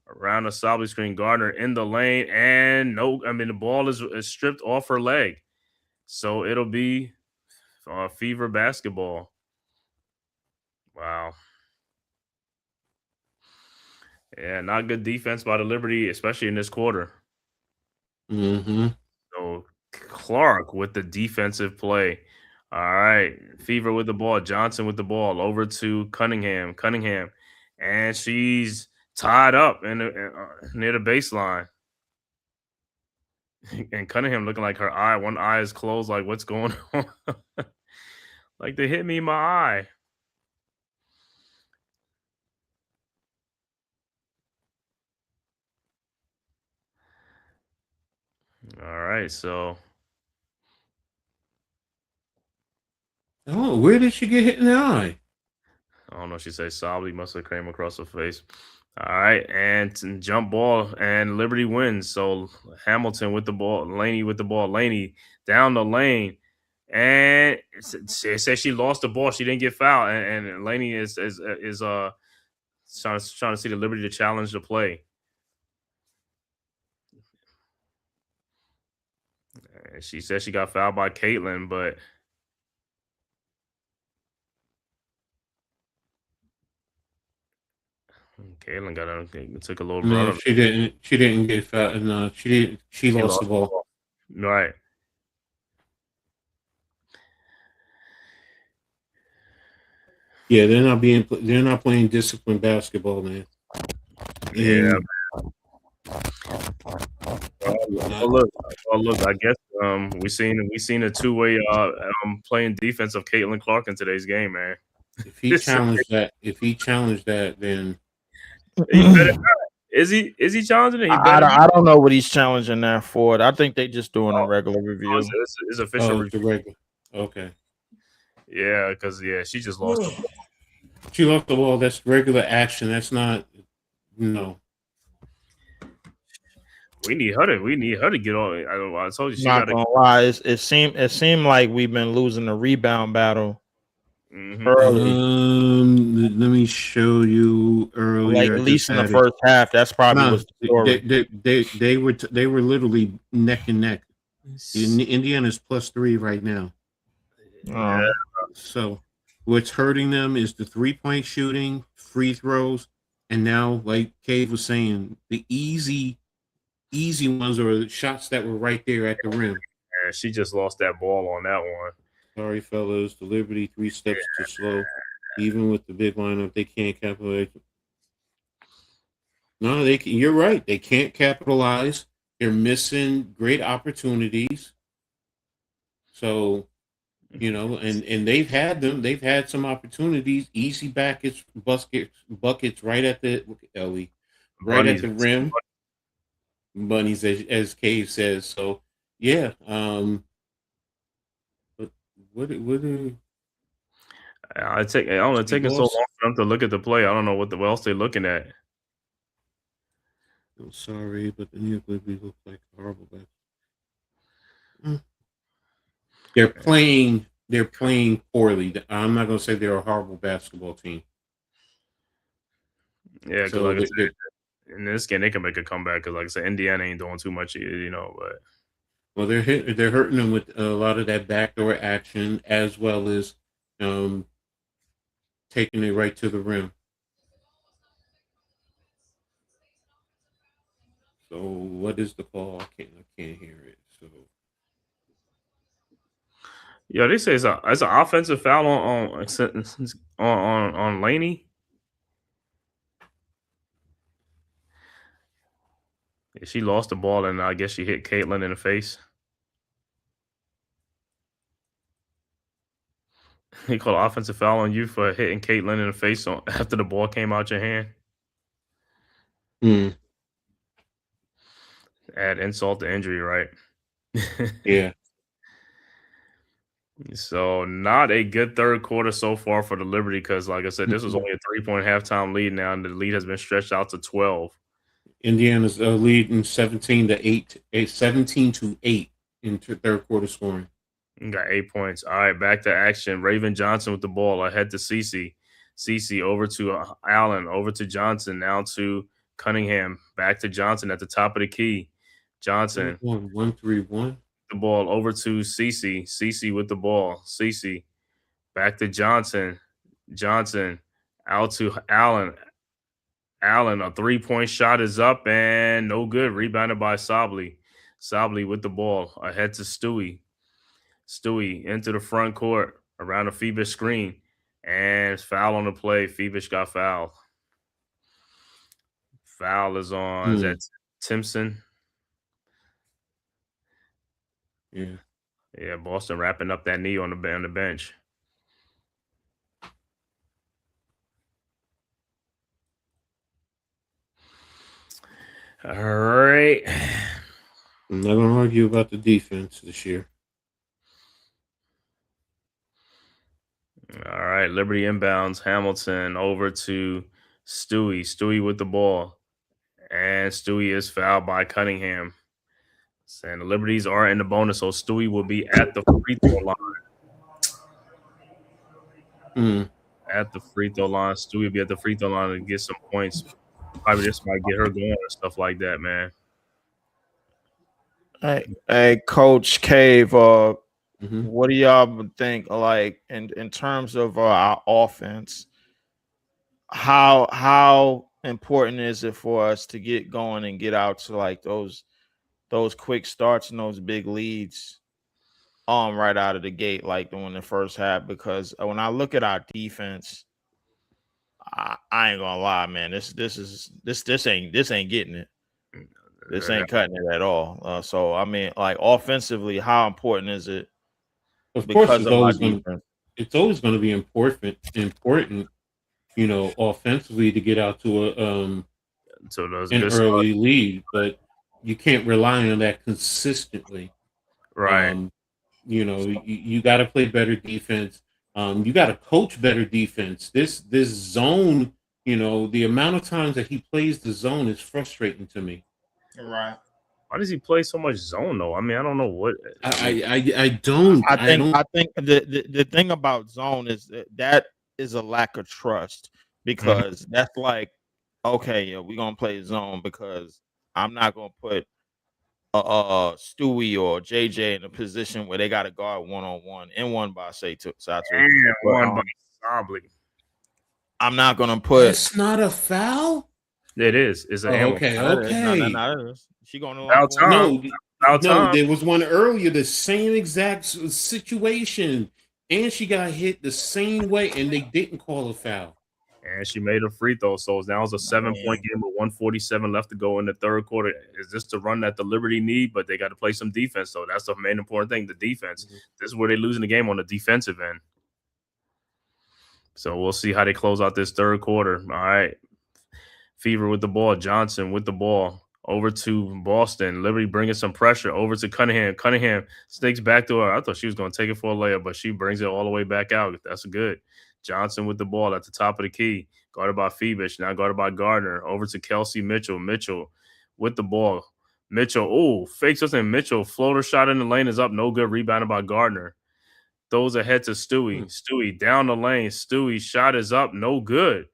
around the Sably screen. Gardner in the lane, and the ball is stripped off her leg. So it'll be Fever basketball. Wow. Yeah, not good defense by the Liberty, especially in this quarter. Mm-hmm. So Clark with the defensive play. All right. Fever with the ball. Johnson with the ball. Over to Cunningham. And she's tied up near the baseline. And Cunningham looking like one eye is closed. Like, what's going on? Like, they hit me in my eye. All right, so. Oh, where did she get hit in the eye? I don't know. She said Sably must have came across her face. All right, and jump ball, and Liberty wins. So Hamilton with the ball, Laney with the ball. Laney down the lane, and it says she lost the ball. She didn't get fouled, and Laney is trying to see the Liberty to challenge the play. And she said she got fouled by Caitlin, but Caitlin took a little run. No, she didn't. She didn't get fouled. No, she didn't. She lost the ball. Right. Yeah, they're not playing disciplined basketball, man. Yeah. Look. I guess we seen a two-way playing defense of Caitlin Clark in today's game, man. If he challenged that, then is he challenging it? I don't know what he's challenging that for. I think they just doing a regular review. It's official review. The regular. Okay. Yeah, because she just lost the ball. She lost the ball. That's regular action. That's not. No. We need her to get on. I told you she not gonna lie. It seemed like we've been losing the rebound battle early. Let me show you earlier. Like at least in the first half. That's probably was the story. They were literally neck and neck. Indiana's +3 right now. So what's hurting them is the 3-point shooting, free throws, and now, like Cave was saying, the easy ones are the shots that were right there at the rim. Yeah, she just lost that ball on that one. Sorry, fellas. The Liberty 3 steps too slow. Even with the big lineup, they can't capitalize. No, you're right. They can't capitalize. They're missing great opportunities. So, and they've had them. They've had some opportunities. Easy buckets right at the at the rim. Bunnies, as Cave says. So, yeah. But what it's taking so long for them to look at the play. I don't know what else they're looking at. I'm sorry, but the New York Liberty look like horrible. They're playing poorly. I'm not going to say they're a horrible basketball team. Yeah, because like I said, in this game they can make a comeback. Because like I said, Indiana ain't doing too much, But well, they're hurting them with a lot of that backdoor action, as well as taking it right to the rim. So what is the call? I can't hear it. So yeah, they say it's an offensive foul on Laney. She lost the ball, and I guess she hit Caitlin in the face. He called an offensive foul on you for hitting Caitlin in the face after the ball came out your hand. Mm. Add insult to injury, right? Yeah. So not a good third quarter so far for the Liberty because, like I said, this was only a 3-point halftime lead now, and the lead has been stretched out to 12. Indiana's leading 17-8 in third quarter scoring. Got 8 points. All right, back to action. Raven Johnson with the ball ahead to Cece. Cece over to Allen, over to Johnson, now to Cunningham. Back to Johnson at the top of the key. Johnson. 1-3-1. The ball over to Cece. Cece with the ball. Cece. Back to Johnson. Johnson out to Allen. Allen, a 3-point shot is up and no good. Rebounded by Sabley. Sabley with the ball ahead to Stewie. Stewie into the front court around the Phoebus screen. And foul on the play. Phoebus got fouled. Foul is on. Is that Timpson? Yeah. Yeah, Boston wrapping up that knee on the bench. All right. I'm not going to argue about the defense this year. All right, Liberty inbounds. Hamilton over to Stewie. Stewie with the ball. And Stewie is fouled by Cunningham. And the Liberties are in the bonus, so Stewie will be at the free throw line. At the free throw line. Stewie will be at the free throw line to get some points. Probably just might get her going or stuff like that, man. Hey, Coach Cave, what do y'all think, like, in terms of our offense, how important is it for us to get going and get out to like those quick starts and those big leads right out of the gate, like during the first half? Because when I look at our defense, I ain't gonna lie, man, this ain't getting it. This ain't cutting it at all. So I mean, like, offensively, how important is it? Of course, it's always going to be important, you know, offensively to get out to an early lead, but you can't rely on that consistently. Right. You know, you got to play better defense. You got to coach better defense. This zone, you know, the amount of times that he plays the zone is frustrating to me. Right. Why does he play so much zone though? I mean, I don't know what. I don't. I think the thing about zone is that is a lack of trust, because that's like, okay, yeah, we're gonna play zone because I'm not gonna put Stewie or JJ in a position where they got to guard one-on-one and one by Satu. And one by Sabley. I'm not gonna put. That's not a foul. It is. It's an okay. No, she going to no. There was one earlier, the same exact situation, and she got hit the same way, and they didn't call a foul. And she made a free throw, so now it's a 7-point game with 1:47 left to go in the third quarter. Is this the run that the Liberty need? But they got to play some defense, so that's the main important thing, the defense. This is where they're losing the game, on the defensive end. So we'll see how they close out this third quarter. All right. Fever with the ball. Johnson with the ball. Over to Boston. Liberty bringing some pressure. Over to Cunningham. Cunningham sneaks back to her. I thought she was going to take it for a layup, but she brings it all the way back out. That's good. Johnson with the ball at the top of the key. Guarded by Phoebus. Now guarded by Gardner. Over to Kelsey Mitchell. Mitchell with the ball. Mitchell. Fakes something. Mitchell. Floater shot in the lane is up. No good. Rebounded by Gardner. Throws ahead to Stewie. Stewie down the lane. Stewie shot is up. No good.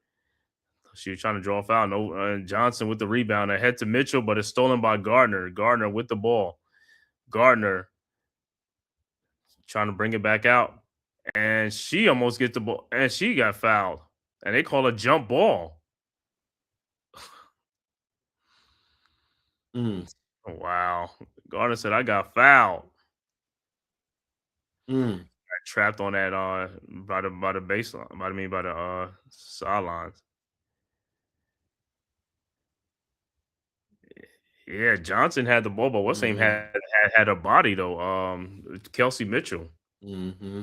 She was trying to draw a foul. No, Johnson with the rebound. Ahead to Mitchell, but it's stolen by Gardner. Gardner with the ball. Gardner trying to bring it back out. And she almost gets the ball. And she got fouled. And they call a jump ball. Wow. Gardner said, I got fouled. Got trapped on that by the baseline. By the sidelines. Yeah, Johnson had the ball, but what's name had a body though. Kelsey Mitchell. Mm-hmm.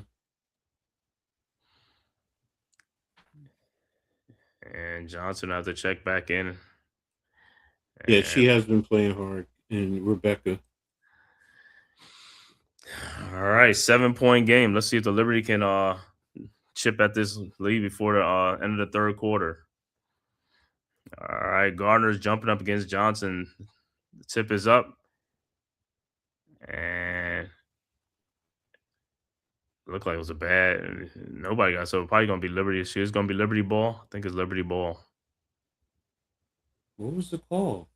And Johnson had to check back in. Yeah, she has been playing hard. And Rebecca. All right, 7-point game. Let's see if the Liberty can chip at this lead before the end of the third quarter. All right, Gardner's jumping up against Johnson. The tip is up. And looked like it was a bad. Nobody got, so probably going to be Liberty. It's going to be Liberty ball. I think it's Liberty ball. What was the call?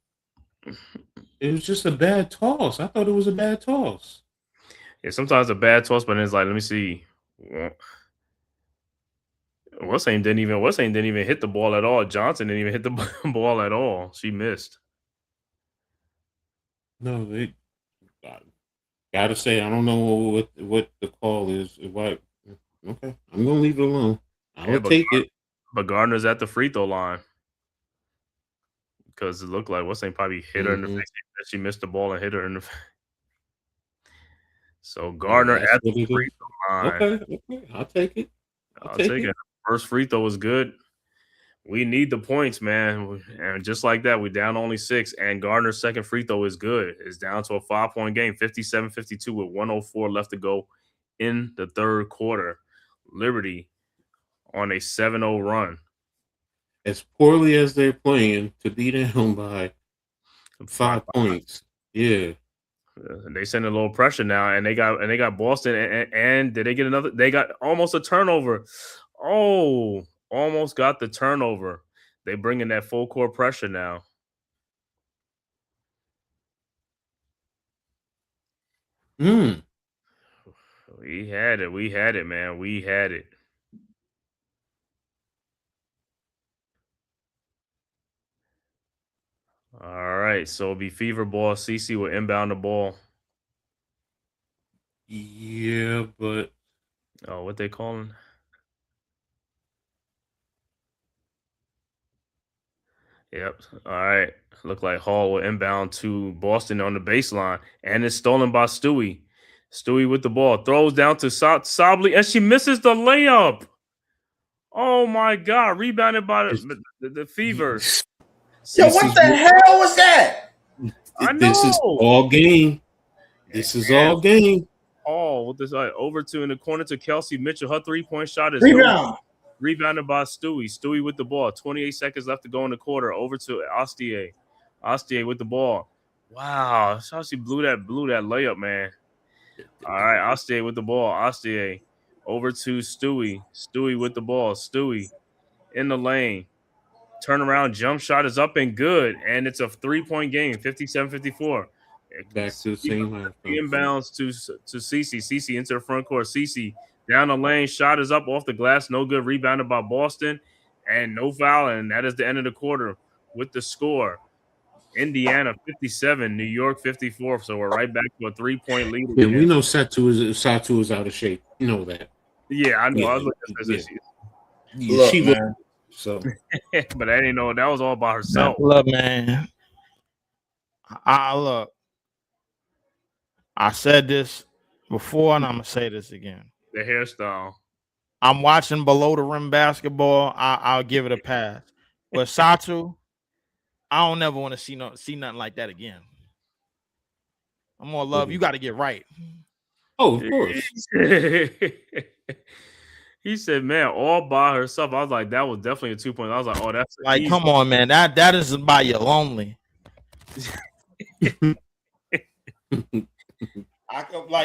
It was just a bad toss. I thought it was a bad toss. Yeah, sometimes a bad toss, but then it's like, let me see. What's name didn't even hit the ball at all. Johnson didn't even hit the ball at all. She missed. No, they gotta say I don't know what the call is. What? Okay, I'm gonna leave it alone. I'll take it. But Gardner's at the free throw line because it looked like what's name probably hit her in the face. She missed the ball and hit her in the face. So Gardner at the free throw line. Okay, I'll take it. I'll take it. First free throw was good. We need the points, man. And just like that, we're down only 6. And Gardner's second free throw is good. It's down to a 5-point game, 57-52 with 104 left to go in the third quarter. Liberty on a 7-0 run. As poorly as they're playing, to be down by 5 points. Yeah. They send a little pressure now, and they got Boston. And did they get another? They got almost a turnover. Oh, almost got the turnover. They bring in that full court pressure now. We had it. We had it, man. We had it. All right. So it'll be Fever ball. CC will inbound the ball. Yeah, but what they calling? Yep. All right. Look like Hall will inbound to Boston on the baseline, and it's stolen by Stewie. Stewie with the ball throws down to Sably, and she misses the layup. Oh my God! Rebounded by the Fever. Yo, what the hell was that? This is all game. This is all game. Oh, with this over to in the corner to Kelsey Mitchell. Her 3-point shot is rebounded by Stewie. Stewie with the ball. 28 seconds left to go in the quarter. Over to Astier. Astier with the ball. Wow, that's how she blew that layup, man. All right, Astier with the ball. Astier over to Stewie. Stewie with the ball. Stewie in the lane. Turnaround jump shot is up and good, and it's a 3-point game, 57-54. Back to the same line. Inbounds to CC. CC into the front court. CC down the lane. Shot is up off the glass. No good. Rebounded by Boston. And no foul. And that is the end of the quarter with the score. Indiana 57, New York 54. So we're right back to a 3-point lead. Yeah, we know Satu is out of shape. You know that. Yeah, I know. Yeah, I was looking at this. Look, she man. So, but I didn't know that was all by herself. Look, man. Look. I said this before, and I'm gonna say this again. The hairstyle. I'm watching below the rim basketball. I'll give it a pass. But Satu, I don't never want to see nothing like that again. I'm more love. You got to get right. Oh, of course. He said, "Man, all by herself." I was like, "That was definitely a 2-point." I was like, "Oh, that's like, come on, man. That is by your lonely."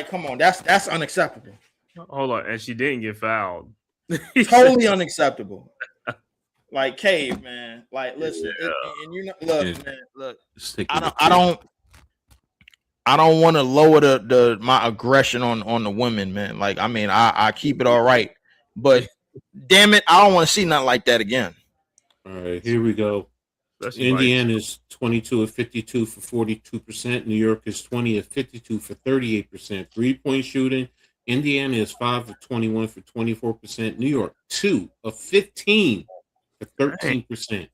Come on. That's unacceptable. Hold on, and she didn't get fouled. Totally unacceptable. Like, Cave, man. Like, listen, and you know, look, man, look. I don't want to lower my aggression on the women, man. Like, I mean, I keep it all right, but damn it, I don't want to see nothing like that again. All right, here we go. Indiana is 22 of 52 for 42%. New York is 20 of 52 for 38%. 3-point shooting. Indiana is 5 of 21 for 24%. New York 2 of 15 for 13%.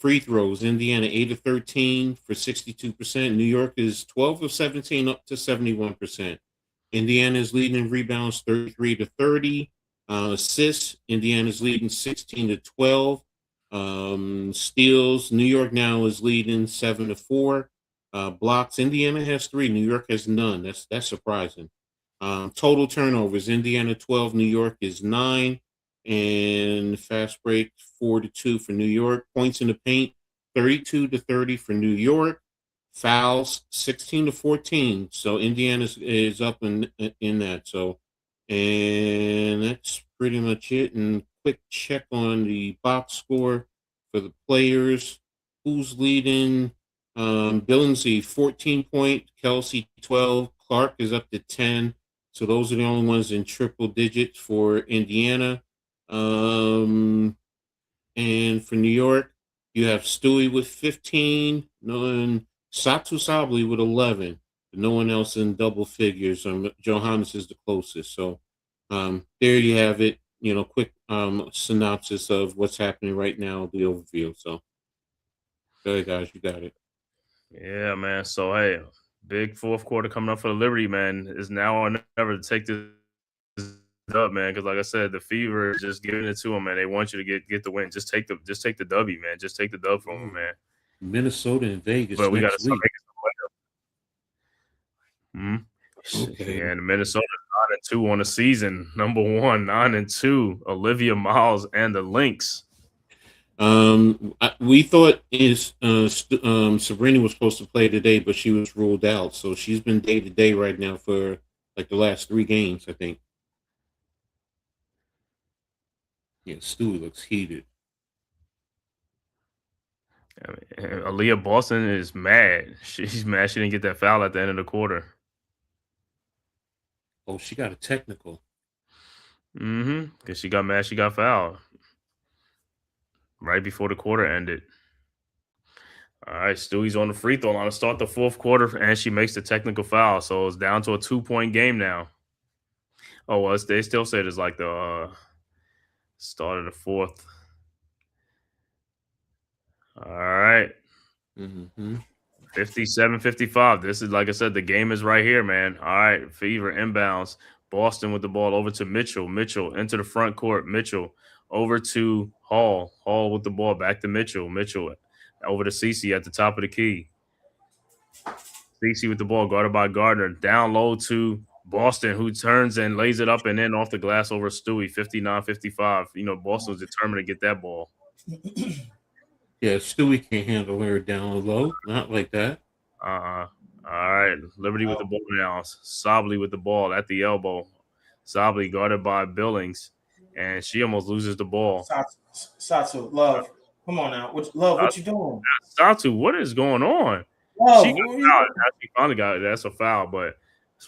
Free throws, Indiana 8 of 13 for 62%. New York is 12 of 17 up to 71%. Indiana is leading in rebounds 33 to 30. Assists, Indiana's leading 16 to 12. Steals, New York now is leading 7 to 4. Blocks, Indiana has 3. New York has none. That's surprising. Total turnovers, Indiana 12, New York is 9. And fast break 4 to 2 for New York. Points in the paint 32 to 30 for New York. Fouls 16 to 14. So Indiana is up in that. So, and that's pretty much it. And quick check on the box score for the players. Who's leading? Billingsley 14 point, Kelsey 12, Clark is up to 10. So those are the only ones in triple digits for Indiana. And for New York, you have Stewie with 15, and Satu Sabli with 11. No one else in double figures. Johannes is the closest. So there you have it. Quick synopsis of what's happening right now, the overview. So go ahead, guys, you got it. Yeah, man. So hey, big fourth quarter coming up for the Liberty, man. Is now or never to take this up, man. Because like I said, the Fever is just giving it to them, man. They want you to get the win. Just take the W, man. Just take the dub from them, man. Minnesota and Vegas. But we got to start making some wins. Okay. And Minnesota 9-2 on the season. Number 1, 9-2. Olivia Miles and the Lynx. We thought Sabrina was supposed to play today, but she was ruled out. So she's been day to day right now for like the last 3 games, I think. Yeah, Stewie looks heated. Aliyah Boston is mad. She's mad she didn't get that foul at the end of the quarter. Oh, she got a technical. Because she got mad she got fouled right before the quarter ended. All right, Stewie's on the free throw line to start the fourth quarter, and she makes the technical foul. So it's down to a 2-point game now. Oh, well, they still say it's like the start of the fourth. All right. 57-55. This is, like I said, the game is right here, man. All right, Fever inbounds. Boston with the ball over to Mitchell. Mitchell into the front court. Mitchell over to Hall. Hall with the ball back to Mitchell. Mitchell over to Cece at the top of the key. Cece with the ball guarded by Gardner. Down low to Boston, who turns and lays it up and in off the glass over Stewie. 59-55. Boston was determined to get that ball. Yeah, Stewie can't handle her down low. Not like that. All right. Liberty with the ball now. Sabli with the ball at the elbow. Sabli guarded by Billings. And she almost loses the ball. Satu, love. Come on now. What you doing? Satu, what is going on? Love, she finally got it. That's a foul, but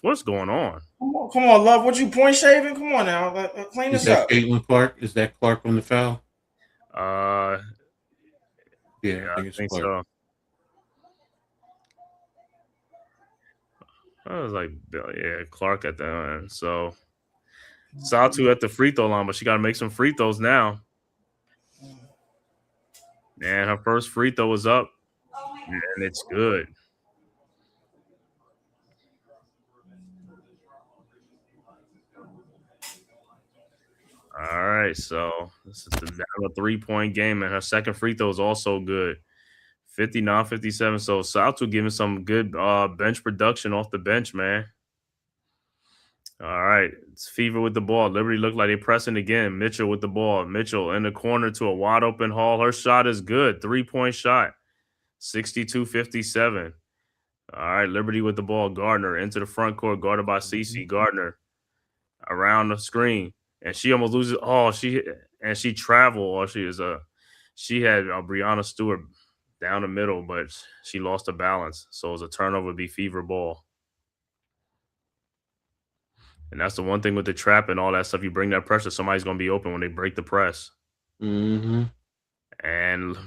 what's going on? Come on, love. What you point shaving? Come on now. Clean this up. Caitlin Clark? Is that Clark on the foul? Yeah, I think so. I was like, yeah, Clark at the end. So Satu at the free throw line, but she got to make some free throws now. And her first free throw is up, and it's good. All right, so this is a 3-point game, and her second free throw is also good. 59-57. So Satu giving some good bench production off the bench, man. All right, it's Fever with the ball. Liberty looked like they're pressing again. Mitchell with the ball. Mitchell in the corner to a wide open Hall. Her shot is good. 3-point shot. 62-57. All right, Liberty with the ball. Gardner into the front court, guarded by Cece. Gardner around the screen, and she almost loses. Oh, she traveled. Or she had Breanna Stewart down the middle, but she lost her balance. So it was a turnover, be Fever ball. And that's the one thing with the trap and all that stuff. You bring that pressure, somebody's going to be open when they break the press. And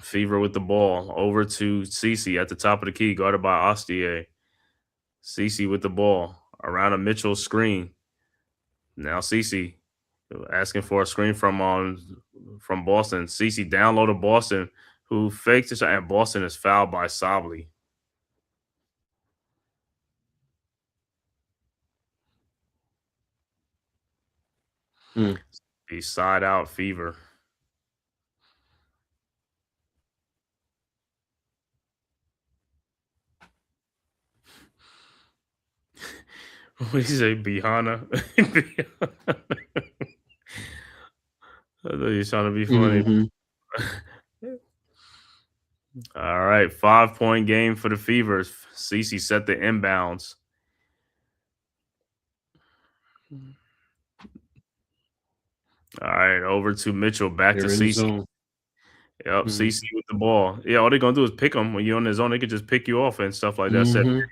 Fever with the ball over to Cece at the top of the key, guarded by Astier. Cece with the ball around a Mitchell screen. Now Cece asking for a screen from Boston. Cece down low to Boston. who fakes it, and Boston is fouled by Sably. The side out Fever. What did you say, Bihana? I thought you were trying to be funny. Mm-hmm. All right, 5-point game for the Fevers. Cece set the inbounds. All right, over to Mitchell. Back They're to in the Cece. zone. Yep, Cece with the ball. Yeah, all they're gonna do is pick them when you're on the zone. They could just pick you off and stuff like that. Mhm.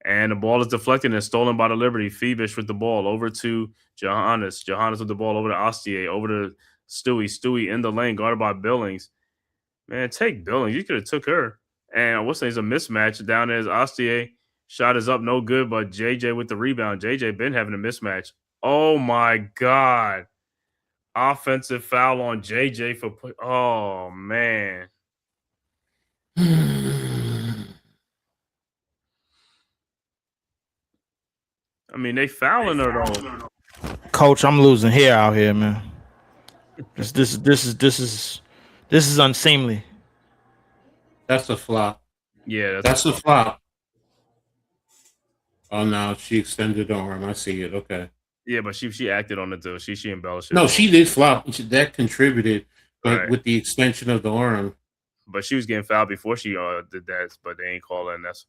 And the ball is deflected and stolen by the Liberty. Feebish with the ball over to Johannes. Johannes with the ball over to Ostier. Over to Stewie. Stewie in the lane, guarded by Billings. Man, take Billings. You could have took her. And what's a mismatch down there is Ostier. Shot is up, no good, but JJ with the rebound. JJ been having a mismatch. Oh my God. Offensive foul on JJ for oh man. I mean, they fouling her though. Coach, I'm losing hair out here, man. This is unseemly. That's a flop. Yeah, that's a flop. Oh no, she extended the arm. I see it. Okay. Yeah, but she acted on it though. She embellished it. No, she did flop. That contributed, but right. With the extension of the arm. But she was getting fouled before she did that, but they ain't calling that's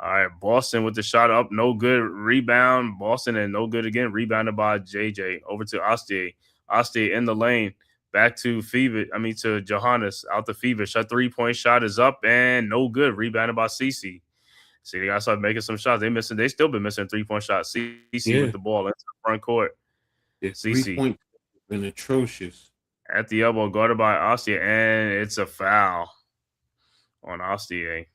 all right. Boston with the shot up, no good. Rebound, Boston, and no good again. Rebounded by JJ. Over to Ostier. Ostier in the lane. Back to to Johannes. Out the Fever. Shot 3-point shot is up and no good. Rebounded by Cece. See, they got to start making some shots. They still been missing 3-point shots. Cece with the ball into the front court. Cece 3-point been atrocious. At the elbow, guarded by Ostier, and it's a foul on Ostier.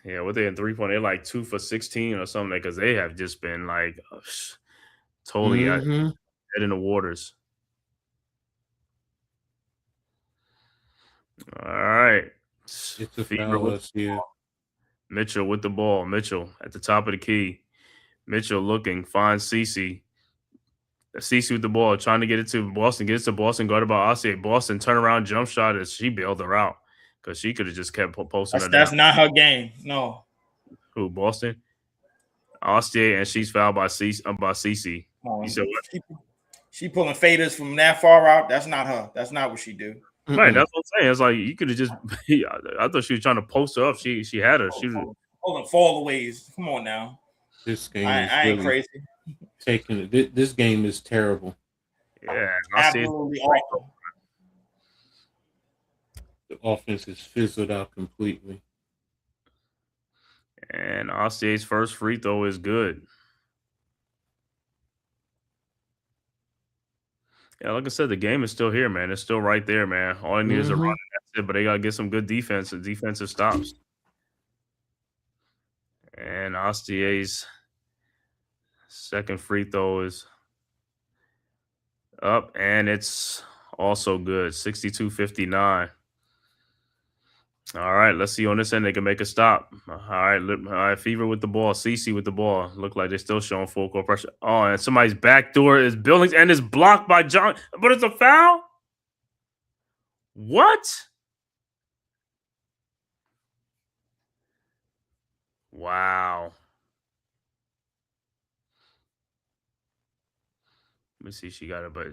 Yeah, what they in 3-point? They're like 2 for 16 or something because they have just been like totally dead in the waters. All right. It's a foul. Mitchell with the ball. Mitchell at the top of the key. Mitchell looking, finds Cece. Cece with the ball, trying to get it to Boston. Gets to Boston, guarded by Ostier. Boston turnaround jump shot as she bailed her out because she could have just kept posting her down. That's not her game. No. Who, Boston? Ostier, and she's fouled by Cece. You said what? She pulling faders from that far out. That's not her. That's not what she do. Right, that's what I'm saying. It's like you could have just. I thought she was trying to post her up. She had her. She was pulling fallaways. Come on now. This game I ain't crazy. Taking it. This game is terrible. Yeah, absolutely awful. The offense is fizzled out completely. And Ostier's first free throw is good. Yeah, like I said, the game is still here, man. It's still right there, man. All they need is a run, and that's it. But they gotta get some good defensive stops. And Ostier's second free throw is up, and it's also good. 62-59. All right, let's see on this end. They can make a stop. All right, Fever with the ball. Cece with the ball. Look like they're still showing full court pressure. Oh, and somebody's back door is Billings and is blocked by John. But it's a foul? What? Wow. Let me see. She got it, but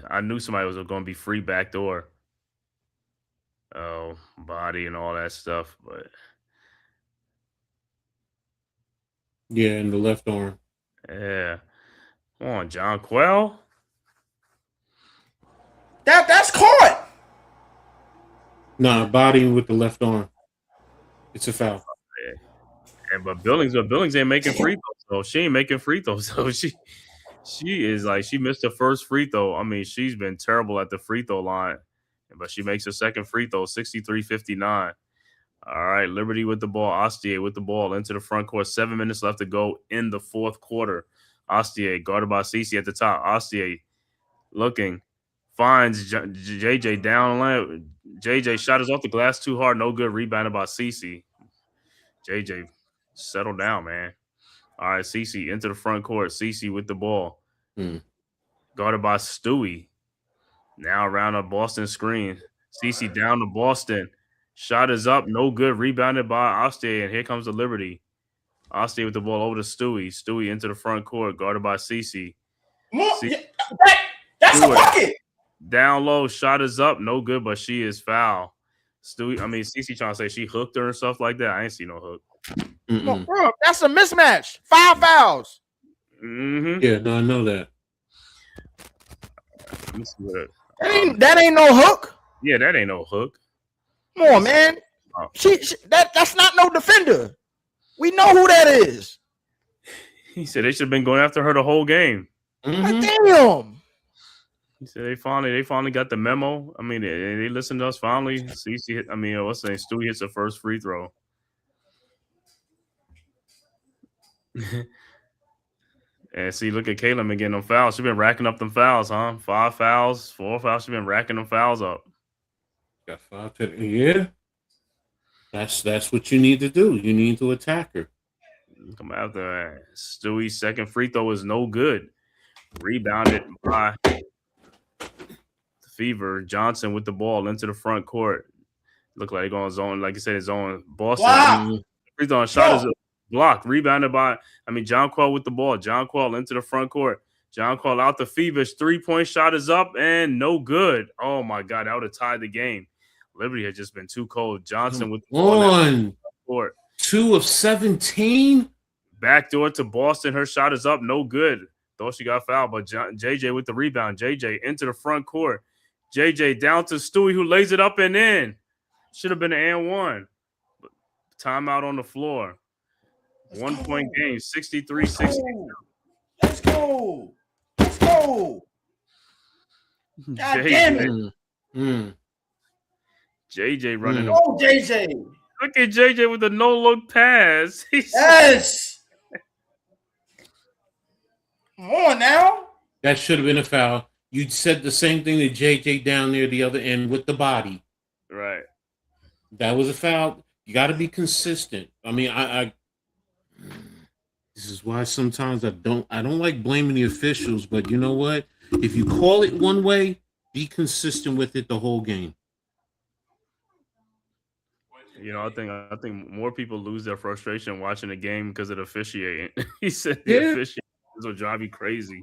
I knew somebody was going to be free back door. Oh, body and all that stuff, but yeah, in the left arm. Yeah, come on, Jonquel. That's caught. Nah, body with the left arm. It's a foul. Yeah. But Billings ain't making free throws. So she ain't making free throws. So she is like she missed her first free throw. I mean, she's been terrible at the free throw line. But she makes her second free throw, 63-59. All right, Liberty with the ball. Ostier with the ball into the front court. 7 minutes left to go in the fourth quarter. Ostier guarded by Cece at the top. Ostier looking, finds JJ down lane. JJ shot is off the glass too hard, no good. Rebounded by CC. JJ, settle down, man. All right, CC into the front court. CC with the ball. Guarded by Stewie. Now around a Boston screen. CC down to Boston. Shot is up, no good. Rebounded by Oste, and here comes the Liberty. Oste with the ball over to Stewie. Stewie into the front court, guarded by CC. That's Stewart. A bucket. Down low, shot is up, no good, but she is foul. CC trying to say she hooked her and stuff like that. I ain't see no hook. No, bro, that's a mismatch. 5 fouls. Mm-hmm. Yeah, no, I know that. Let me see what that ain't no hook. Yeah, that ain't no hook. Come on, man. That's not no defender. We know who that is. He said they should have been going after her the whole game. Like, damn. He said they finally got the memo. I mean, they listened to us finally. CC, what's the name? Stewie hits the first free throw. And see, look at Caleb again on fouls. She's been racking up them fouls, huh? 5 fouls, 4 fouls. She's been racking them fouls up. Got 5 to yeah. That's what you need to do. You need to attack her. Come after that. Stewie's second free throw is no good. Rebounded by Fever. Johnson with the ball into the front court. Look like they're going zone. Like you said, it's zone. Boston. Wow. Free throw shot is blocked. Rebounded by, Jonquel with the ball. Jonquel into the front court. Jonquel out the Fevers. 3-point shot is up and no good. Oh, my God. That would have tied the game. Liberty had just been too cold. Johnson with the ball. Court. 2 of 17. Backdoor to Boston. Her shot is up. No good. Though she got fouled, but JJ with the rebound. JJ into the front court. JJ down to Stewie, who lays it up and in. Should have been an and one. But timeout on the floor. 1-point game, 63-62. Let's go. God damn it. JJ running. Oh, JJ. Look at JJ with the no-look pass. Yes. Come on now. That should have been a foul. You said the same thing to JJ down there the other end with the body. Right. That was a foul. You got to be consistent. I mean, I this is why sometimes I don't like blaming the officials, but you know what? If you call it one way, be consistent with it the whole game. I think more people lose their frustration watching the game because of the officiating. He said the officiating will drive you crazy.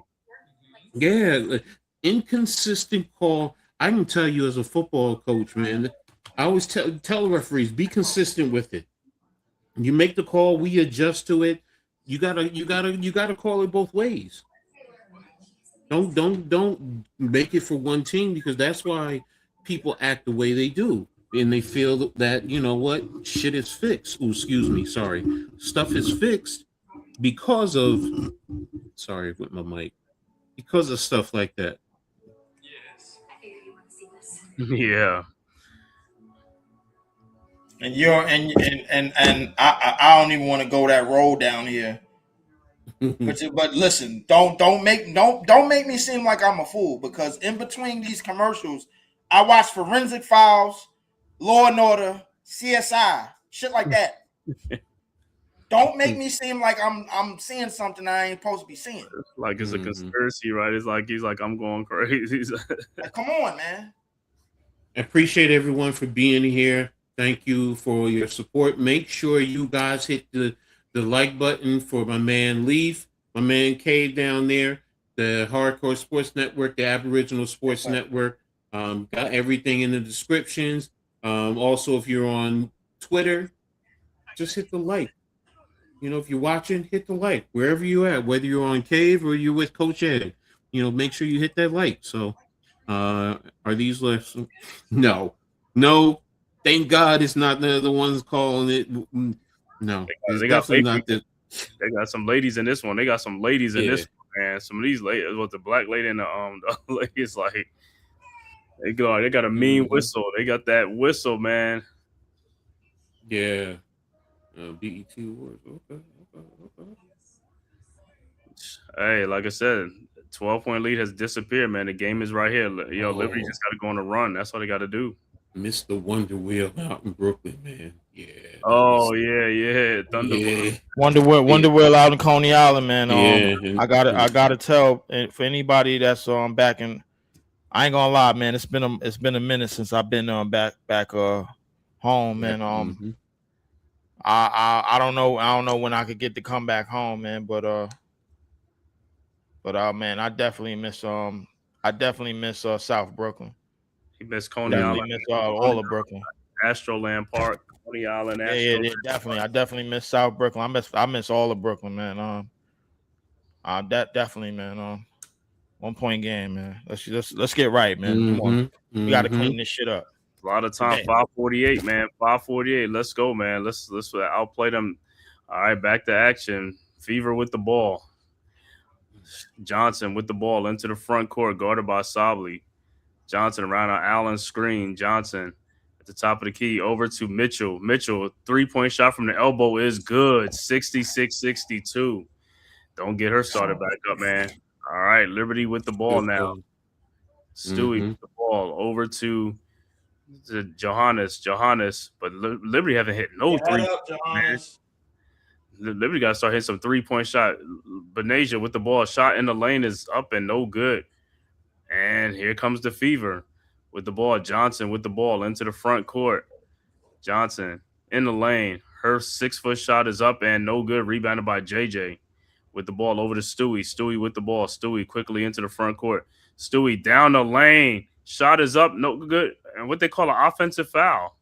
Yeah, inconsistent call. I can tell you as a football coach, man, I always tell the referees, be consistent with it. You make the call, we adjust to it. You gotta call it both ways. Don't make it for one team, because that's why people act the way they do. And they feel that, you know what, shit is fixed. Ooh, excuse me, sorry. Stuff is fixed because of, sorry with my mic, because of stuff like that. Yes. I figured you want to see this. Yeah. And I don't even want to go that road down here. But listen, don't make me seem like I'm a fool, because in between these commercials, I watch Forensic Files, Law and Order, CSI, shit like that. Don't make me seem like I'm seeing something I ain't supposed to be seeing. Like it's a conspiracy, right? It's like he's like, I'm going crazy. Like, come on, man. I appreciate everyone for being here. Thank you for your support. Make sure you guys hit the like button for my man Leaf, my man Cade down there, the Hardcore Sports Network, the Aboriginal Sports Network. Got everything in the descriptions. Also, if you're on Twitter, just hit the like. You know, if you're watching, hit the like wherever you're at, whether you're on Cave or you're with Coach Ed. You know, make sure you hit that like. So, are these left? No. Thank God it's not the ones calling it. No, they got not that. They got some ladies in this one. They got some ladies in this one, man. Some of these ladies, what the black lady and the ladies, like they got a mean whistle. They got that whistle, man. Yeah. BET Awards. Okay. Hey, like I said, 12-point lead has disappeared, man. The game is right here. Liberty just got to go on a run. That's all they got to do. Mr. Wonder Wheel out in Brooklyn, man. Yeah. Thunder. Yeah. Wonder Wheel out in Coney Island, man. Yeah. I gotta tell for anybody that's back in. I ain't gonna lie, man. It's been a minute since I've been back home, man. I don't know when I could get to come back home, man. But man, I definitely miss South Brooklyn. He missed Coney Island. Miss all of Brooklyn. Astroland Park, Coney Island. Yeah, definitely. I definitely miss South Brooklyn. I miss all of Brooklyn, man. Definitely, man. 1 point game, man. Let's get right, man. Come on, we got to clean this shit up. A lot of time. 5:48, man. 5:48. Let's go, man. Let's outplay them. All right, back to action. Fever with the ball. Johnson with the ball into the front court, guarded by Sabley. Johnson around on Allen's screen. Johnson at the top of the key over to Mitchell. Mitchell, 3-point shot from the elbow is good. 66-62. Don't get her started back up, man. All right, Liberty with the ball now. Stewie with the ball over to Johannes, but Liberty haven't hit no three. Liberty got to start hitting some 3-point shot. Benasia with the ball, shot in the lane is up and no good. And here comes the Fever with the ball. Johnson with the ball into the front court. Johnson in the lane. Her 6-foot shot is up and no good. Rebounded by JJ with the ball over to Stewie. Stewie with the ball. Stewie quickly into the front court. Stewie down the lane. Shot is up, no good. And what they call an offensive foul.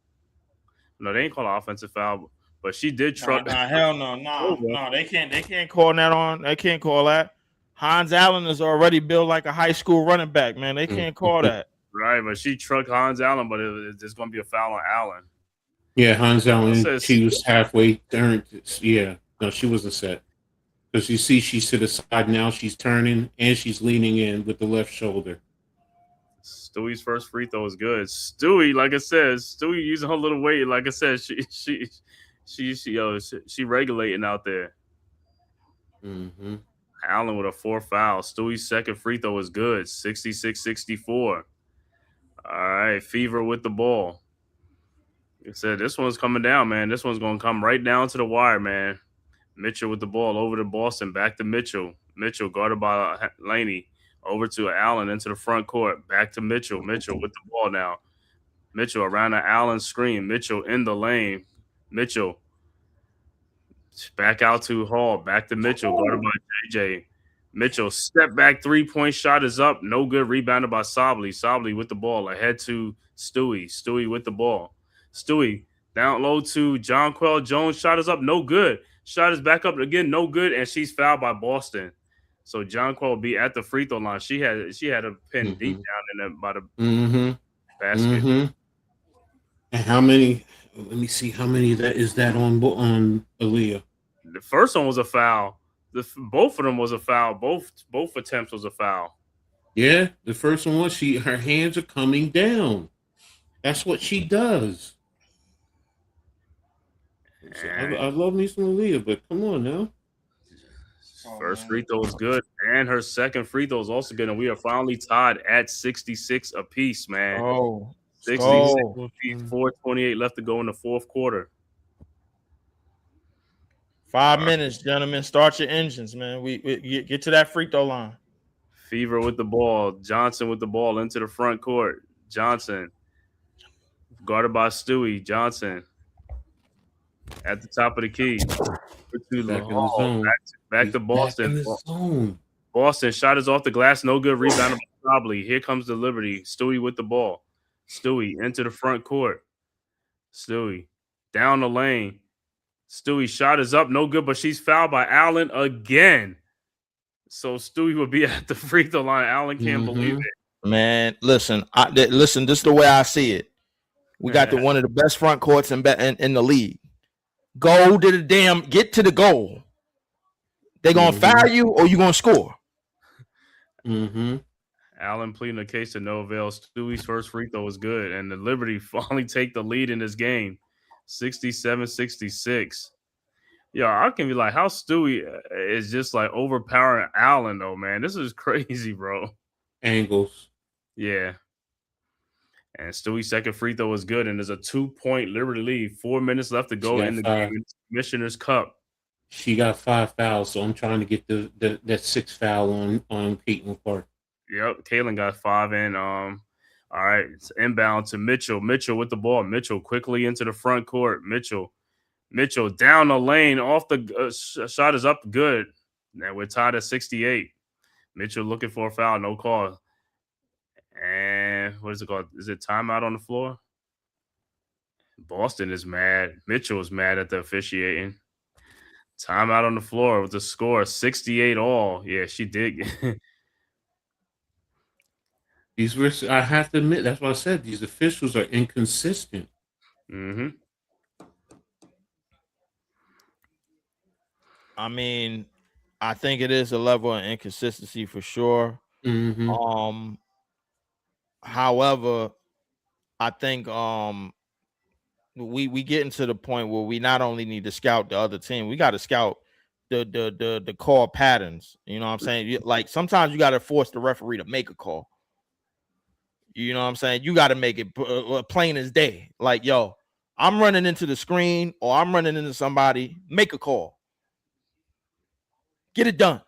No, they ain't call an offensive foul, but she did truck. Hell no. No, they can't call that on. They can't call that. Hans Allen is already built like a high school running back, man. They can't call that. Right, but she trucked Hans Allen, but it's going to be a foul on Allen. Yeah, Hans Allen, she was halfway turned. Yeah, no, she wasn't set. Because you see she's to the side now. She's turning, and she's leaning in with the left shoulder. Stewie's first free throw is good. Stewie, like I said, Stewie using her little weight. Like I said, she regulating out there. Allen with a 4th foul. Stewie's second free throw is good. 66-64. All right, Fever with the ball. Like I said, this one's coming down, man. This one's going to come right down to the wire, man. Mitchell with the ball over to Boston. Back to Mitchell. Mitchell guarded by Laney. Over to Allen into the front court. Back to Mitchell. Mitchell with the ball now. Mitchell around the Allen screen. Mitchell in the lane. Mitchell back out to Hall. Back to Mitchell. Guarded by JJ. Mitchell step back 3-point shot is up. No good. Rebounded by Sabley. Sabley with the ball. Ahead to Stewie. Stewie with the ball. Stewie down low to Jonquel Jones. Shot is up. No good. Shot is back up again. No good. And she's fouled by Boston. So Jonquel will be at the free throw line. She had a pin deep down in by the basket. And how many? Let me see how many is that on Aliyah. The first one was a foul. Both of them was a foul. Both attempts was a foul. Yeah, the first one was her hands are coming down. That's what she does. So I love me some Aliyah, but come on now. First free throw is good, and her second free throw is also good, and we are finally tied at 66 apiece, man. 66 apiece, 4:28 left to go in the fourth quarter. 5 minutes, gentlemen. Start your engines, man. We get to that free throw line. Fever with the ball. Johnson with the ball into the front court. Johnson guarded by Stewie. Johnson at the top of the key. Back to Boston. Boston shot is off the glass. No good. Rebounded by Sabley. Here comes the Liberty. Stewie with the ball. Stewie into the front court. Stewie down the lane. Stewie shot is up. No good, but she's fouled by Allen again. So Stewie will be at the free throw line. Allen can't believe it. Man, listen. This is the way I see it. We got one of the best front courts in the league. Go to get to the goal. They gonna foul you or you gonna score. Allen pleading a case to no avail. Stewie's first free throw was good, and the Liberty finally take the lead in this game, 67-66. Yeah, I can be like, how Stewie is just like overpowering Allen, though, man. This is crazy, bro. Angles. Yeah. And Stewie's second free throw was good, and there's a 2-point Liberty lead. 4 minutes left to go in the game in the Commissioner's Cup. She got 5 fouls, so I'm trying to get that 6 foul on Peyton Clark. Yep, Kaylin got 5 in. All right, it's inbound to Mitchell. Mitchell with the ball. Mitchell quickly into the front court. Mitchell down the lane. Off the shot is up good. Now we're tied at 68. Mitchell looking for a foul. No call. And what is it called? Is it timeout on the floor? Boston is mad. Mitchell is mad at the officiating. Timeout on the floor with the score 68 all. Yeah, she did. I have to admit, that's what I said. These officials are inconsistent. Mm-hmm. I mean, I think it is a level of inconsistency for sure. Mm-hmm. However, I think we getting to the point where we not only need to scout the other team, we got to scout the call patterns. You know what I'm saying? Like sometimes you got to force the referee to make a call. You know what I'm saying? You got to make it plain as day. Like, yo, I'm running into the screen or I'm running into somebody. Make a call. Get it done.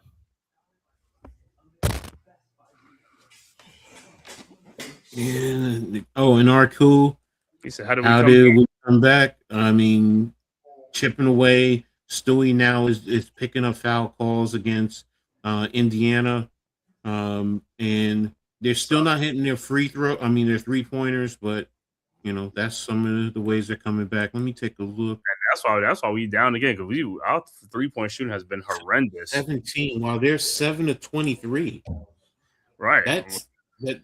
Yeah. Oh, and Arku. He said, how did we come back? I mean, chipping away. Stewie now is picking up foul calls against Indiana. And they're still not hitting their free throw. I mean, their 3-pointers, but you know, that's some of the ways they're coming back. Let me take a look. And that's why we down again, because our 3-point shooting has been horrendous. 17, while they're 7 of 23. Right. That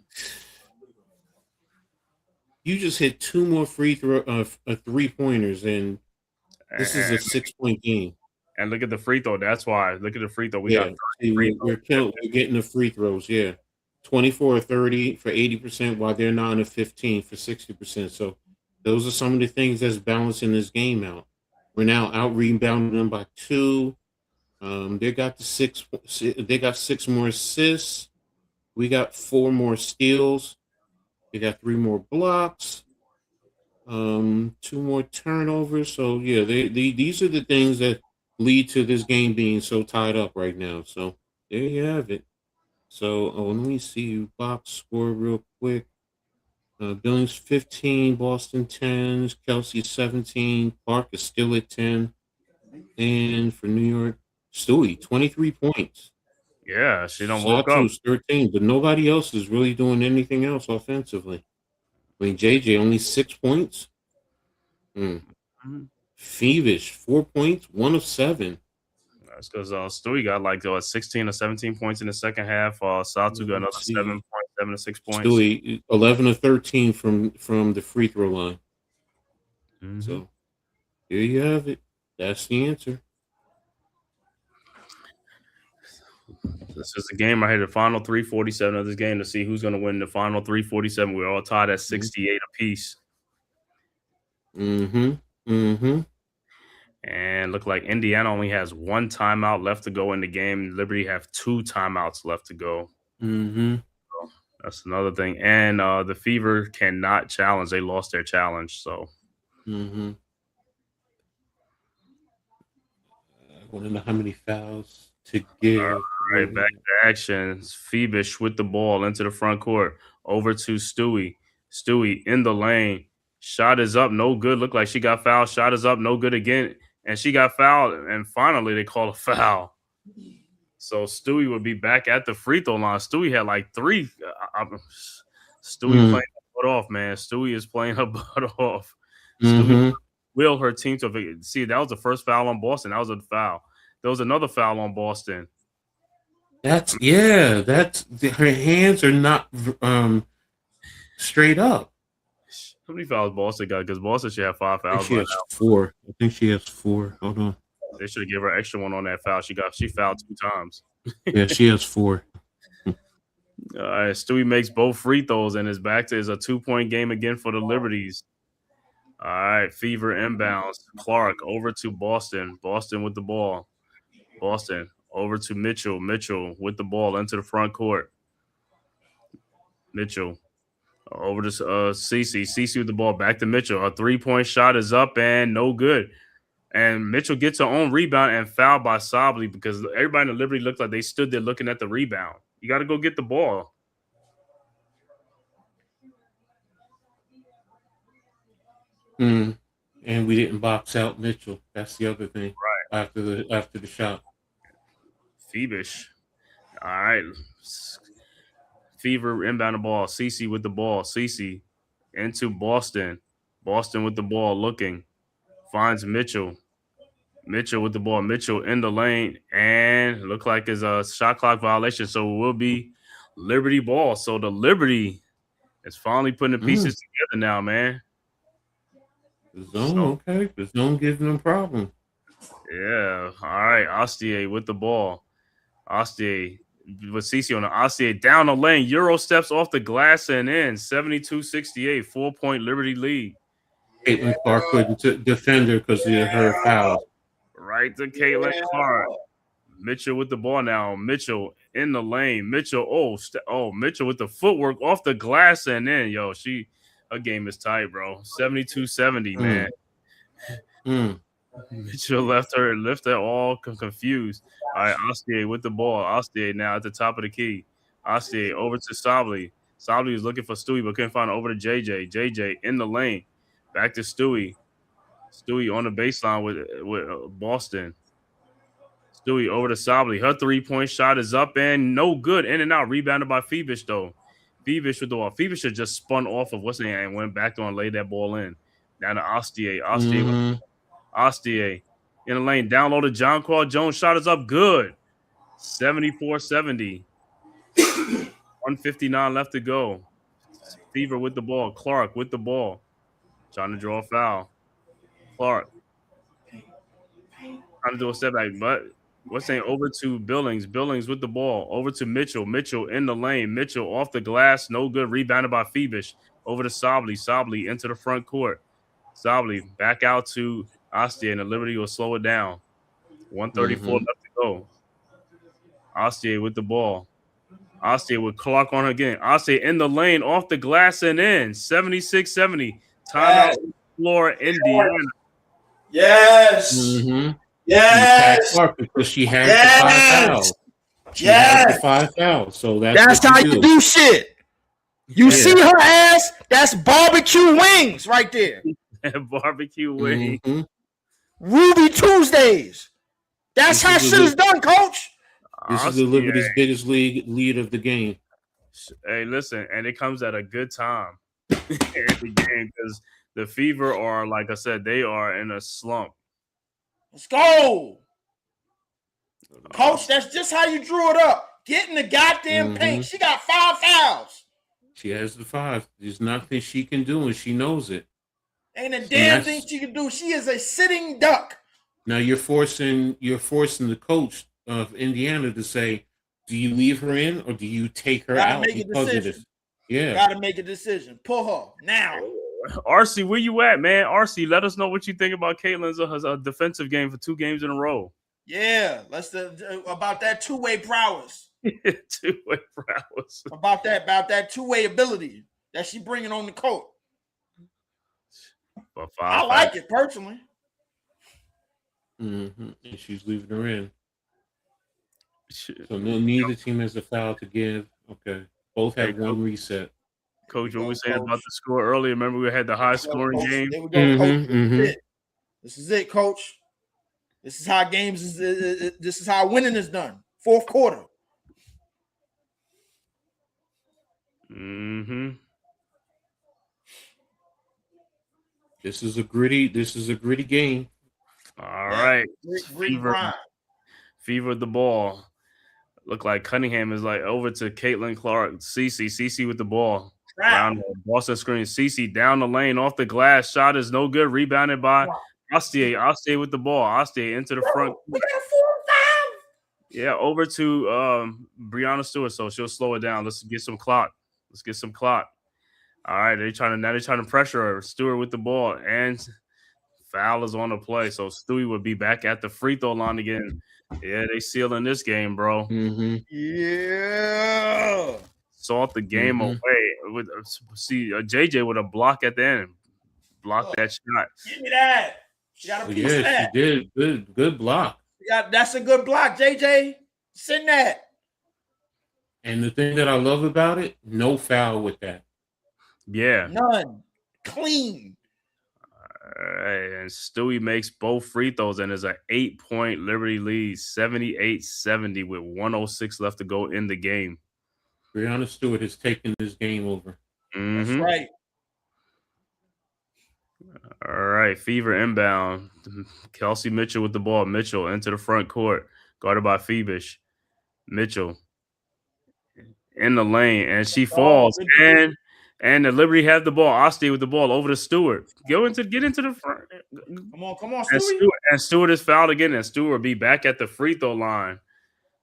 you just hit 2 more free throw 3-pointers, and this is a 6-point game. And look at the free throw. That's why. Look at the free throw. We're getting the free throws. Yeah, 24 or 30 for 80%, while they're 9 of 15 for 60%. So those are some of the things that's balancing this game out. We're now out rebounding them by 2. They got 6 more assists. We got 4 more steals. They got 3 more blocks. 2 more turnovers. So yeah, these are the things that lead to this game being so tied up right now. So there you have it. So let me see box score real quick. Billings 15, Boston 10, Kelsey 17, Clark is still at 10, and for New York, Stewie 23 points. Yeah, she don't woke up. 13, but nobody else is really doing anything else offensively. I mean, JJ only 6 points. Fevish 4 points, 1 of 7. That's because Stewie got like 16 or 17 points in the second half. Satu got another 7 to 6 points. Stewie 11 of 13 from the free throw line. So here you have it. That's the answer. This is the game right here, the final 3:47 of this game, to see who's going to win the final 3:47. We're all tied at 68 apiece. And look like Indiana only has 1 timeout left to go in the game. Liberty have 2 timeouts left to go. So that's another thing. And the Fever cannot challenge. They lost their challenge. So. I want to know how many fouls to give. All right, back to action. Febish with the ball into the front court. Over to Stewie. Stewie in the lane. Shot is up, no good. Looked like she got fouled. Shot is up, no good again. And she got fouled. And finally, they call a foul. So Stewie would be back at the free throw line. Stewie had like 3. Stewie playing her butt off, man. Stewie is playing her butt off. Stewie will her team to see. That was the first foul on Boston. That was a foul. There was another foul on Boston. That's her hands are not straight up. How many fouls Boston got? Because Boston should have 5 fouls. She has 4. I think she has 4. Hold on. They should have given her an extra one on that foul. She fouled 2 times. Yeah, she has 4. All right, Stewie makes both free throws and is back to a 2-point game again for the Liberties. All right, Fever inbounds. Clark over to Boston. Boston with the ball. Boston over to Mitchell. Mitchell with the ball into the front court. Mitchell over to Cece. Cece with the ball back to Mitchell. A 3-point shot is up and no good. And Mitchell gets her own rebound and fouled by Sabley because everybody in the Liberty looked like they stood there looking at the rebound. You got to go get the ball. And we didn't box out Mitchell. That's the other thing. Right. After the shot. Feebish. All right. Fever inbound the ball. Cece with the ball. Cece into Boston. Boston with the ball looking. Finds Mitchell. Mitchell with the ball. Mitchell in the lane. And look like it's a shot clock violation. So it will be Liberty ball. So the Liberty is finally putting the pieces together now, man. The zone, okay. The zone giving them problem. Yeah. All right. Astier with the ball. Astier with Cece on the Astier down the lane. Euro steps off the glass and in. 72-68. 4-point Liberty lead. Caitlin Clark couldn't defend her because of her foul. Right to Caitlin Clark. Mitchell with the ball now. Mitchell in the lane. Mitchell, Mitchell with the footwork off the glass and in. Yo, her game is tight, bro. 72-70, man. Mitchell left her all confused. All right, Astier with the ball. Astier now at the top of the key. Astier over to Sabley. Sabley was looking for Stewie, but couldn't find it. Over to JJ. JJ in the lane. Back to Stewie. Stewie on the baseline with Boston. Stewie over to Sabley. Her 3-point shot is up and no good. In and out. Rebounded by Feebish, though. Feebish with the ball. Feebish had just spun off of what's the name and went back on and laid that ball in. Down to Astier. Astier in the lane. Down low to Jonquel Jones. Shot is up good. 74-70. 1:59 left to go. Fever with the ball. Clark with the ball. Trying to draw a foul. Clark. Trying to do a step back. But what's saying over to Billings. Billings with the ball. Over to Mitchell. Mitchell in the lane. Mitchell off the glass. No good. Rebounded by Feebish. Over to Sabley. Sabley into the front court. Sabley back out to Astier, and the Liberty will slow it down. 1:34 left to go. Astier with the ball. Astier with Clark on her again. Astier in the lane, off the glass and in. 76-70. Timeout floor, Indiana. Yes. Yes. Clark because she had the 5 fouls. She has the 5 fouls. So that's how you do shit. You see her ass? That's barbecue wings right there. Barbecue wings. Ruby Tuesdays. That's how shit is done, coach. This is the Liberty's biggest lead of the game. Hey, listen, and it comes at a good time in the game because the Fever are, like I said, they are in a slump. Let's go. Coach, that's just how you drew it up. Get in the goddamn paint. She got 5 fouls. She has the 5. There's nothing she can do, and she knows it. Ain't a damn thing she can do. She is a sitting duck. Now you're forcing the coach of Indiana to say, do you leave her in or do you take her out because of this? Yeah. Gotta make a decision. Pull her now. RC, where you at, man? RC, let us know what you think about Caitlin's defensive game for 2 games in a row. Yeah, let's about that two-way prowess. Two-way prowess. About that two-way ability that she bringing on the court. I like it personally. And she's leaving her in. So neither team has a foul to give. Okay. Both have one reset. Coach, what we said about the score earlier, remember we had the high-scoring game? There we go, Coach. This is it, Coach. This is how games is. This is how winning is done. 4th quarter. This is a gritty game. All right. Fever with the ball. Look like Cunningham is like over to Caitlin Clark. Cece with the ball. Around Boston screen. Cece down the lane off the glass. Shot is no good. Rebounded by Astier. Astier with the ball. Astier into the front. Yeah, over to Breanna Stewart. So she'll slow it down. Let's get some clock. All right, they're trying to pressure her. Stewart with the ball, and foul is on the play. So Stewie would be back at the free throw line again. Yeah, they sealing this game, bro. Mm-hmm. Yeah. Salt the game away. With JJ with a block at the end. Block that shot. Give me that. She got a piece of that. She did. Good block. Yeah, that's a good block, JJ. Send that. And the thing that I love about it, no foul with that. Yeah. None. Clean. All right, and Stewie makes both free throws and is an 8-point Liberty lead, 78-70 with 106 left to go in the game. Breanna Stewart has taken this game over. That's right. All right, Fever inbound. Kelsey Mitchell with the ball. Mitchell into the front court, guarded by Phoebish. Mitchell in the lane, and she falls. And the Liberty have the ball. Ostie with the ball over to Stewart. Get into the front. Come on, Stewart. And Stewart is fouled again, and Stewart will be back at the free throw line.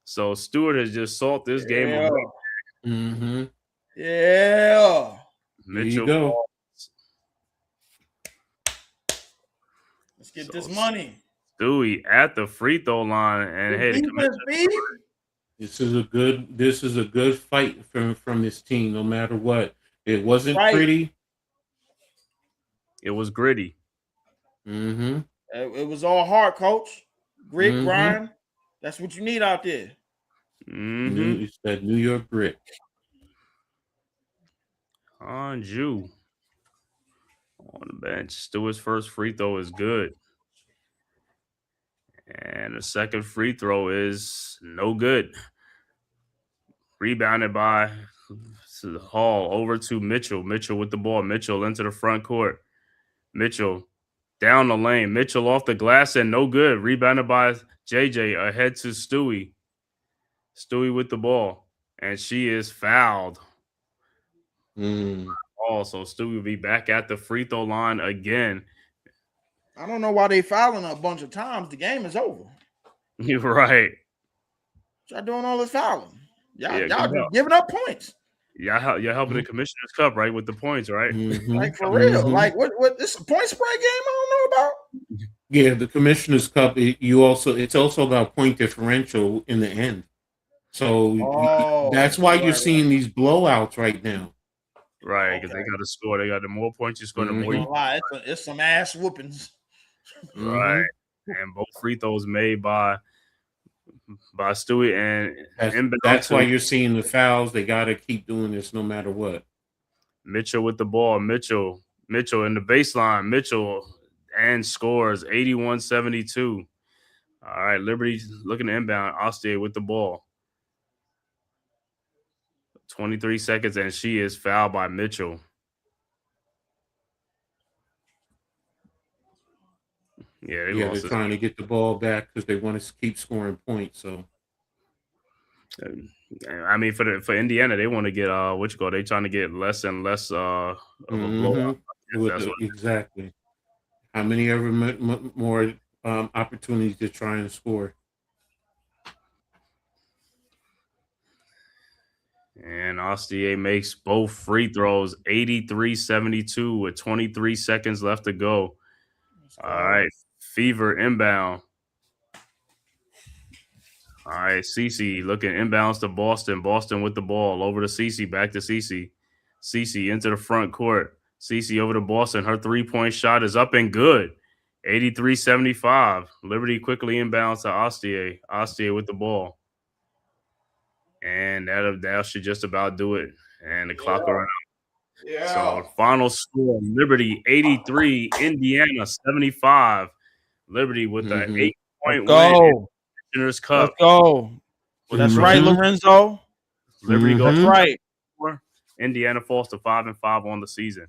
So Stewart has just salt this game away. Mm-hmm. Yeah. Mitchell. There you go. Let's get this money. Stewie at the free throw line, and hey, this is a good fight from this team. No matter what, it wasn't pretty. It was gritty. Mm-hmm. It was all hard, coach. Grit, grind. That's what you need out there. Mm-hmm. It's that New York grit. Anju on the bench. Stewart's first free throw is good. And the second free throw is no good. Rebounded by Hall over to Mitchell. Mitchell with the ball. Mitchell into the front court. Mitchell down the lane. Mitchell off the glass and no good. Rebounded by JJ ahead to Stewie. Stewie with the ball. And she is fouled. Also, Stewie will be back at the free throw line again. I don't know why they fouling a bunch of times. The game is over. You're right. Y'all doing all this fouling. Y'all just giving up points. You're helping the Commissioner's Cup, right? With the points, right? Like for real. Like what this a point spread game I don't know about? Yeah, the Commissioner's Cup, it's also about point differential in the end. So that's why you're seeing these blowouts right now. Right, because they got to score. They got the more points you score, the more you it's some ass whoopings. Right. And both free throws made by Stewie and that's why you're seeing the fouls. They got to keep doing this no matter what. Mitchell with the ball. Mitchell in the baseline. Mitchell and scores 81-72. All right, Liberty looking to inbound. Ostie with the ball. 23 seconds, and she is fouled by Mitchell. Yeah, they're trying to get the ball back because they want to keep scoring points. So, I mean, for Indiana, they want to get They're trying to get less and less of a blowout. Exactly. How many ever more opportunities they're trying to score? And Ostie makes both free throws, 83-72 with 23 seconds left to go. All right, Fever inbound. All right, Cece looking inbounds to Boston. Boston with the ball over to Cece, back to Cece. Cece into the front court. Cece over to Boston. Her three-point shot is up and good. 83-75. Liberty quickly inbounds to Ostie. Ostie with the ball. And that should just about do it. And the clock around. Yeah. So final score: Liberty 83, Indiana 75. Liberty with an 8-point win. Commissioner's Cup. Let's go. That's right, Lorenzo. Liberty goes right. Indiana falls to 5-5 on the season.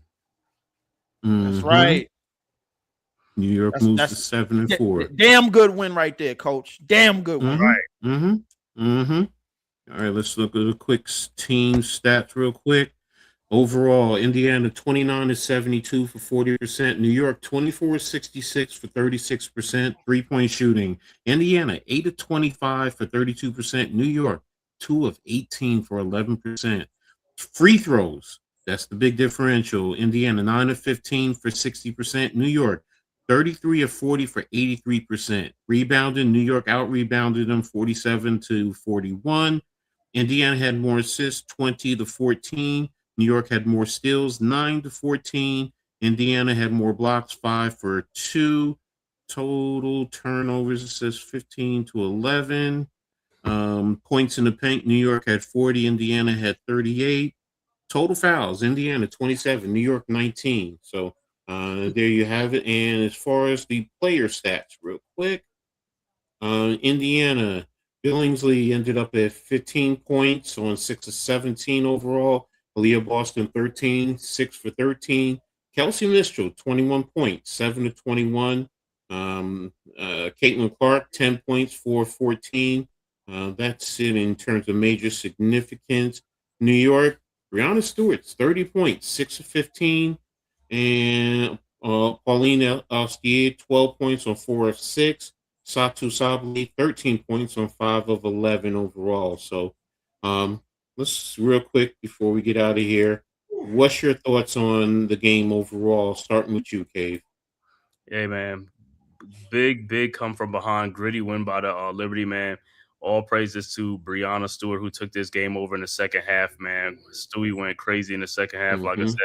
That's right. New York moves to 7-4. Damn good win right there, Coach. Damn good win. Right. All right, let's look at the quick team stats real quick. Overall, Indiana 29-72 for 40%. New York 24-66 for 36%. 3-point shooting. Indiana 8-25 for 32%. New York 2 of 18 for 11%. Free throws That's the big differential. Indiana 9 of 15 for 60%. New York 33 of 40 for 83%. Rebounding, New York out rebounded them 47 to 41. Indiana had more assists, 20 to 14. New York had more steals, 9 to 14. Indiana had more blocks, 5 for 2. Total turnovers, it says 15 to 11. Points in the paint, New York had 40. Indiana had 38. Total fouls, Indiana 27, New York 19. So there you have it. And as far as the player stats, real quick, Indiana, Billingsley ended up at 15 points on 6 of 17 overall. Aliyah Boston 13, 6 for 13. Kelsey Mitchell 21 points, 7 to 21. Caitlin Clark 10 points, 4 14. That's it in terms of major significance. New York, Breanna Stewart 30 points, 6 of 15. And Pauline Alstier 12 points on 4 of 6. Satu Sabli, 13 points on 5 of 11 overall. So let's real quick before we get out of here. What's your thoughts on the game overall? Starting with you, Cave. Hey, man. Big come from behind. Gritty win by the Liberty, man. All praises to Breanna Stewart, who took this game over in the second half, man. Stewie went crazy in the second half. Like I said,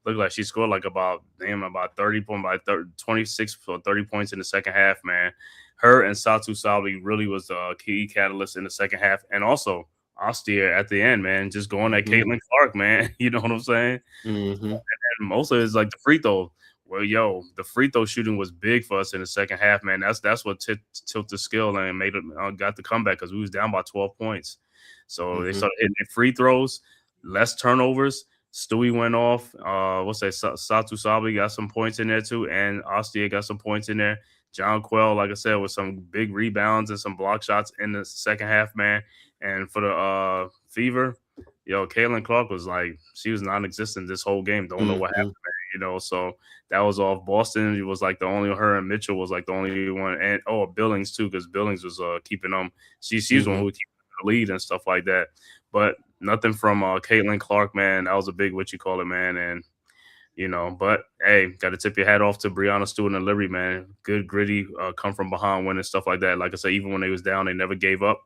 looked like she scored like about 30 points, 26 or 30 points in the second half, man. Her and Satu Sabli really was the key catalyst in the second half. And also, Austin at the end, man, just going at Caitlin Clark, man. You know what I'm saying? And most of it is like the free throw. Well, the free throw shooting was big for us in the second half, man. That's what tilted the skill and made it got the comeback because we was down by 12 points. So they started hitting free throws, less turnovers. Stewie went off. Satu Sabli got some points in there too, and Ostia got some points in there. Jonquel, like I said, with some big rebounds and some block shots in the second half, man. And for the Fever, Caitlin Clark was like, she was non-existent this whole game. Don't know what happened, man, so that was off. Boston, it was like the only, her and Mitchell was like the only one. And Billings too, because Billings was keeping them. She's the one who was keeping the lead and stuff like that. But nothing from Caitlin Clark, man. That was a big man. And but hey, got to tip your hat off to Breanna Stewart and Liberty, man. Good, gritty, come from behind win and stuff like that. Like I said, even when they was down, they never gave up.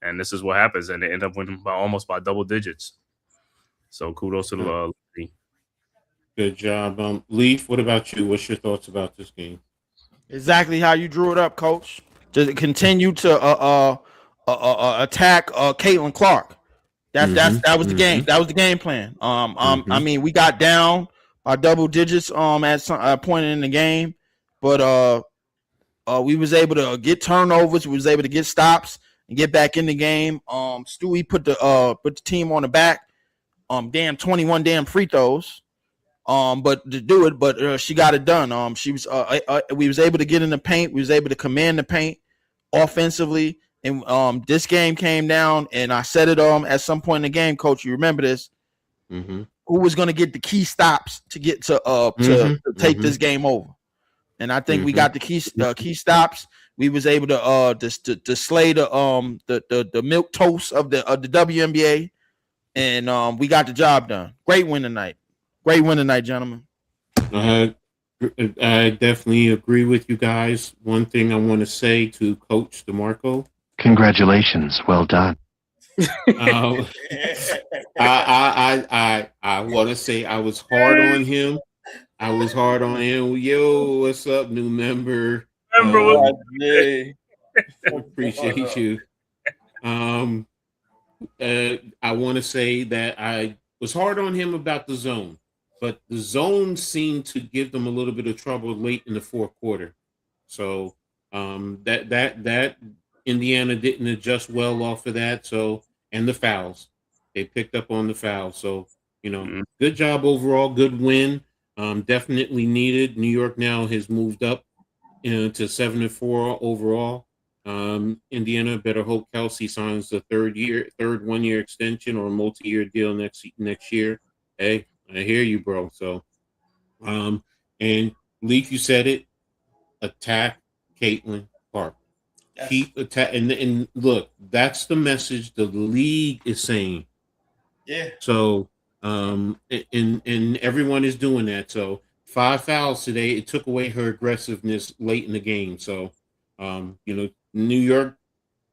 And this is what happens. And they end up winning almost by double digits. So kudos to the Liberty. Good job. Leaf, what about you? What's your thoughts about this game? Exactly how you drew it up, Coach. To continue to attack Caitlin Clark. That was the game. That was the game plan. I mean, we got down by double digits at some point in the game, but we was able to get turnovers. We was able to get stops and get back in the game. Stewie put the team on the back. 21 damn free throws. But to do it, but she got it done. She was we was able to get in the paint. We was able to command the paint offensively. And this game came down, and I said it at some point in the game, Coach. You remember this? Who was going to get the key stops to get to take this game over? And I think we got the key stops. We was able to slay the milk toast of the WNBA, and we got the job done. Great win tonight. Great win tonight, gentlemen. I definitely agree with you guys. One thing I want to say to Coach DeMarco. Congratulations. Well done. I want to say I was hard on him. Yo, what's up, new member? Appreciate you. I want to say that I was hard on him about the zone, but the zone seemed to give them a little bit of trouble late in the fourth quarter. So that Indiana didn't adjust well off of that. So, and the fouls, they picked up on the fouls. So, good job overall. Good win. Definitely needed. New York now has moved up to 7-4 overall. Indiana better hope Kelsey signs the third 1-year extension or multi-year deal next year. Hey, I hear you, bro. So, and Leaf, you said it. Attack Caitlin Clark. Yes. Keep attacking, and look, that's the message the league is saying. Yeah. So And everyone is doing that. So 5 fouls today. It took away her aggressiveness late in the game. So, New York,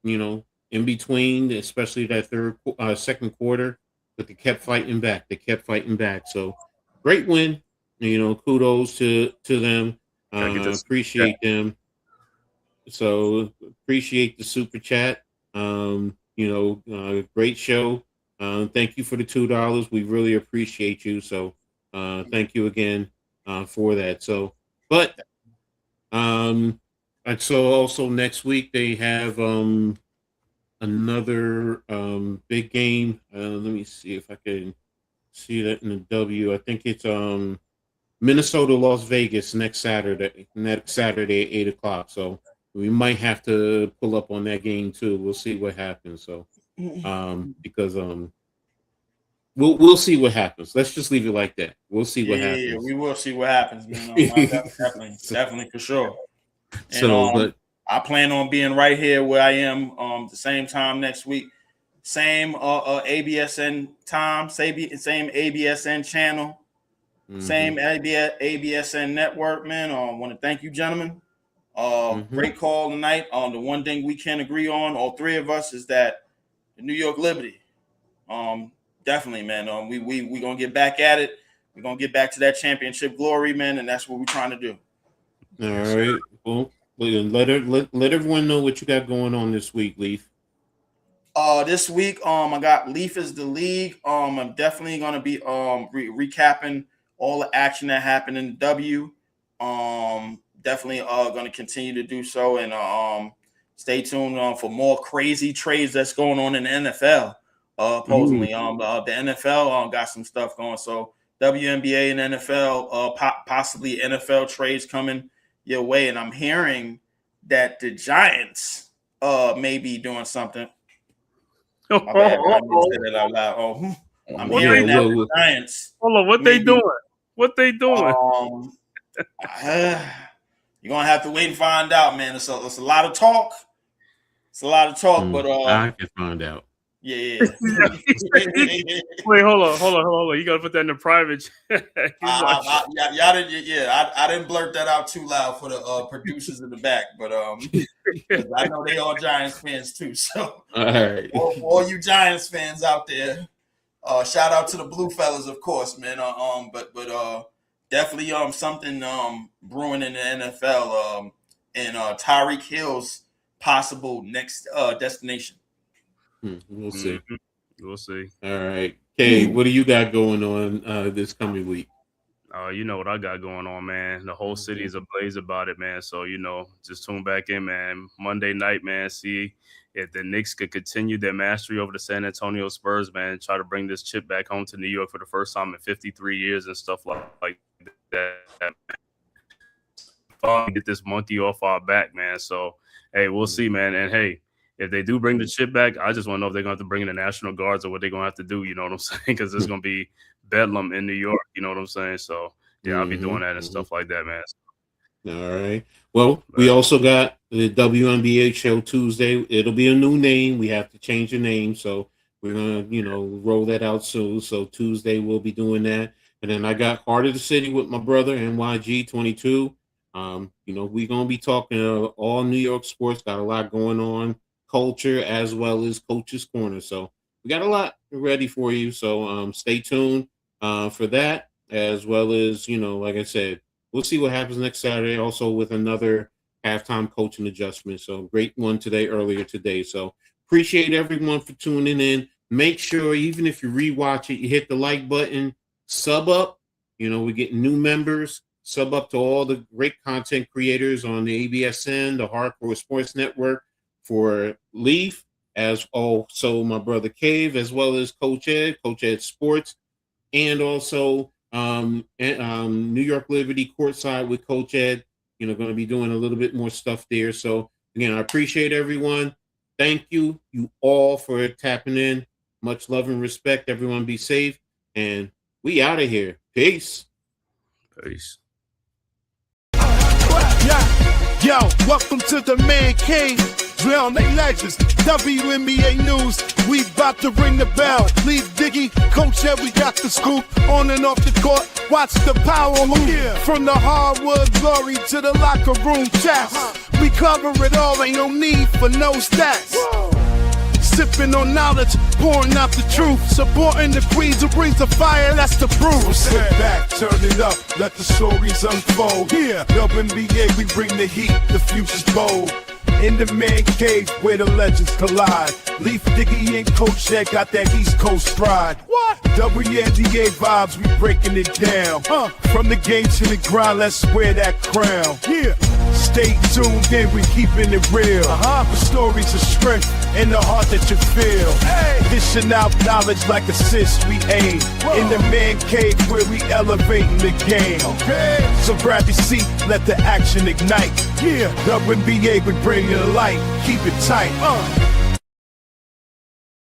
in between, especially that second quarter, but they kept fighting back. So great win. Kudos to them. Appreciate them. So appreciate the super chat. Great show. Thank you for the $2. We really appreciate you. So thank you again for that. So, but and so also next week they have another big game. Let me see if I can see that in the W. I think it's Minnesota, Las Vegas next Saturday at 8:00. So we might have to pull up on that game too. We'll see what happens. So because we'll see what happens. Let's just leave it like that. We'll see what happens. Yeah, we will see what happens, man. Definitely for sure. And, but I plan on being right here where I am the same time next week. Same ABSN time, same ABSN channel, same ABSN network, man. I want to thank you, gentlemen. Great call tonight. The one thing we can agree on, all three of us, is that the New York Liberty. Definitely, man. We gonna get back at it. We're gonna get back to that championship glory, man, and that's what we're trying to do. All right. Well, let everyone know what you got going on this week, Leaf. This week, I got Leaf is the league. I'm definitely gonna be recapping all the action that happened in the W. Definitely gonna continue to do so, and stay tuned for more crazy trades that's going on in the NFL. Supposedly, the NFL got some stuff going. So WNBA and NFL, possibly NFL trades coming your way, and I'm hearing that the Giants may be doing something. My bad, I didn't say that out loud. I'm hearing that the Giants. Hold on, what they doing? What they doing? You're gonna have to wait and find out, man. It's a lot of talk. But I can find out. Yeah. Wait, hold on. You gotta put that in the private chat. I didn't blurt that out too loud for the producers in the back, but I know they all Giants fans too. So all right, all you Giants fans out there, shout out to the Blue Fellas, of course, man. But definitely something brewing in the NFL. And Tyreek Hill's possible next destination. We'll see. We'll see. All right. Kay, what do you got going on this coming week? You know what I got going on, man. The whole city is ablaze about it, man. So, just tune back in, man. Monday night, man. See if the Knicks could continue their mastery over the San Antonio Spurs, man. Try to bring this chip back home to New York for the first time in 53 years and stuff like that. Get this monkey off our back, man. So, hey, we'll see, man. And, hey, if they do bring the chip back, I just want to know if they're going to have to bring in the National Guards or what they're going to have to do, you know what I'm saying? Because there's going to be bedlam in New York, you know what I'm saying? So, yeah, I'll be doing that and stuff like that, man. All right. Well, we also got the WNBA show Tuesday. It'll be a new name. We have to change the name. So we're going to, roll that out soon. So Tuesday we'll be doing that. And then I got Heart of the City with my brother, NYG22. We're going to be talking all New York sports. Got a lot going on. Culture as well as Coach's Corner. So we got a lot ready for you. So stay tuned for that, as well as, like I said, we'll see what happens next Saturday also with another halftime coaching adjustment. So great one earlier today. So appreciate everyone for tuning in. Make sure, even if you rewatch it, you hit the like button, sub up. We're getting new members. Sub up to all the great content creators on the ABSN, the Hardcore Sports Network, for Leaf, as also my brother Cave, as well as Coach Ed Sports, and also New York Liberty Courtside with Coach Ed. Going to be doing a little bit more stuff there. So again, I appreciate everyone. Thank you all for tapping in. Much love and respect. Everyone be safe, and we out of here. Peace. Yo, welcome to the man cave. drown they legends. WNBA news, we about to ring the bell. Leave Diggy, Coach Ed, we got the scoop. On and off the court, watch the power move. From the hardwood glory to the locker room chats. We cover it all, ain't no need for no stats. Sipping on knowledge, pouring out the truth. Supporting the queens who brings the fire, that's the proof. So sit back, turn it up, let the stories unfold. Yeah, WNBA, we bring the heat, the future's bold. In the man cave where the legends collide. Leaf Diggy and Coach Ed got that East Coast pride. What? WNBA vibes, we breaking it down. From the game to the grind, let's wear that crown. Yeah. Stay tuned in, we keeping it real. The stories of strength and the heart that you feel. Dishing out knowledge like assists we aim. In the man cave where we elevating the game. So grab your seat, let the action ignite. Yeah, WNBA, we bring it to light. Keep it tight.